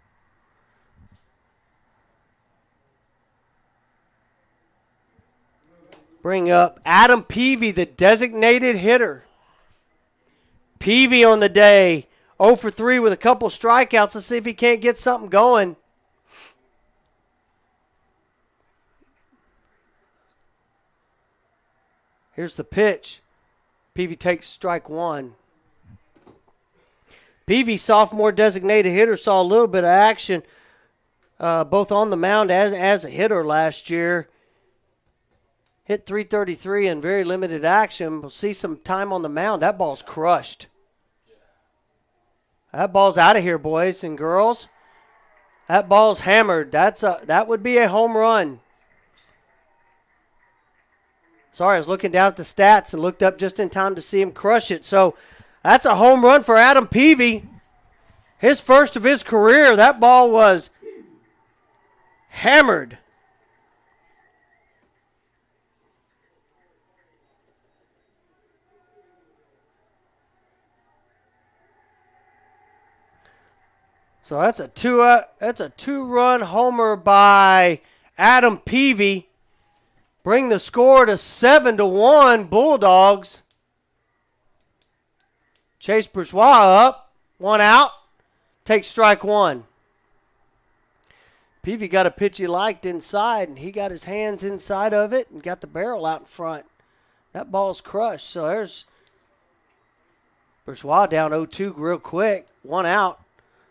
Bring up Adam Peavy, the designated hitter. Peavy on the day, 0 for 3 with a couple strikeouts. Let's see if he can't get something going. Here's the pitch. Peavy takes strike one. Peavy, sophomore designated hitter, saw a little bit of action both on the mound as a hitter last year. Hit .333 in very limited action. We'll see some time on the mound. That ball's crushed. That ball's out of here, boys and girls. That ball's hammered. That would be a home run. Sorry, I was looking down at the stats and looked up just in time to see him crush it. So that's a home run for Adam Peavy. His first of his career. That ball was hammered. So that's a two-run homer by Adam Peavy. Bring the score to 7-1 Bulldogs. Chase Bourgeois up, one out, takes strike one. Peavy got a pitch he liked inside, and he got his hands inside of it and got the barrel out in front. That ball's crushed. So there's Bourgeois down 0-2 real quick, one out.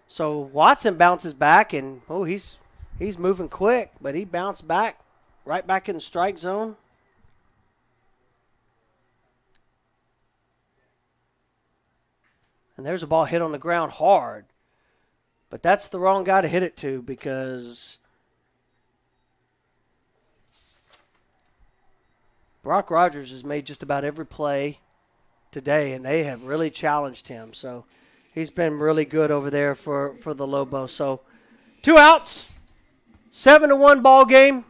So Watson bounces back, and he's moving quick, but he bounced back, right back in the strike zone. And there's a ball hit on the ground hard. But that's the wrong guy to hit it to because Brock Rogers has made just about every play today, and they have really challenged him. So he's been really good over there for the Lobos. So 2 outs, 7-1 ball game.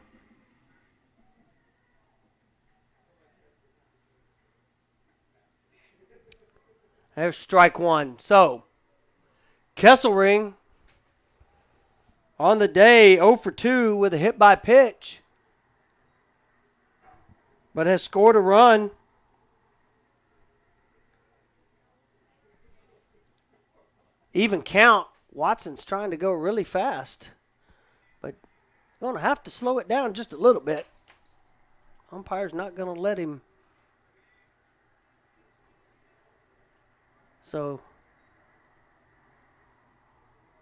There's strike one. So Kesselring on the day 0 for 2 with a hit by pitch, but has scored a run. Even count. Watson's trying to go really fast, but going to have to slow it down just a little bit. Umpire's not going to let him. So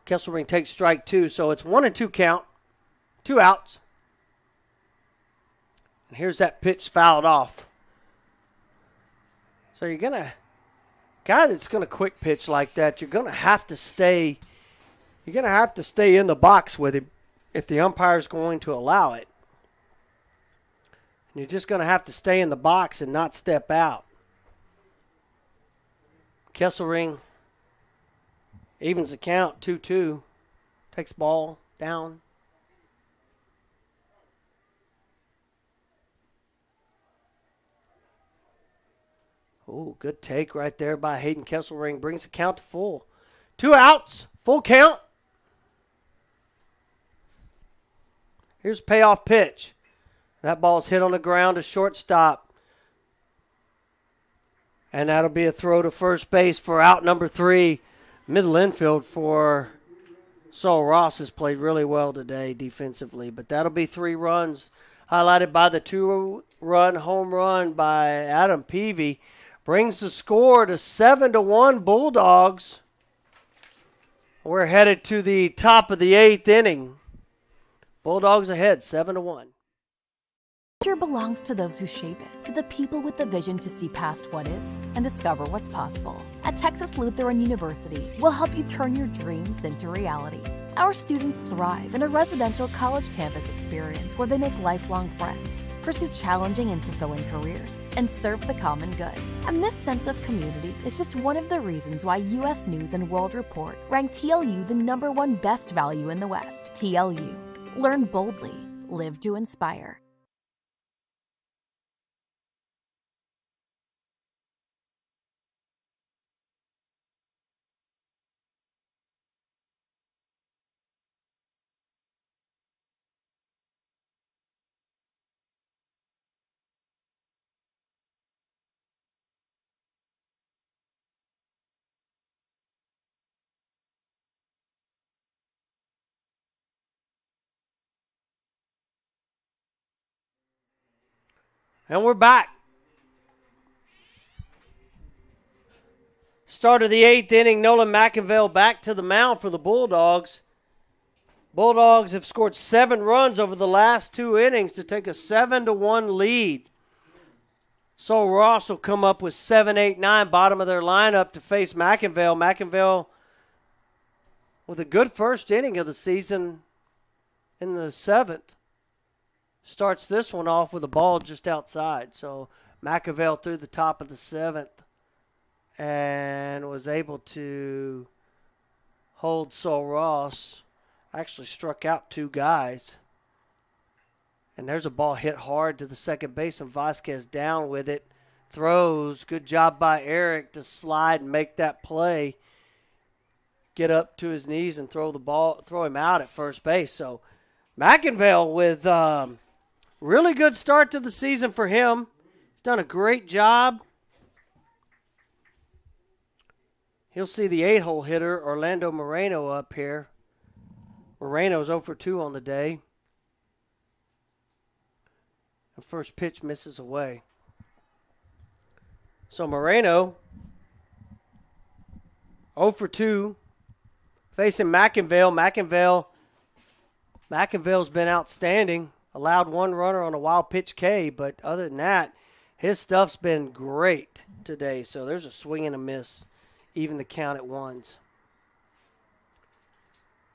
Kesselring takes strike two. So it's 1-2 count, 2 outs. And here's that pitch fouled off. So you're going to, guy that's going to quick pitch like that, you're going to have to stay in the box with him if the umpire's going to allow it. And you're just going to have to stay in the box and not step out. Kesselring evens the count, 2-2. Takes ball down. Oh, good take right there by Hayden Kesselring. Brings the count to full. 2 outs, full count. Here's a payoff pitch. That ball's hit on the ground to shortstop. And that'll be a throw to first base for out number 3. Middle infield for Saul Ross has played really well today defensively. But that'll be 3 runs, highlighted by the 2-run home run by Adam Peavy. Brings the score to 7-1 Bulldogs. We're headed to the top of the 8th inning. Bulldogs ahead, 7-1. Future belongs to those who shape it, to the people with the vision to see past what is and discover what's possible. At Texas Lutheran University, we'll help you turn your dreams into reality. Our students thrive in a residential college campus experience where they make lifelong friends, pursue challenging and fulfilling careers, and serve the common good. And this sense of community is just one of the reasons why U.S. News & World Report ranked TLU the #1 best value in the West. TLU. Learn boldly. Live to inspire. And we're back. Start of the 8th inning, Nolan McInville back to the mound for the Bulldogs. Bulldogs have scored 7 runs over the last 2 innings to take a 7-1 lead. Sol Ross will come up with 7, 8, 9, bottom of their lineup to face McInville. McInville with a good first inning of the season in the 7th. Starts this one off with a ball just outside. So McInville threw the top of the 7th and was able to hold Sol Ross. Actually struck out 2 guys. And there's a ball hit hard to the second base, and Vasquez down with it. Throws. Good job by Eric to slide and make that play. Get up to his knees and throw him out at first base. So McInville with really good start to the season for him. He's done a great job. He'll see the 8-hole hitter, Orlando Moreno, up here. Moreno's 0 for 2 on the day. The first pitch misses away. So Moreno, 0 for 2, facing McInville. McInville's been outstanding. Allowed 1 runner on a wild pitch K, but other than that, his stuff's been great today. So there's a swing and a miss, even the count at 1s.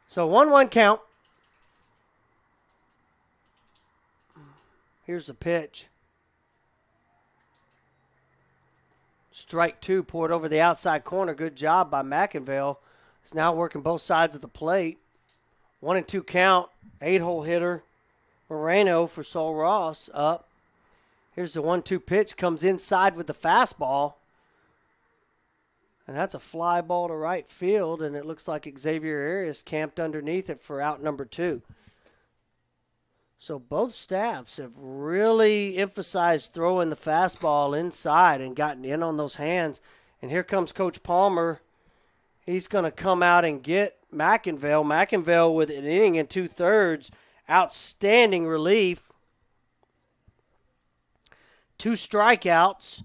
So 1-1 count. Here's the pitch. Strike 2 poured over the outside corner. Good job by McInville. He's now working both sides of the plate. 1-2 count. 8-hole hitter Moreno for Sol Ross up. Here's the 1-2 pitch. Comes inside with the fastball. And that's a fly ball to right field, and it looks like Xavier Arias camped underneath it for out number 2. So both staffs have really emphasized throwing the fastball inside and gotten in on those hands. And here comes Coach Palmer. He's going to come out and get McInville. McInville with an inning and 2/3. Outstanding relief. 2 strikeouts.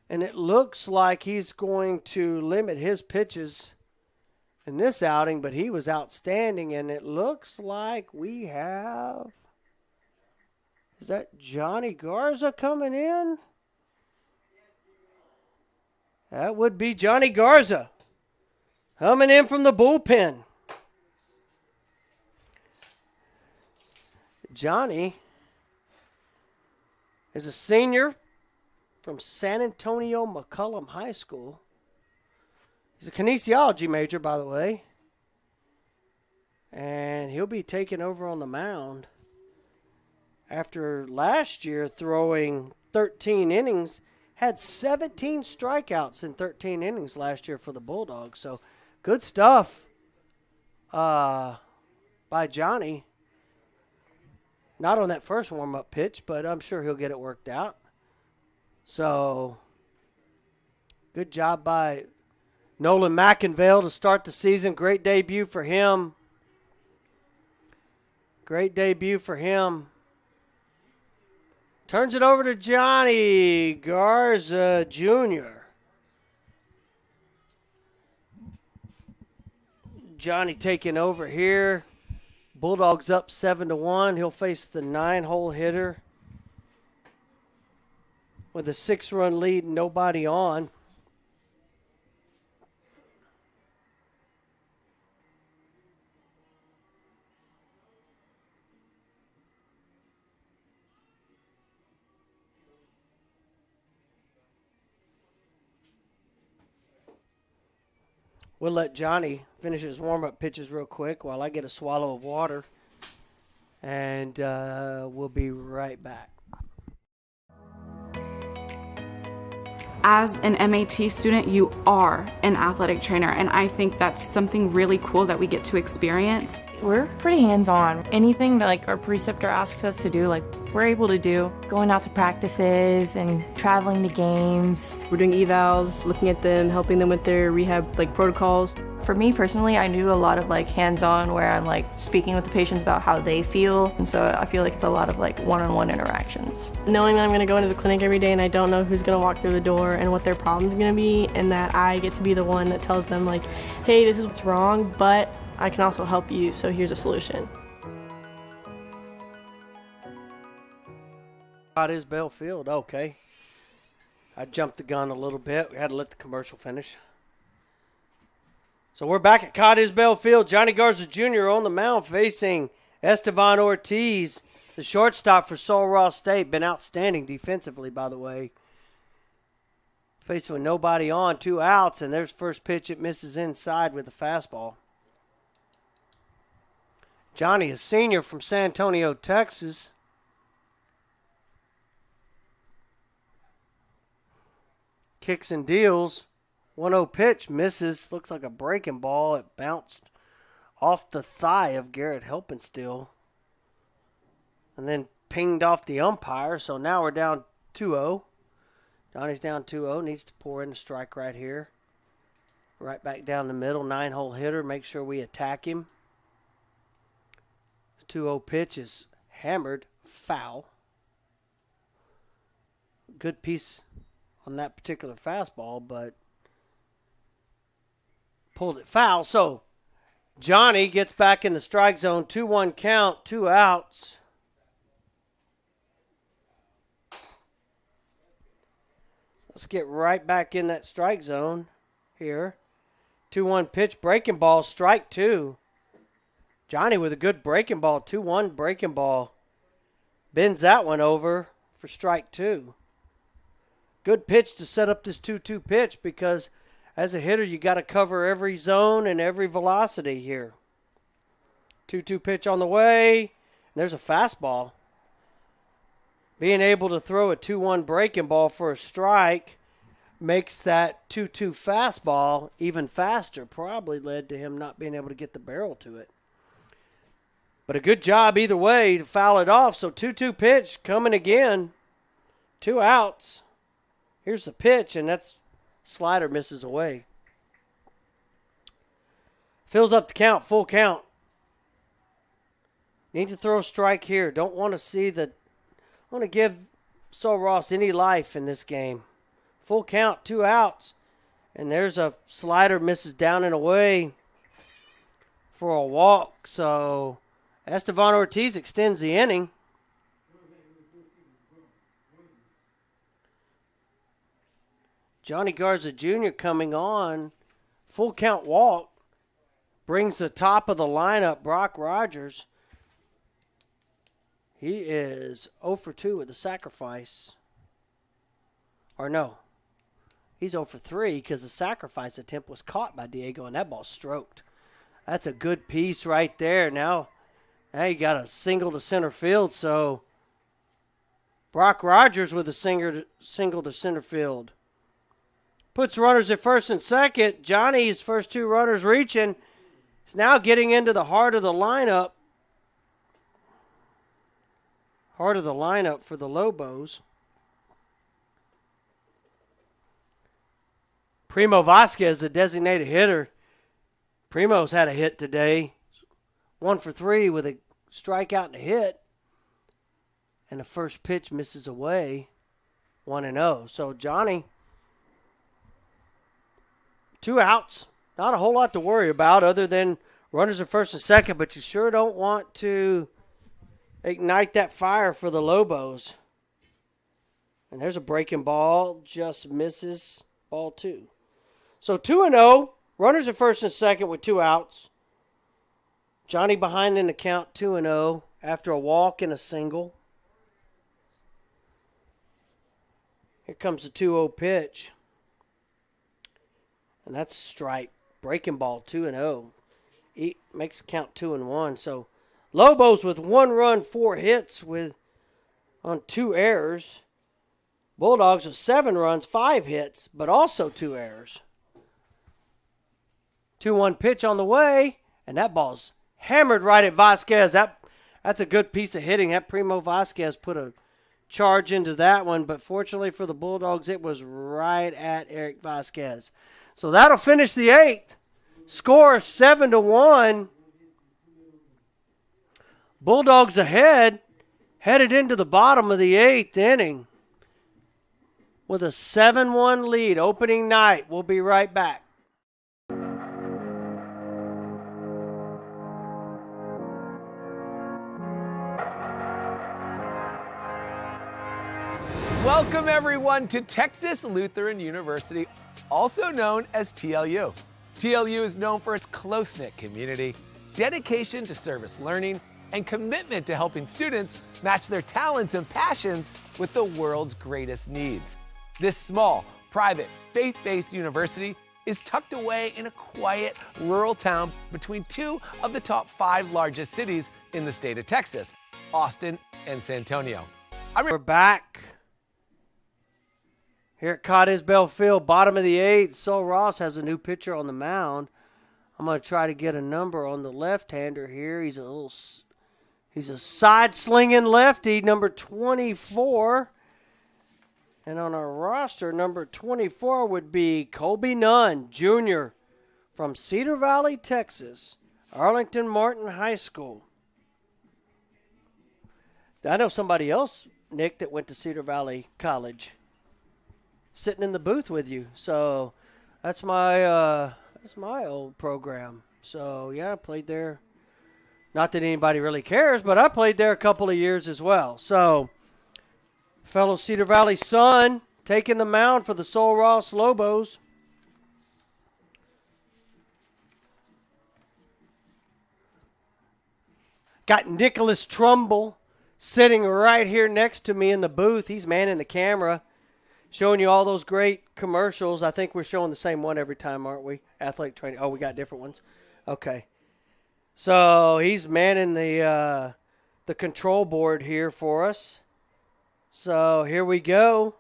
And it looks like he's going to limit his pitches in this outing, but he was outstanding. And it looks like we have, is that Johnny Garza coming in? That would be Johnny Garza coming in from the bullpen. Johnny is a senior from San Antonio McCullum High School. He's a kinesiology major, by the way. And he'll be taking over on the mound after last year throwing 13 innings. Had 17 strikeouts in 13 innings last year for the Bulldogs. So good stuff by Johnny. Not on that first warm-up pitch, but I'm sure he'll get it worked out. So, good job by Nolan McInville to start the season. Great debut for him. Great debut for him. Turns it over to Johnny Garza Jr. Johnny taking over here. Bulldogs up 7-1. He'll face the 9-hole hitter with a 6-run lead and nobody on. We'll let Johnny finish his warm-up pitches real quick while I get a swallow of water. And we'll be right back. As an MAT student, you are an athletic trainer, and I think that's something really cool that we get to experience. We're pretty hands-on. Anything that our preceptor asks us to do, we're able to do. Going out to practices and traveling to games. We're doing evals, looking at them, helping them with their rehab protocols. For me personally, I do a lot of like hands-on where I'm like speaking with the patients about how they feel. And so I feel like it's a lot of like one-on-one interactions. Knowing that I'm going to go into the clinic every day and I don't know who's going to walk through the door and what their problem's going to be, and that I get to be the one that tells them like, hey, this is what's wrong, but I can also help you, so here's a solution. That is Bell Field, okay. I jumped the gun a little bit. We had to let the commercial finish. So we're back at Cod Isbell Field. Johnny Garza Jr. on the mound facing Estevan Ortiz, the shortstop for Sul Ross State. Been outstanding defensively, by the way. Facing with nobody on, 2 outs, and there's first pitch. It misses inside with the fastball. Johnny, a senior from San Antonio, Texas. Kicks and deals. 1-0 pitch, misses. Looks like a breaking ball. It bounced off the thigh of Garrett Helpenstiel. And then pinged off the umpire. So now we're down 2-0. Johnny's down 2-0. Needs to pour in a strike right here. Right back down the middle. 9-hole hitter. Make sure we attack him. The 2-0 pitch is hammered. Foul. Good piece on that particular fastball, but pulled it foul. So Johnny gets back in the strike zone. 2-1 count, 2 outs. Let's get right back in that strike zone here. 2-1 pitch, breaking ball, strike 2. Johnny with a good breaking ball, 2-1 breaking ball. Bends that one over for strike 2. Good pitch to set up this 2-2 pitch, because as a hitter, you got to cover every zone and every velocity here. 2-2 pitch on the way. There's a fastball. Being able to throw a 2-1 breaking ball for a strike makes that 2-2 fastball even faster. Probably led to him not being able to get the barrel to it. But a good job either way to foul it off. So 2-2 pitch coming again. 2 outs. Here's the pitch, and that's slider misses away. Fills up the count, full count. Need to throw a strike here. Don't want to see want to give Sul Ross any life in this game. Full count, 2 outs. And there's a slider misses down and away for a walk. So Estevan Ortiz extends the inning. Johnny Garza Jr. coming on. Full count walk. Brings the top of the lineup, Brock Rogers. He is 0 for 2 with a sacrifice. Or no. He's 0 for 3 because the sacrifice attempt was caught by Diego and that ball stroked. That's a good piece right there. Now you got a single to center field. So Brock Rogers with a single to center field. Puts runners at first and second. Johnny's first 2 runners reaching. He's now getting into the heart of the lineup. Heart of the lineup for the Lobos. Primo Vasquez, the designated hitter. Primo's had a hit today. 1 for 3 with a strikeout and a hit. And the first pitch misses away. 1-0. So Johnny, 2 outs. Not a whole lot to worry about other than runners at first and second, but you sure don't want to ignite that fire for the Lobos. And there's a breaking ball. Just misses. Ball 2. So 2-0. Runners at first and second with 2 outs. Johnny behind in the count, 2-0 after a walk and a single. Here comes the 2-0 pitch. And that's a strike. Breaking ball, 2-0. He makes the count 2-1. So Lobos with 1 run, 4 hits on 2 errors. Bulldogs with 7 runs, 5 hits, but also 2 errors. 2-1 pitch on the way, and that ball's hammered right at Vasquez. That's a good piece of hitting. That Primo Vasquez put a charge into that one, but fortunately for the Bulldogs, it was right at Eric Vasquez. So that'll finish the 8th. Score 7-1. Bulldogs ahead, headed into the bottom of the 8th inning with a 7-1 lead opening night. We'll be right back. Welcome, everyone, to Texas Lutheran University, also known as TLU. TLU is known for its close-knit community, dedication to service learning, and commitment to helping students match their talents and passions with the world's greatest needs. This small, private, faith-based university is tucked away in a quiet, rural town between two of the top 5 largest cities in the state of Texas, Austin and San Antonio. We're back here at Cottisbell Field, bottom of the 8th. Sol Ross has a new pitcher on the mound. I'm going to try to get a number on the left-hander here. He's a side-slinging lefty, number 24. And on our roster, number 24 would be Colby Nunn, Jr. from Cedar Valley, Texas, Arlington Martin High School. I know somebody else, Nick, that went to Cedar Valley College, sitting in the booth with you. So that's my old program. So, yeah, I played there. Not that anybody really cares, but I played there a couple of years as well. So, fellow Cedar Valley son taking the mound for the Sol Ross Lobos. Got Nicholas Trumbull sitting right here next to me in the booth. He's manning the camera, showing you all those great commercials. I think we're showing the same one every time, aren't we? Athletic training. Oh, we got different ones. Okay. So he's manning the control board here for us. So here we go.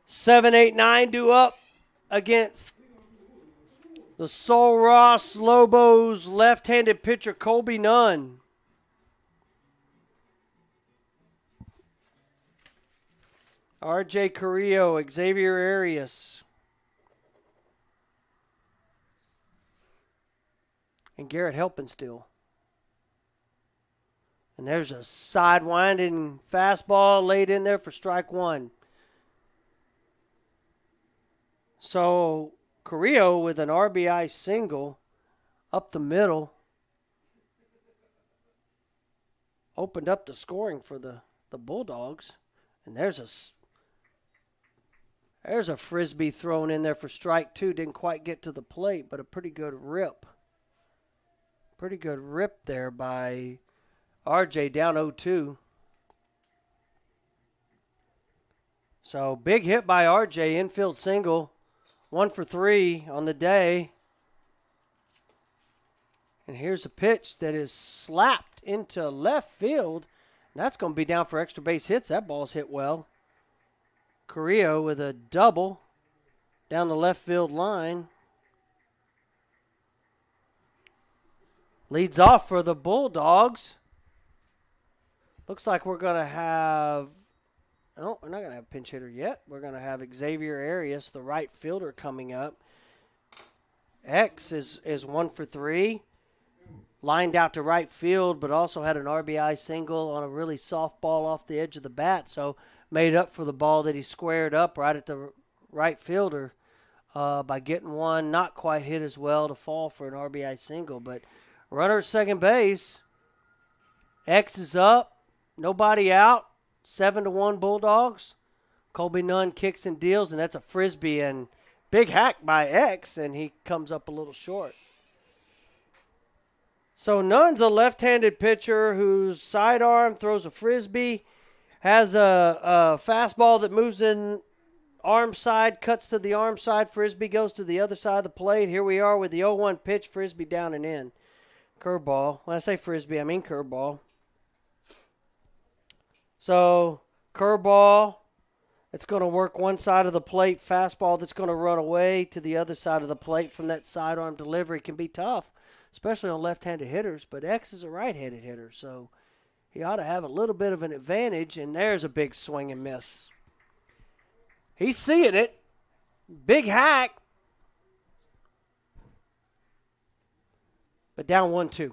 7, 8, 9 due up against the Sol Ross Lobos left-handed pitcher Colby Nunn. R.J. Carrillo, Xavier Arias, and Garrett Helpenstiel. And there's a sidewinding fastball laid in there for strike 1. So Carrillo with an RBI single up the middle opened up the scoring for the Bulldogs. And there's a frisbee thrown in there for strike 2. Didn't quite get to the plate, but a pretty good rip. Pretty good rip there by RJ, down 0-2. So big hit by RJ, infield single. 1 for 3 on the day. And here's a pitch that is slapped into left field. And that's going to be down for extra base hits. That ball's hit well. Carrillo with a double down the left field line. Leads off for the Bulldogs. Looks like we're going to have, no, we're not going to have a pinch hitter yet. We're going to have Xavier Arias, the right fielder, coming up. X is 1 for 3. Lined out to right field, but also had an RBI single on a really soft ball off the edge of the bat. So made up for the ball that he squared up right at the right fielder by getting one not quite hit as well to fall for an RBI single. But runner at second base. X is up. Nobody out. 7-1 Bulldogs. Colby Nunn kicks and deals, and that's a frisbee and big hack by X, and he comes up a little short. So Nunn's a left-handed pitcher whose sidearm throws a frisbee, has a fastball that moves in arm side, cuts to the arm side, frisbee goes to the other side of the plate. Here we are with the 0-1 pitch, frisbee down and in. Curveball. When I say frisbee, I mean curveball. So curveball, it's going to work one side of the plate. Fastball that's going to run away to the other side of the plate from that sidearm delivery can be tough, especially on left-handed hitters. But X is a right-handed hitter, so he ought to have a little bit of an advantage. And there's a big swing and miss. He's seeing it. Big hack. but down 1-2.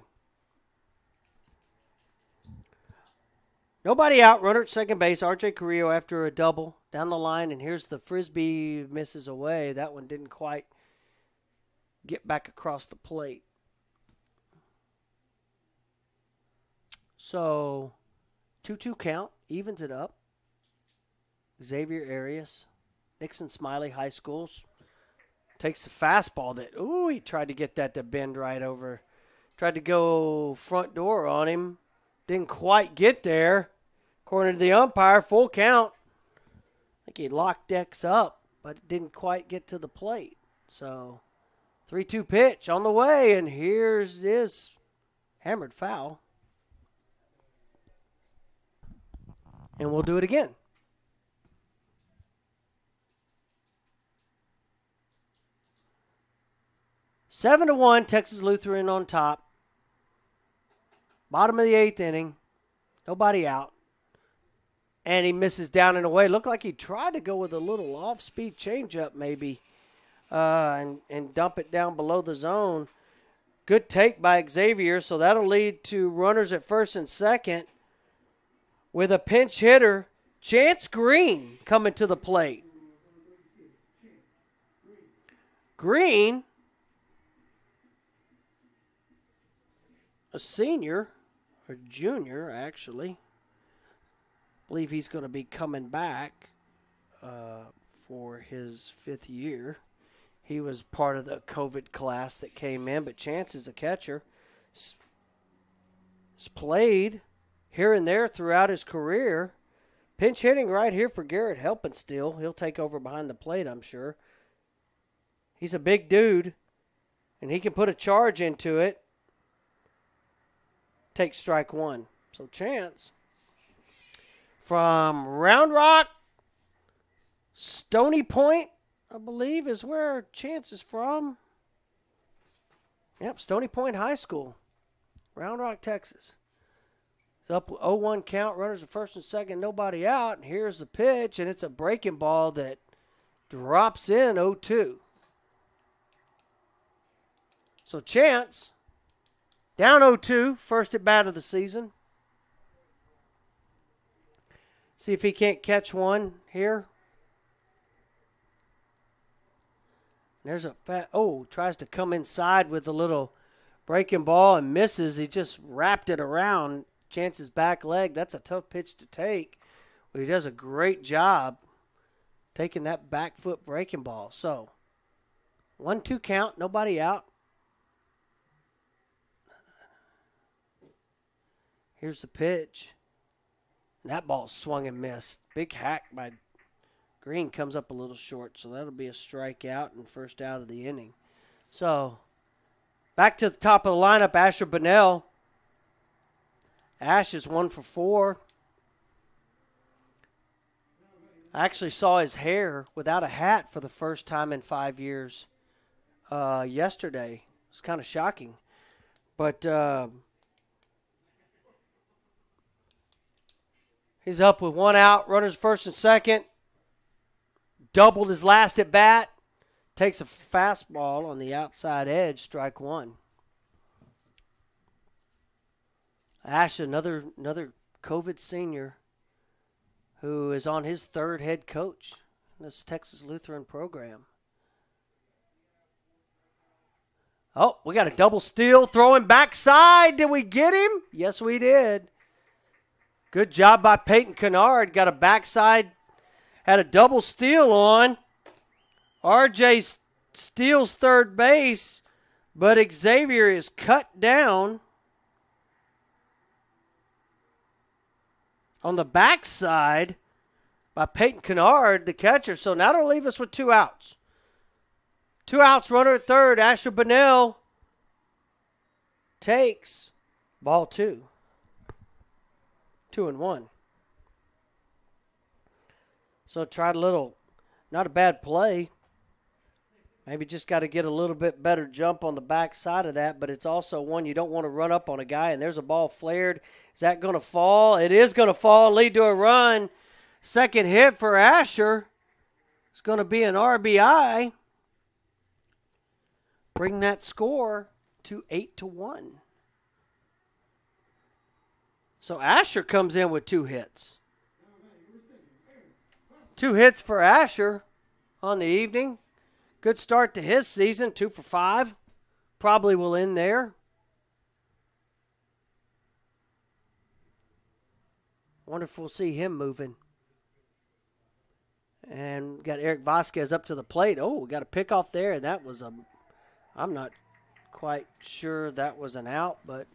Nobody out. Runner at second base. R.J. Carrillo after a double down the line. And here's the frisbee, misses away. That one didn't quite get back across the plate. So 2-2 count. Evens it up. Xavier Arias. Nixon Smiley High Schools. Takes the fastball that, he tried to get that to bend right over. Tried to go front door on him. Didn't quite get there. According to the umpire, full count. I think he locked Dex up, but it didn't quite get to the plate. So 3-2 pitch on the way, and here's this hammered foul. And we'll do it again. Seven to 1, Texas Lutheran on top. Bottom of the 8th inning. Nobody out. And he misses down and away. Looked like he tried to go with a little off-speed changeup maybe and dump it down below the zone. Good take by Xavier, so that'll lead to runners at first and second with a pinch hitter, Chance Green, coming to the plate. Green, a senior, or junior actually. I believe he's going to be coming back for his 5th year. He was part of the COVID class that came in, but Chance is a catcher. He's played here and there throughout his career. Pinch hitting right here for Garrett Helpenstiel. He'll take over behind the plate, I'm sure. He's a big dude, and he can put a charge into it. Take strike one. So Chance from Round Rock, Stony Point, I believe is where Chance is from. Yep, Stony Point High School, Round Rock, Texas. It's up 0-1 count, runners at first and second, nobody out. And here's the pitch, and it's a breaking ball that drops in 0-2. So Chance down 0-2, first at bat of the season. See if he can't catch one here. There's a tries to come inside with a little breaking ball and misses. He just wrapped it around Chance's back leg. That's a tough pitch to take. But he does a great job taking that back foot breaking ball. So 1-2 count, nobody out. Here's the pitch. And that ball swung and missed. Big hack by Green, comes up a little short, so that'll be a strikeout and first out of the inning. So back to the top of the lineup, Asher Bunnell. Ash is 1 for 4. I actually saw his hair without a hat for the first time in 5 years yesterday. It was kind of shocking. But he's up with 1 out, runners first and second. Doubled his last at bat. Takes a fastball on the outside edge, strike one. Ash, another COVID senior who is on his 3rd head coach in this Texas Lutheran program. Oh, we got a double steal, throwing backside. Did we get him? Yes, we did. Good job by Peyton Kennard. Got a backside, had a double steal on. RJ steals third base, but Xavier is cut down on the backside by Peyton Kennard, the catcher. So now it'll leave us with 2 outs. 2 outs, runner at third. Asher Bunnell takes ball 2. 2-1. So tried a little, not a bad play. Maybe just got to get a little bit better jump on the back side of that, but it's also one you don't want to run up on a guy, and there's a ball flared. Is that going to fall? It is going to fall and lead to a run. Second hit for Asher. It's going to be an RBI. Bring that score to 8-1. So Asher comes in with 2 hits. 2 hits for Asher on the evening. Good start to his season, 2 for 5. Probably will end there. Wonder if we'll see him moving. And got Eric Vasquez up to the plate. Oh, we got a pick off there, and that was I'm not quite sure that was an out, but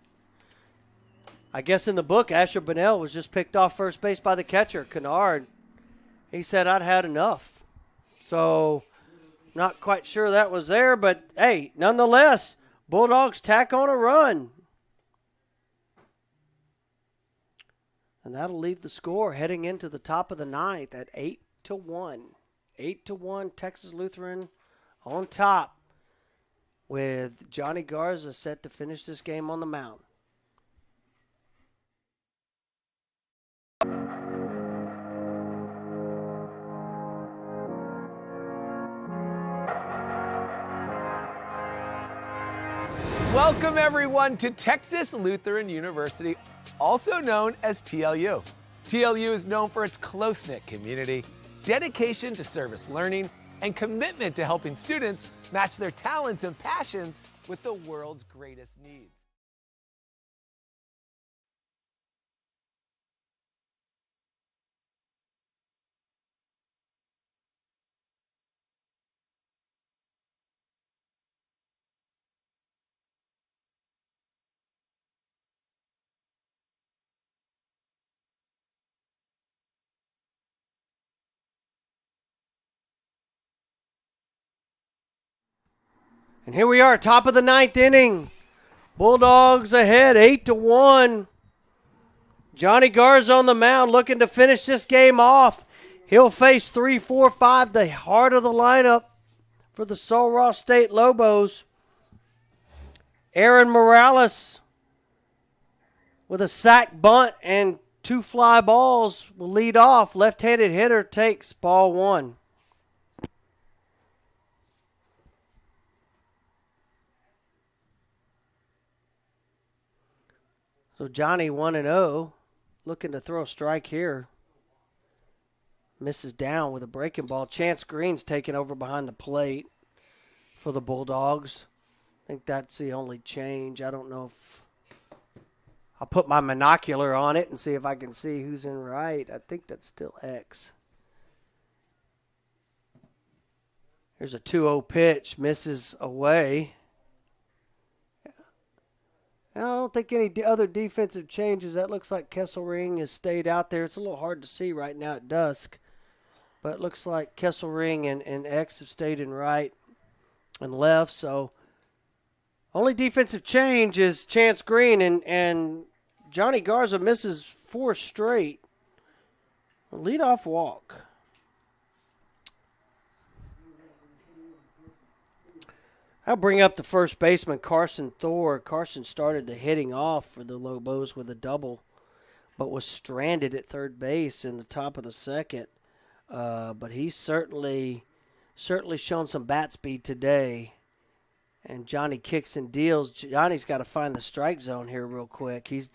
I guess in the book, Asher Bunnell was just picked off first base by the catcher, Kennard. He said, I'd had enough. So, not quite sure that was there, but hey, nonetheless, Bulldogs tack on a run. And that'll leave the score heading into the top of the ninth at 8-1. 8-1, Texas Lutheran on top with Johnny Garza set to finish this game on the mound. Welcome, everyone, to Texas Lutheran University, also known as TLU. TLU is known for its close-knit community, dedication to service learning, and commitment to helping students match their talents and passions with the world's greatest needs. And here we are, top of the ninth inning. Bulldogs ahead, 8-1. Johnny Garza on the mound looking to finish this game off. He'll face 3, 4, 5, the heart of the lineup for the Sul Ross State Lobos. Aaron Morales with a sac bunt and 2 fly balls will lead off. Left-handed hitter takes ball 1. So Johnny 1-0, looking to throw a strike here. Misses down with a breaking ball. Chance Green's taking over behind the plate for the Bulldogs. I think that's the only change. I don't know if I'll put my monocular on it and see if I can see who's in right. I think that's still X. Here's a 2-0 pitch, misses away. I don't think any other defensive changes. That looks like Kesselring has stayed out there. It's a little hard to see right now at dusk. But it looks like Kesselring and X have stayed in right and left. So only defensive change is Chance Green. And Johnny Garza misses 4 straight. A leadoff walk. I'll bring up the first baseman, Carson Thor. Carson started the hitting off for the Lobos with a double, but was stranded at third base in the top of the second. But he's certainly shown some bat speed today. And Johnny kicks and deals. Johnny's got to find the strike zone here real quick. He's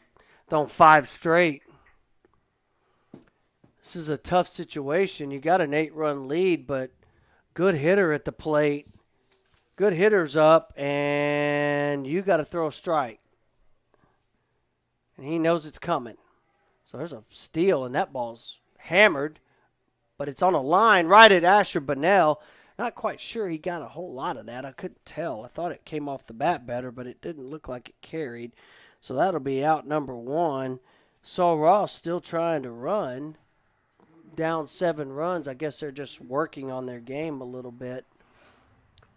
thrown 5 straight. This is a tough situation. You got an 8-run lead, but good hitter at the plate. Good hitters up, and you got to throw a strike. And he knows it's coming. So there's a steal, and that ball's hammered. But it's on a line right at Asher Bunnell. Not quite sure he got a whole lot of that. I couldn't tell. I thought it came off the bat better, but it didn't look like it carried. So that'll be out number 1. Sul Ross still trying to run. Down 7 runs. I guess they're just working on their game a little bit.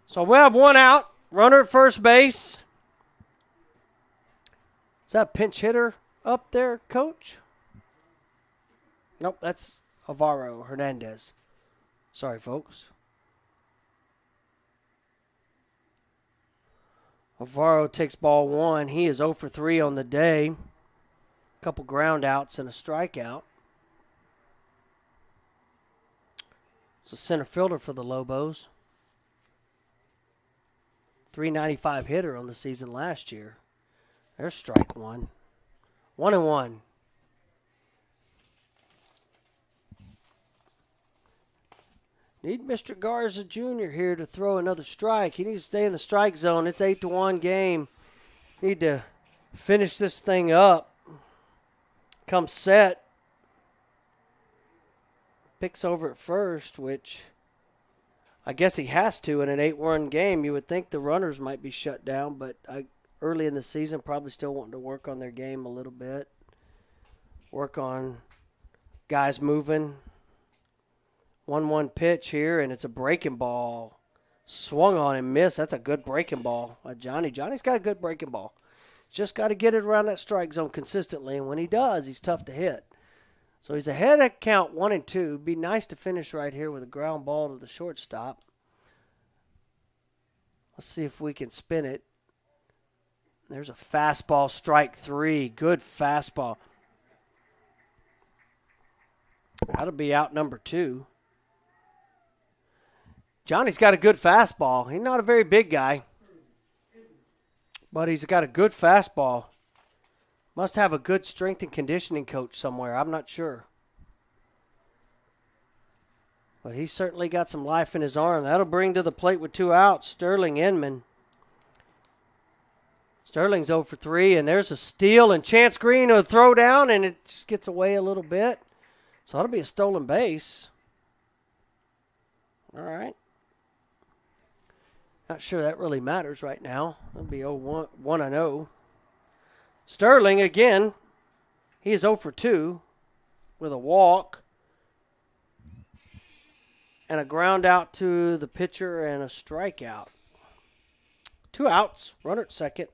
So we'll have 1 out. Runner at first base. Is that a pinch hitter up there, Coach? Nope, that's Alvaro Hernandez. Sorry, folks. Alvaro takes ball 1. He is 0 for 3 on the day. A couple ground outs and a strikeout. It's a center fielder for the Lobos. .395 hitter on the season last year. There's strike one. 1-1. Need Mr. Garza Jr. here to throw another strike. He needs to stay in the strike zone. It's 8-1 game. Need to finish this thing up. Comes set. Picks over at first, which I guess he has to in an 8-1 game. You would think the runners might be shut down, but early in the season probably still wanting to work on their game a little bit. Work on guys moving. 1-1 pitch here, and it's a breaking ball. Swung on and missed. That's a good breaking ball by Johnny. Johnny's got a good breaking ball. Just got to get it around that strike zone consistently, and when he does, he's tough to hit. So he's ahead at count 1-2. It'd be nice to finish right here with a ground ball to the shortstop. Let's see if we can spin it. There's a fastball, strike 3. Good fastball. That'll be out number 2. Johnny's got a good fastball. He's not a very big guy, but he's got a good fastball. Must have a good strength and conditioning coach somewhere. I'm not sure. But he's certainly got some life in his arm. That'll bring to the plate with 2 outs, Sterling Inman. Sterling's 0 for 3, and there's a steal, and Chance Green will throw down, and it just gets away a little bit. So that'll be a stolen base. All right. Not sure that really matters right now. It'll be 1-0. Sterling, again, he is 0 for 2 with a walk and a ground out to the pitcher and a strikeout. 2 outs, runner at second.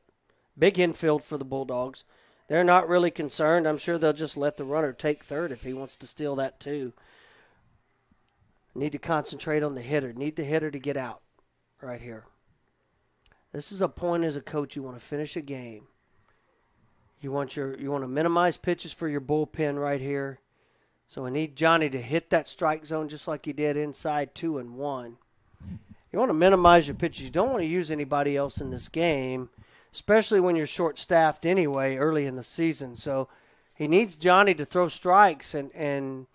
Big infield for the Bulldogs. They're not really concerned. I'm sure they'll just let the runner take third if he wants to steal that too. Need to concentrate on the hitter. Need the hitter to get out right here. This is a point as a coach. You want to finish a game. You want to minimize pitches for your bullpen right here. So we need Johnny to hit that strike zone just like he did inside 2-1. You want to minimize your pitches. You don't want to use anybody else in this game, especially when you're short-staffed anyway early in the season. So he needs Johnny to throw strikes and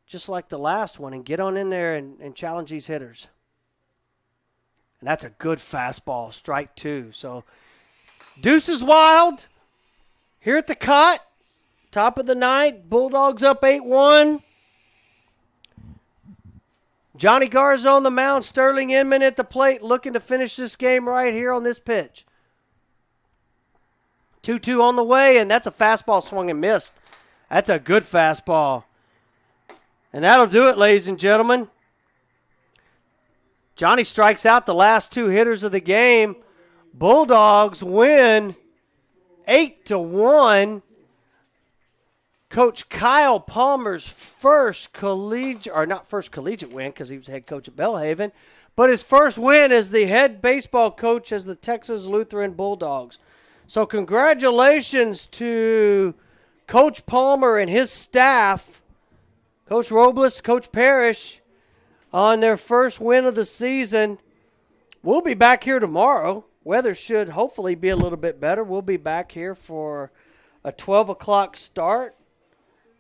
just like the last one, and get on in there and challenge these hitters. And that's a good fastball, strike 2. So Deuce is wild here at the Cot. Top of the ninth, Bulldogs up 8-1. Johnny Garza on the mound, Sterling Inman at the plate, looking to finish this game right here on this pitch. 2-2 on the way, and that's a fastball swung and missed. That's a good fastball. And that'll do it, ladies and gentlemen. Johnny strikes out the last 2 hitters of the game. Bulldogs win 8-1. Coach Kyle Palmer's first collegiate win because he was head coach at Belhaven, but his first win as the head baseball coach as the Texas Lutheran Bulldogs. So congratulations to Coach Palmer and his staff, Coach Robles, Coach Parrish, on their first win of the season. We'll be back here tomorrow. Weather should hopefully be a little bit better. We'll be back here for a 12 o'clock start.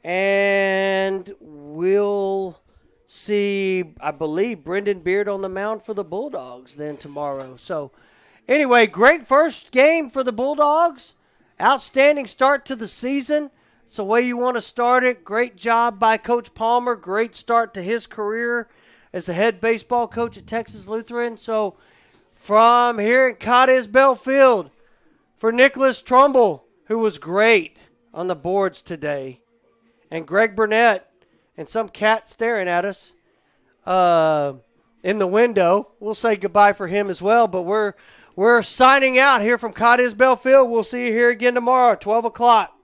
And we'll see, I believe, Brendan Beard on the mound for the Bulldogs then tomorrow. So, anyway, great first game for the Bulldogs. Outstanding start to the season. It's the way you want to start it. Great job by Coach Palmer. Great start to his career as the head baseball coach at Texas Lutheran. So, from here at Cottisbell Field, for Nicholas Trumbull, who was great on the boards today, and Greg Burnett, and some cat staring at us in the window. We'll say goodbye for him as well, but we're signing out here from Cottisbell Field. We'll see you here again tomorrow, 12 o'clock.